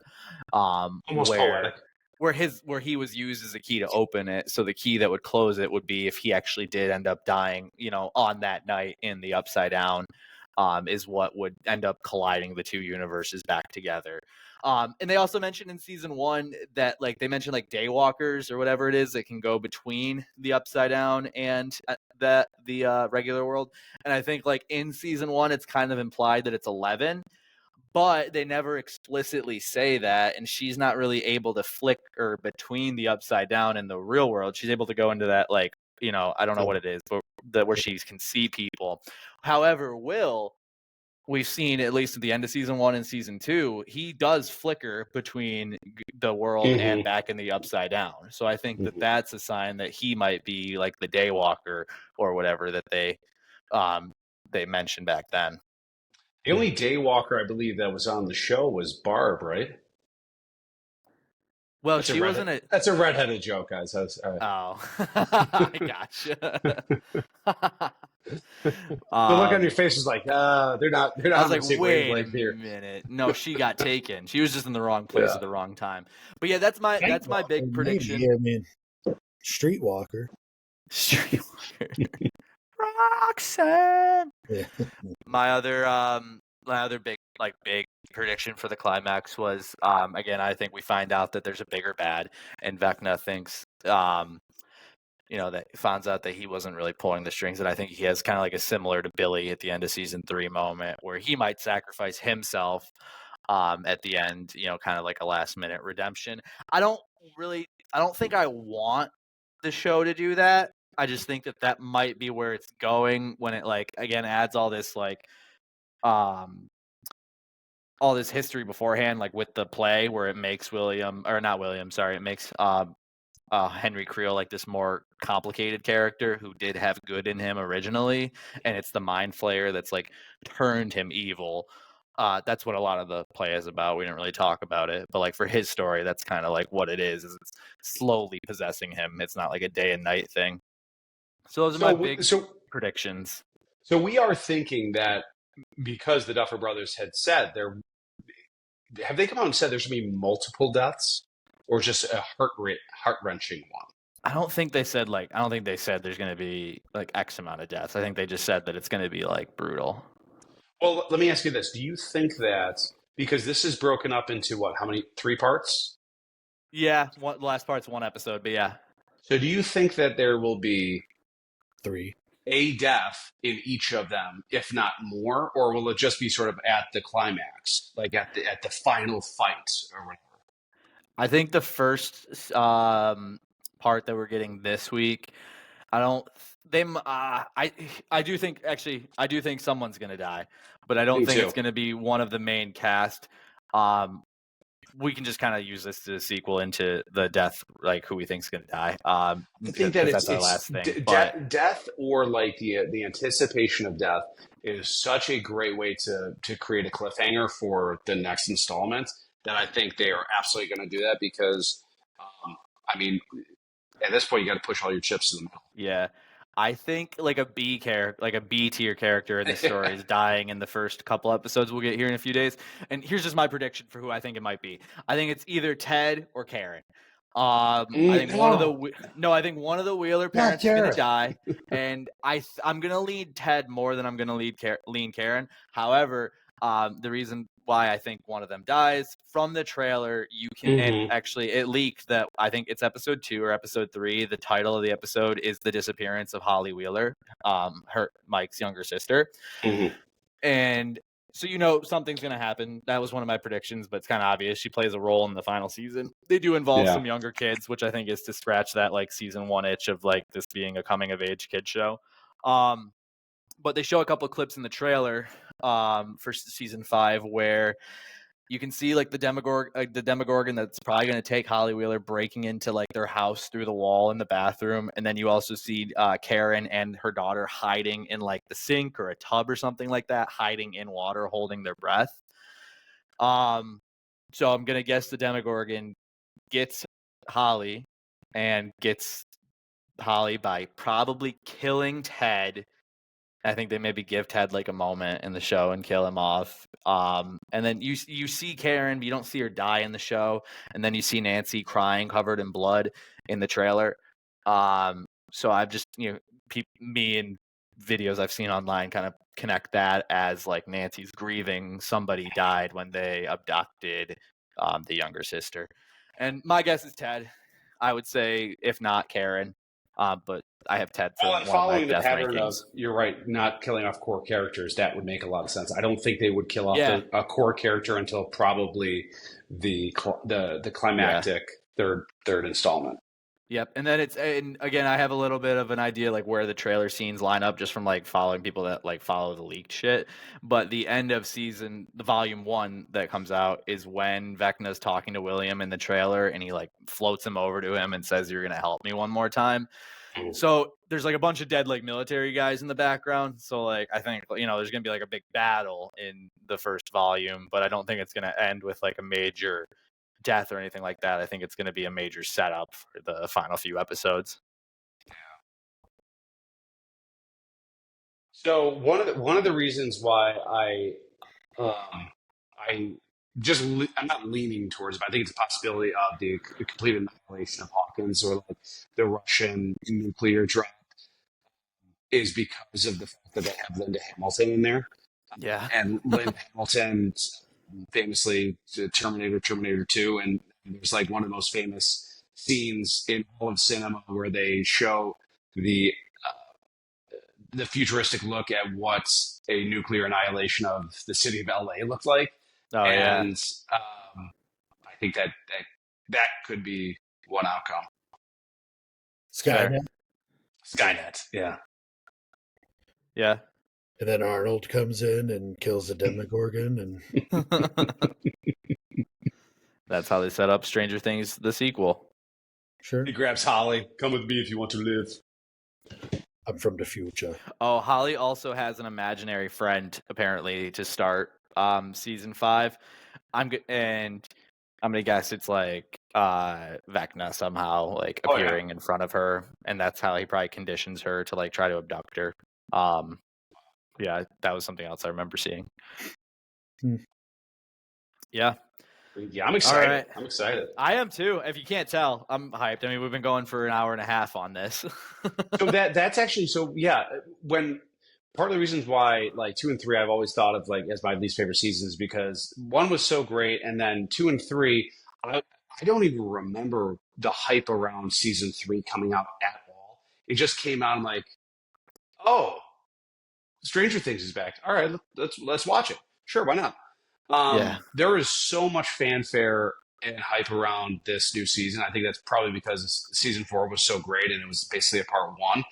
[SPEAKER 2] almost poetic.
[SPEAKER 1] where he was used as a key to open it. So the key that would close it would be if he actually did end up dying, on that night in the upside down. Is what would end up colliding the two universes back together. And they also mentioned in season 1 that like they mentioned like daywalkers or whatever it is that can go between the upside down and the regular world. And I think like in season 1, it's kind of implied that it's 11, but they never explicitly say that. And she's not really able to flicker between the upside down and the real world. She's able to go into that like I don't know what it is, but where she can see people. However, Will, we've seen at least at the end of season 1 and season 2, he does flicker between the world and
[SPEAKER 2] Hmm.
[SPEAKER 1] back in the upside down. So I think that
[SPEAKER 2] Hmm.
[SPEAKER 1] that's a sign that he might be like the daywalker or whatever that they mentioned back then.
[SPEAKER 2] The only daywalker I believe that was on the show was Barb, right?
[SPEAKER 1] Well,
[SPEAKER 2] That's a
[SPEAKER 1] she
[SPEAKER 2] redhead.
[SPEAKER 1] wasn't a
[SPEAKER 2] That's a redheaded joke, guys.
[SPEAKER 1] oh. I gotcha.
[SPEAKER 2] The look on your
[SPEAKER 1] um
[SPEAKER 2] face is like, they're
[SPEAKER 1] I
[SPEAKER 2] not
[SPEAKER 1] was
[SPEAKER 2] on the
[SPEAKER 1] like,
[SPEAKER 2] same
[SPEAKER 1] wait a
[SPEAKER 2] wavelength here.
[SPEAKER 1] minute. No, she got taken. She was just in the wrong place
[SPEAKER 2] Yeah.
[SPEAKER 1] at the wrong time. But yeah, that's my
[SPEAKER 3] Nightwalker,
[SPEAKER 1] big
[SPEAKER 3] maybe.
[SPEAKER 1] prediction.
[SPEAKER 3] I mean, Streetwalker.
[SPEAKER 1] Streetwalker. Roxanne.
[SPEAKER 3] Yeah.
[SPEAKER 1] My other big prediction for the climax was again I think we find out that there's a bigger bad and Vecna thinks that finds out that he wasn't really pulling the strings, and I think he has kind of like a similar to Billy at the end of season 3 moment where he might sacrifice himself at the end, kind of like a last minute redemption. I don't I don't think I want the show to do that. I just think that that might be where it's going when it like again adds um all this history beforehand, like with the play where it makes William or not William, sorry, it makes Henry Creel like this more complicated character who did have good in him originally, and it's the mind flayer that's like turned him evil. That's what a lot of the play is about. We didn't really talk about it, but like for his story, that's kind of like what it is it's slowly possessing him. It's not like a day and night thing. So those are my big predictions.
[SPEAKER 2] So we are thinking that because the Duffer Brothers had said have they come out and said there's going to be multiple deaths, or just a heart-wrenching one?
[SPEAKER 1] I don't think they said there's going to be like X amount of deaths. I think they just said that it's going to be like brutal.
[SPEAKER 2] Well, let me ask you this: do you think that because this is broken up into how many 3 parts?
[SPEAKER 1] Yeah, the last part's 1 episode, but yeah.
[SPEAKER 2] So do you think that there will be
[SPEAKER 3] 3
[SPEAKER 2] a death in each of them, if not more, or will it just be sort of at the climax, like at the final fight or whatever?
[SPEAKER 1] I think the first part that we're getting this week, I do think someone's gonna die, but I don't think it's gonna be one of the main cast. We can just kind of use this as a sequel into the death, like who we think's gonna die.
[SPEAKER 2] I think that
[SPEAKER 1] that's our last thing.
[SPEAKER 2] Death or like the anticipation of death is such a great way to create a cliffhanger for the next installment that I think they are absolutely going to do that because, I mean, at this point you got to push all your chips to the middle.
[SPEAKER 1] Yeah. I think like a B tier character in the story is dying in the first couple episodes we'll get here in a few days. And here's just my prediction for who I think it might be. I think it's either Ted or Karen. I think one of the Wheeler parents is going to die, and I'm going to lead Ted more than I'm going to lean Karen. However, the reason why I think one of them dies from the trailer, you can and actually it leaked that I think it's episode 2 or episode 3. The title of the episode is The Disappearance of Holly Wheeler, Mike's younger sister, and so something's going to happen. That was one of my predictions, but it's kind of obvious. She plays a role in the final season. They do involve some younger kids, which I think is to scratch that like season 1 itch of like this being a coming of age kid show. But they show a couple of clips in the trailer for season 5 where you can see like the Demogorgon that's probably going to take Holly Wheeler breaking into like their house through the wall in the bathroom, and then you also see Karen and her daughter hiding in like the sink or a tub or something like that, hiding in water, holding their breath. So I'm gonna guess the Demogorgon gets Holly and gets Holly by probably killing Ted. I think they maybe give Ted like a moment in the show and kill him off. And then you see Karen, but you don't see her die in the show. And then you see Nancy crying, covered in blood in the trailer. So I've just me and videos I've seen online kind of connect that as like Nancy's grieving somebody died when they abducted the younger sister. And my guess is Ted. I would say if not Karen. But I have Ted for one of my death rankings.
[SPEAKER 2] You're right, not killing off core characters, that would make a lot of sense. I don't think they would kill off a core character until probably the climactic third installment.
[SPEAKER 1] Yep, and then and again, I have a little bit of an idea like where the trailer scenes line up just from like following people that like follow the leaked shit. But the end of the volume 1 that comes out is when Vecna's talking to William in the trailer, and he like floats him over to him and says, "You're gonna help me one more time." So there's like a bunch of dead like military guys in the background. So like I think there's gonna be like a big battle in the first volume, but I don't think it's gonna end with like a major death or anything like that. I think it's going to be a major setup for the final few episodes.
[SPEAKER 2] Yeah. So one of the reasons why I'm not leaning towards, but I think it's a possibility of the complete annihilation of Hawkins or like the Russian nuclear drop is because of the fact that they have Linda Hamilton in there.
[SPEAKER 1] Yeah.
[SPEAKER 2] And Linda Hamilton famously Terminator 2, and there's like one of the most famous scenes in all of cinema where they show the futuristic look at what a nuclear annihilation of the city of LA looked like. I think that could be one outcome. Skynet, yeah.
[SPEAKER 1] Yeah.
[SPEAKER 3] And then Arnold comes in and kills the Demogorgon, and
[SPEAKER 1] that's how they set up Stranger Things, the sequel.
[SPEAKER 3] Sure.
[SPEAKER 2] He grabs Holly. Come with me if you want to live.
[SPEAKER 3] I'm from the future.
[SPEAKER 1] Oh, Holly also has an imaginary friend, apparently, to start season 5. I'm gonna guess it's like Vecna somehow like appearing in front of her, and that's how he probably conditions her to like try to abduct her. Yeah, that was something else I remember seeing. Yeah.
[SPEAKER 2] Yeah, I'm excited.
[SPEAKER 1] All right.
[SPEAKER 2] I'm excited.
[SPEAKER 1] I am too. If you can't tell, I'm hyped. I mean, we've been going for an hour and a half on this.
[SPEAKER 2] So that's actually when part of the reasons why like 2 and 3 I've always thought of like as my least favorite seasons because 1 was so great and then 2 and 3 I don't even remember the hype around season 3 coming out at all. It just came out and like, oh, Stranger Things is back. All right, let's watch it. Sure, why not?
[SPEAKER 1] Yeah.
[SPEAKER 2] There is so much fanfare and hype around this new season. I think that's probably because season 4 was so great and it was basically a part 1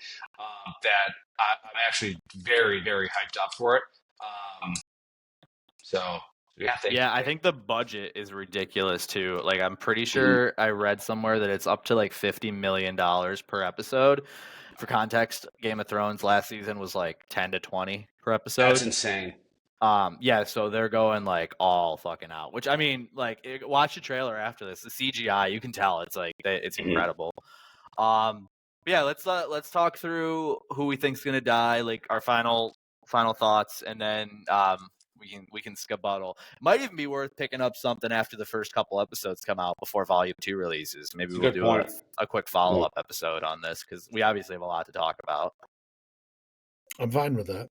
[SPEAKER 2] that I'm actually very, very hyped up for it.
[SPEAKER 1] I think the budget is ridiculous too. Like, I'm pretty sure I read somewhere that it's up to like $50 million per episode. For context, Game of Thrones last season was like 10 to 20 per episode.
[SPEAKER 2] That's insane.
[SPEAKER 1] So they're going like all fucking out. Which I mean, like, watch the trailer after this. The CGI, you can tell it's like it's incredible. Let's talk through who we think's gonna die, like our final thoughts, and then we can skedaddle. It might even be worth picking up something after the first couple episodes come out before Volume 2 releases. Maybe we'll do a quick follow-up episode on this because we obviously have a lot to talk about.
[SPEAKER 3] I'm fine with that.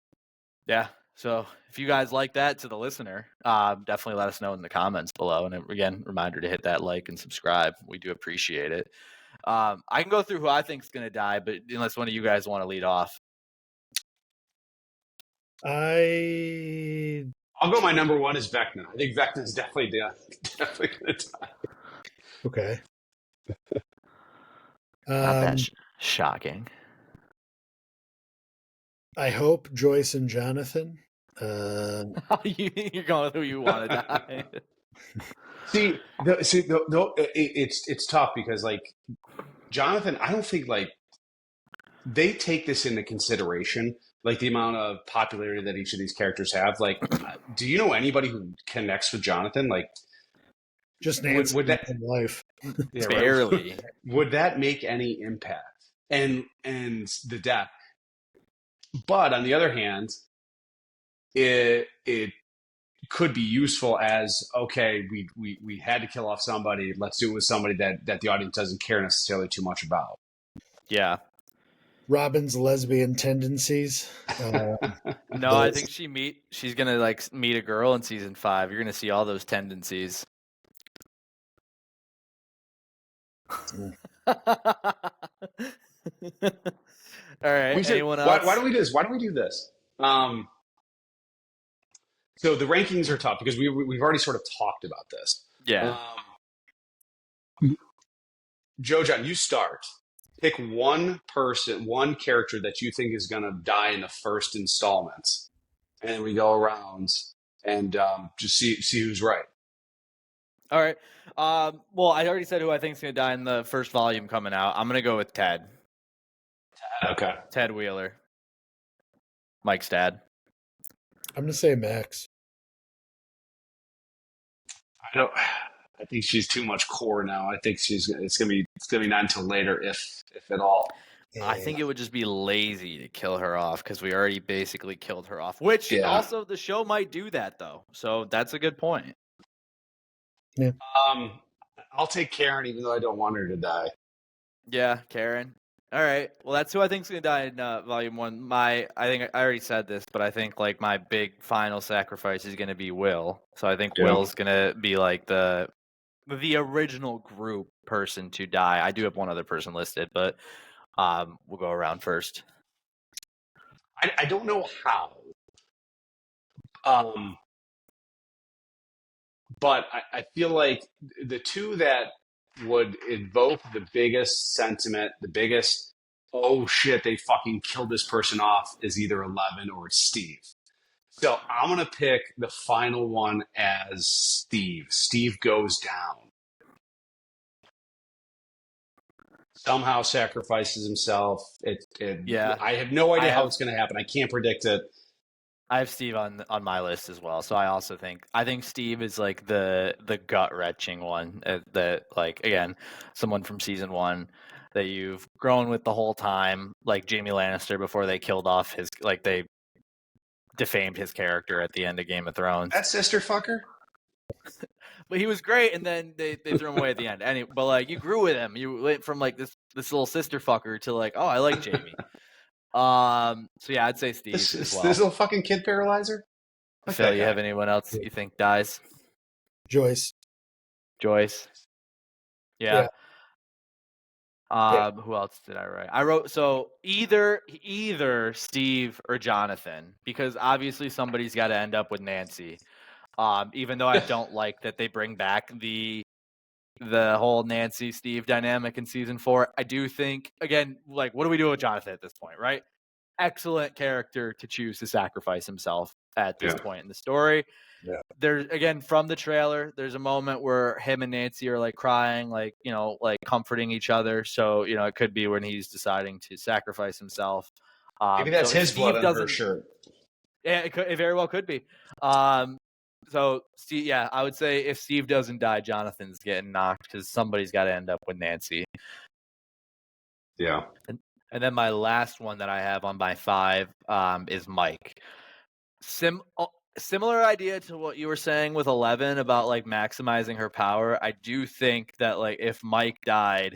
[SPEAKER 1] Yeah. So if you guys like that to the listener, definitely let us know in the comments below. And again, reminder to hit that like and subscribe. We do appreciate it. I can go through who I think is going to die, but unless one of you guys want to lead off.
[SPEAKER 2] I'll go. My number 1 is Vecna. I think Vecna is definitely going to die.
[SPEAKER 3] Okay.
[SPEAKER 1] Not that shocking.
[SPEAKER 3] I hope Joyce and Jonathan.
[SPEAKER 1] You're going with who you want to die.
[SPEAKER 2] It's tough because like Jonathan, I don't think like they take this into consideration, like the amount of popularity that each of these characters have. Like, do you know anybody who connects with Jonathan? Like,
[SPEAKER 3] just Nancy would that in life?
[SPEAKER 1] Yeah, barely.
[SPEAKER 2] Right? Would that make any impact? And the death. But on the other hand, it could be useful as, okay, we had to kill off somebody. Let's do it with somebody that the audience doesn't care necessarily too much about.
[SPEAKER 1] Yeah.
[SPEAKER 3] Robin's lesbian tendencies.
[SPEAKER 1] No, I think she's gonna like meet a girl in season 5. You're gonna see all those tendencies. All right. Anyone else?
[SPEAKER 2] Why don't we do this? Why don't we do this? So the rankings are tough because we've already sort of talked about this.
[SPEAKER 1] Yeah.
[SPEAKER 2] Joe John, you start. Pick one character that you think is going to die in the first installment, and we go around and just see who's right.
[SPEAKER 1] All right. Well, I already said who I think is going to die in the first volume coming out. I'm going to go with Ted.
[SPEAKER 2] Okay.
[SPEAKER 1] Ted Wheeler. Mike's dad.
[SPEAKER 3] I'm going to say Max.
[SPEAKER 2] I think she's too much core now. I think it's gonna be not until later, if at all.
[SPEAKER 1] I think it would just be lazy to kill her off because we already basically killed her off. Which also the show might do that though, so that's a good point.
[SPEAKER 3] Yeah.
[SPEAKER 2] I'll take Karen, even though I don't want her to die.
[SPEAKER 1] Yeah, Karen. All right. Well, that's who I think is gonna die in Volume 1. I think I already said this, but I think like my big final sacrifice is gonna be Will. So I think Will's gonna be like the original group person to die. I do have one other person listed, but we'll go around first.
[SPEAKER 2] I don't know how. But I feel like the two that would evoke the biggest sentiment, the biggest, oh shit, they fucking killed this person off, is either 11 or it's Steve. So I'm going to pick the final one as Steve. Steve goes down. Somehow sacrifices himself. I have no idea how it's going to happen. I can't predict it.
[SPEAKER 1] I have Steve on my list as well. So I think Steve is like the gut wrenching one that like again someone from season 1 that you've grown with the whole time, like Jaime Lannister before they killed off his they defamed his character at the end of Game of Thrones.
[SPEAKER 2] That sister fucker.
[SPEAKER 1] But he was great, and then they threw him away at the end. But like you grew with him. You went from like this little sister fucker to like, oh, I like Jaime. So yeah, I'd say Steve as well.
[SPEAKER 2] This little fucking kid paralyzer.
[SPEAKER 1] Phil, you have anyone else you think dies?
[SPEAKER 3] Joyce.
[SPEAKER 1] Yeah.
[SPEAKER 3] Yeah.
[SPEAKER 1] Who else did I write? I wrote so either Steve or Jonathan, because obviously somebody's got to end up with Nancy. Even though I don't like that they bring back the whole Nancy Steve dynamic in season 4, I do think again, like, what do we do with Jonathan at this point, right? Excellent character to choose to sacrifice himself at this point in the story.
[SPEAKER 3] Yeah.
[SPEAKER 1] There's again from the trailer, there's a moment where him and Nancy are like crying, like, you know, like comforting each other. So, you know, it could be when he's deciding to sacrifice himself.
[SPEAKER 2] Maybe that's
[SPEAKER 1] so
[SPEAKER 2] his
[SPEAKER 1] Steve
[SPEAKER 2] blood on her shirt.
[SPEAKER 1] Yeah, it very well could be. So Steve, yeah, I would say if Steve doesn't die, Jonathan's getting knocked because somebody's got to end up with Nancy.
[SPEAKER 2] Yeah.
[SPEAKER 1] And then my last one that I have on my 5 is Mike. Similar idea to what you were saying with 11 about like maximizing her power. I do think that like if Mike died,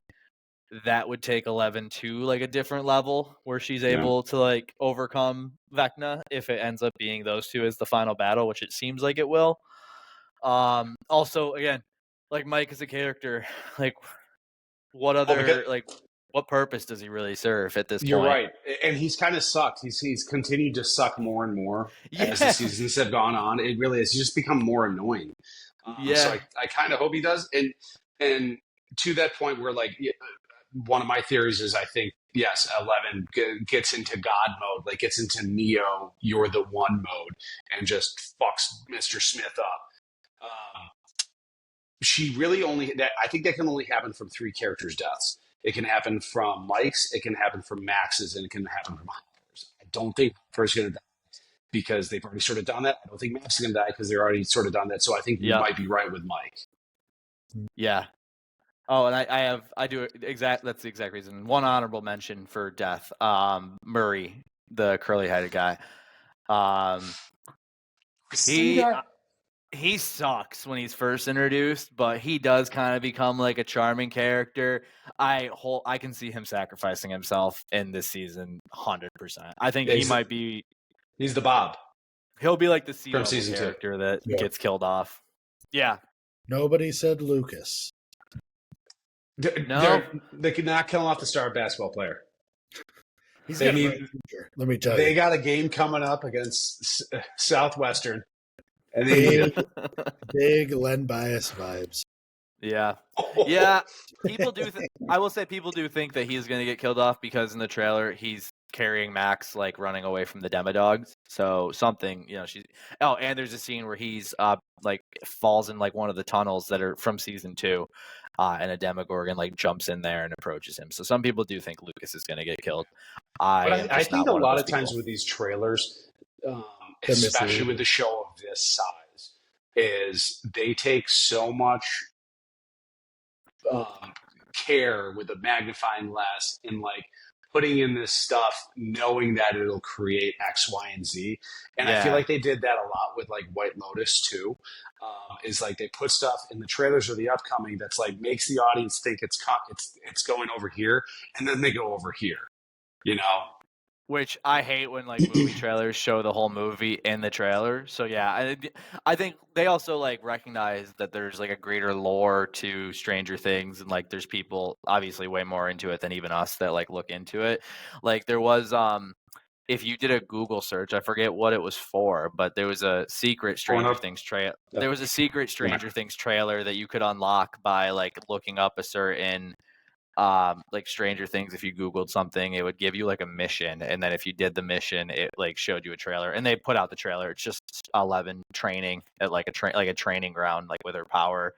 [SPEAKER 1] that would take 11 to like a different level where she's able to like overcome Vecna if it ends up being those two as the final battle, which it seems like it will. Also, again, like Mike as a character, like what other what purpose does he really serve at this point?
[SPEAKER 2] You're right, and he's kind of sucked. He's continued to suck more and more as the seasons have gone on. It really has just become more annoying. So I kind of hope he does, and to that point where like one of my theories is I think yes, 11 gets into God mode, like gets into Neo, you're the one mode, and just fucks Mr. Smith up. She really I think that can only happen from 3 characters' deaths. It can happen from Mike's, it can happen from Max's, and it can happen from Hopper's. I don't think Hopper's going to die because they've already sort of done that. I don't think Max is going to die because they're already sort of done that. So I think you might be right with Mike.
[SPEAKER 1] Yeah. Oh, and I do that's the exact reason. One honorable mention for death. Murray, the curly-headed guy. He sucks when he's first introduced, but he does kind of become like a charming character. I can see him sacrificing himself in this season 100%. I think he might be.
[SPEAKER 2] He's the Bob.
[SPEAKER 1] He'll be like the
[SPEAKER 2] from season
[SPEAKER 1] character 2 that gets killed off. Yeah.
[SPEAKER 3] Nobody said Lucas.
[SPEAKER 2] No, they could not kill him off the star basketball player.
[SPEAKER 3] Let me tell you,
[SPEAKER 2] they got a game coming up against Southwestern. And
[SPEAKER 3] big Len Bias vibes.
[SPEAKER 1] Yeah. Yeah. People do. I will say people do think that he's going to get killed off because in the trailer he's carrying Max like running away from the Demodogs. So something, you know, and there's a scene where he's like falls in like one of the tunnels that are from season 2, and a Demogorgon like jumps in there and approaches him. So some people do think Lucas is going to get killed. I
[SPEAKER 2] think a lot of times with these trailers, especially with the show of this size, is they take so much care with a magnifying glass in like putting in this stuff, knowing that it'll create X, Y, and Z. And I feel like they did that a lot with like White Lotus too. Is like they put stuff in the trailers or the upcoming that's like makes the audience think it's going over here, and then they go over here, you know.
[SPEAKER 1] Which I hate when like movie trailers show the whole movie in the trailer. So yeah, I think they also like recognize that there's like a greater lore to Stranger Things, and like there's people obviously way more into it than even us that like look into it. Like there was if you did a Google search, I forget what it was for, but there was a secret Stranger Things trailer. There was a secret Stranger Things trailer that you could unlock by like looking up a certain like Stranger Things. If you Googled something, it would give you like a mission, and then if you did the mission, it like showed you a trailer, and they put out the trailer. It's just 11 training at like a training ground, like with her power.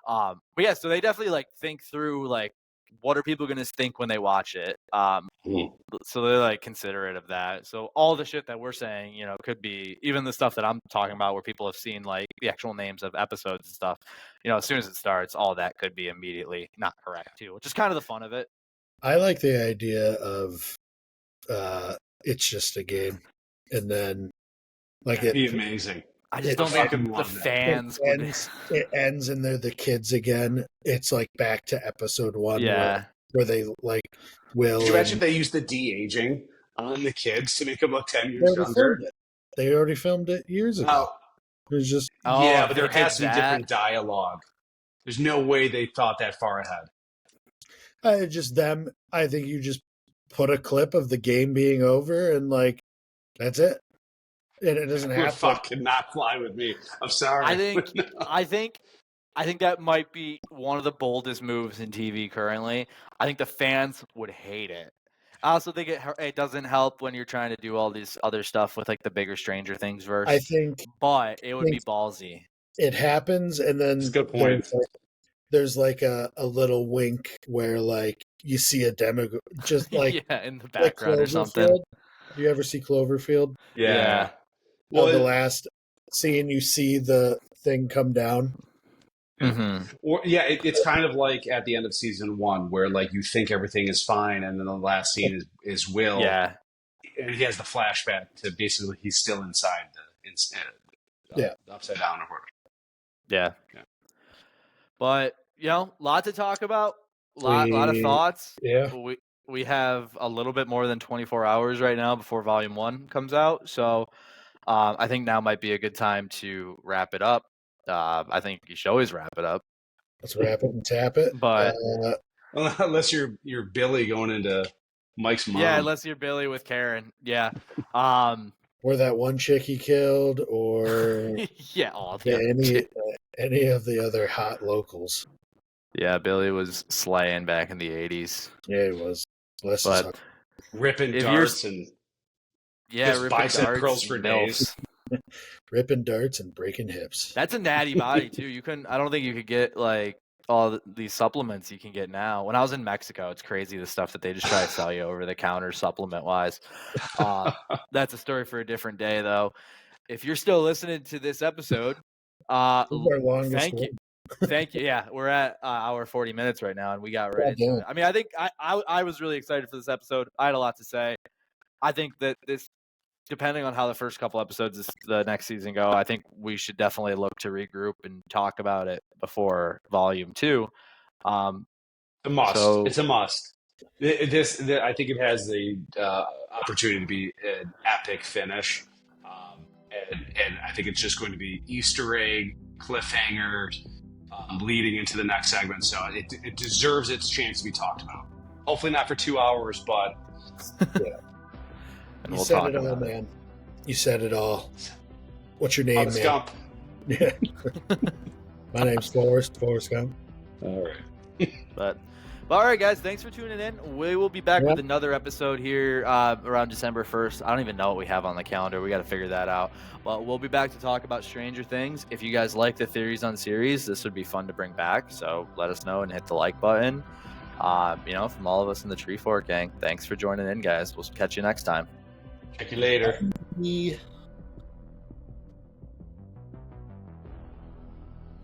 [SPEAKER 1] But yeah, so they definitely like think through like what are people going to think when they watch it?
[SPEAKER 2] Mhm.
[SPEAKER 1] So they're like considerate of that. So all the shit that we're saying, you know, could be even the stuff that I'm talking about where people have seen like the actual names of episodes and stuff. You know, as soon as it starts, all that could be immediately not correct too, which is kind of the fun of it.
[SPEAKER 3] I like the idea of it's just a game, and then like
[SPEAKER 2] That'd be amazing.
[SPEAKER 1] I just
[SPEAKER 3] It
[SPEAKER 1] don't think
[SPEAKER 2] fucking
[SPEAKER 1] the
[SPEAKER 2] love that.
[SPEAKER 1] fans would.
[SPEAKER 3] it ends and they're the kids again. It's like back to episode 1
[SPEAKER 1] Yeah.
[SPEAKER 3] where they like will.
[SPEAKER 2] Could you imagine if they used the de-aging on the kids to make them look 10
[SPEAKER 3] They
[SPEAKER 2] years
[SPEAKER 3] already
[SPEAKER 2] younger?
[SPEAKER 3] filmed it. They already filmed it years ago.
[SPEAKER 2] Now,
[SPEAKER 3] It was just
[SPEAKER 2] yeah,
[SPEAKER 1] Oh,
[SPEAKER 2] but
[SPEAKER 1] they
[SPEAKER 2] there
[SPEAKER 1] did
[SPEAKER 2] has to be
[SPEAKER 1] that.
[SPEAKER 2] different dialogue. There's no way they thought that far ahead.
[SPEAKER 3] just them. I think you just put a clip of the game being over and like that's it. And it doesn't
[SPEAKER 2] It would
[SPEAKER 3] have to.
[SPEAKER 2] fucking not fly with me. I'm sorry.
[SPEAKER 1] I think that might be one of the boldest moves in TV currently. I think the fans would hate it. I also think it doesn't help when you're trying to do all this other stuff with like the bigger Stranger Things verse.
[SPEAKER 3] I think
[SPEAKER 1] But it would be ballsy.
[SPEAKER 3] it happens, and then
[SPEAKER 2] That's a good point.
[SPEAKER 3] there's like a little wink where like you see a demo just like
[SPEAKER 1] yeah, in the
[SPEAKER 3] like
[SPEAKER 1] background or something.
[SPEAKER 3] Cloverfield. Do you ever see Cloverfield?
[SPEAKER 1] Yeah.
[SPEAKER 3] Well, the
[SPEAKER 2] Well,
[SPEAKER 3] last scene, you see the thing come down.
[SPEAKER 1] Mm-hmm.
[SPEAKER 2] or yeah, it's kind of like at the end of season 1 where like you think everything is fine, and then the last scene is Will,
[SPEAKER 1] Yeah.
[SPEAKER 2] and he has the flashback to basically he's still inside the upside down or whatever.
[SPEAKER 1] Yeah.
[SPEAKER 2] Yeah.
[SPEAKER 1] But, you know, lot to talk about. Lot of thoughts.
[SPEAKER 3] Yeah.
[SPEAKER 1] We have a little bit more than 24 hours right now before Volume 1 comes out. So I think now might be a good time to wrap it up. I think you should always wrap it up.
[SPEAKER 3] Let's wrap it and tap it.
[SPEAKER 1] But
[SPEAKER 2] Unless you're Billy going into Mike's mom.
[SPEAKER 1] yeah, unless you're Billy with Karen. Yeah.
[SPEAKER 3] Or that one chick he killed, or
[SPEAKER 1] yeah, all the other shit.
[SPEAKER 3] any of the other hot locals.
[SPEAKER 1] Yeah, Billy was slaying back in the 80s.
[SPEAKER 3] Yeah, he was. Bless his
[SPEAKER 1] But
[SPEAKER 3] heart.
[SPEAKER 2] ripping
[SPEAKER 1] if
[SPEAKER 2] darts and
[SPEAKER 1] yeah,
[SPEAKER 2] just
[SPEAKER 1] ripping
[SPEAKER 2] bicep
[SPEAKER 1] darts,
[SPEAKER 2] curls for
[SPEAKER 1] milfs.
[SPEAKER 2] days.
[SPEAKER 3] Ripping darts and breaking hips.
[SPEAKER 1] That's a natty body too. You couldn't. I don't think you could get like all these supplements you can get now. When I was in Mexico, it's crazy the stuff that they just try to sell you over the counter supplement wise. That's a story for a different day, though. If you're still listening to this episode,
[SPEAKER 3] This is our longest
[SPEAKER 1] thank
[SPEAKER 3] one.
[SPEAKER 1] you. Thank you. Yeah, we're at hour 40 minutes right now, and we got right into
[SPEAKER 3] damn.
[SPEAKER 1] it. I mean, I think I was really excited for this episode. I had a lot to say. I think that this, depending on how the first couple episodes of the next season go, I think we should definitely look to regroup and talk about it before Volume 2.
[SPEAKER 2] A must.
[SPEAKER 1] So-
[SPEAKER 2] It's a must. I think it has the opportunity to be an epic finish, and I think it's just going to be Easter egg cliffhangers leading into the next segment. So it deserves its chance to be talked about. Hopefully not for 2 hours, but
[SPEAKER 1] And
[SPEAKER 3] You
[SPEAKER 1] we'll
[SPEAKER 3] said
[SPEAKER 1] talk
[SPEAKER 3] it all,
[SPEAKER 1] about it.
[SPEAKER 3] man. You said it all. What's your name,
[SPEAKER 2] Forrest
[SPEAKER 3] man?
[SPEAKER 2] Gump.
[SPEAKER 3] Yeah. My name's Forrest Gump.
[SPEAKER 2] All right.
[SPEAKER 1] But all right, guys, thanks for tuning in. We will be back
[SPEAKER 3] Yeah.
[SPEAKER 1] with another episode here around December 1st. I don't even know what we have on the calendar. We got to figure that out. But we'll be back to talk about Stranger Things. If you guys like the Theories on Series, this would be fun to bring back. So let us know and hit the like button. From all of us in the Tree Fork gang, thanks for joining in, guys. We'll catch you next time.
[SPEAKER 2] Check you later.
[SPEAKER 3] Yeah.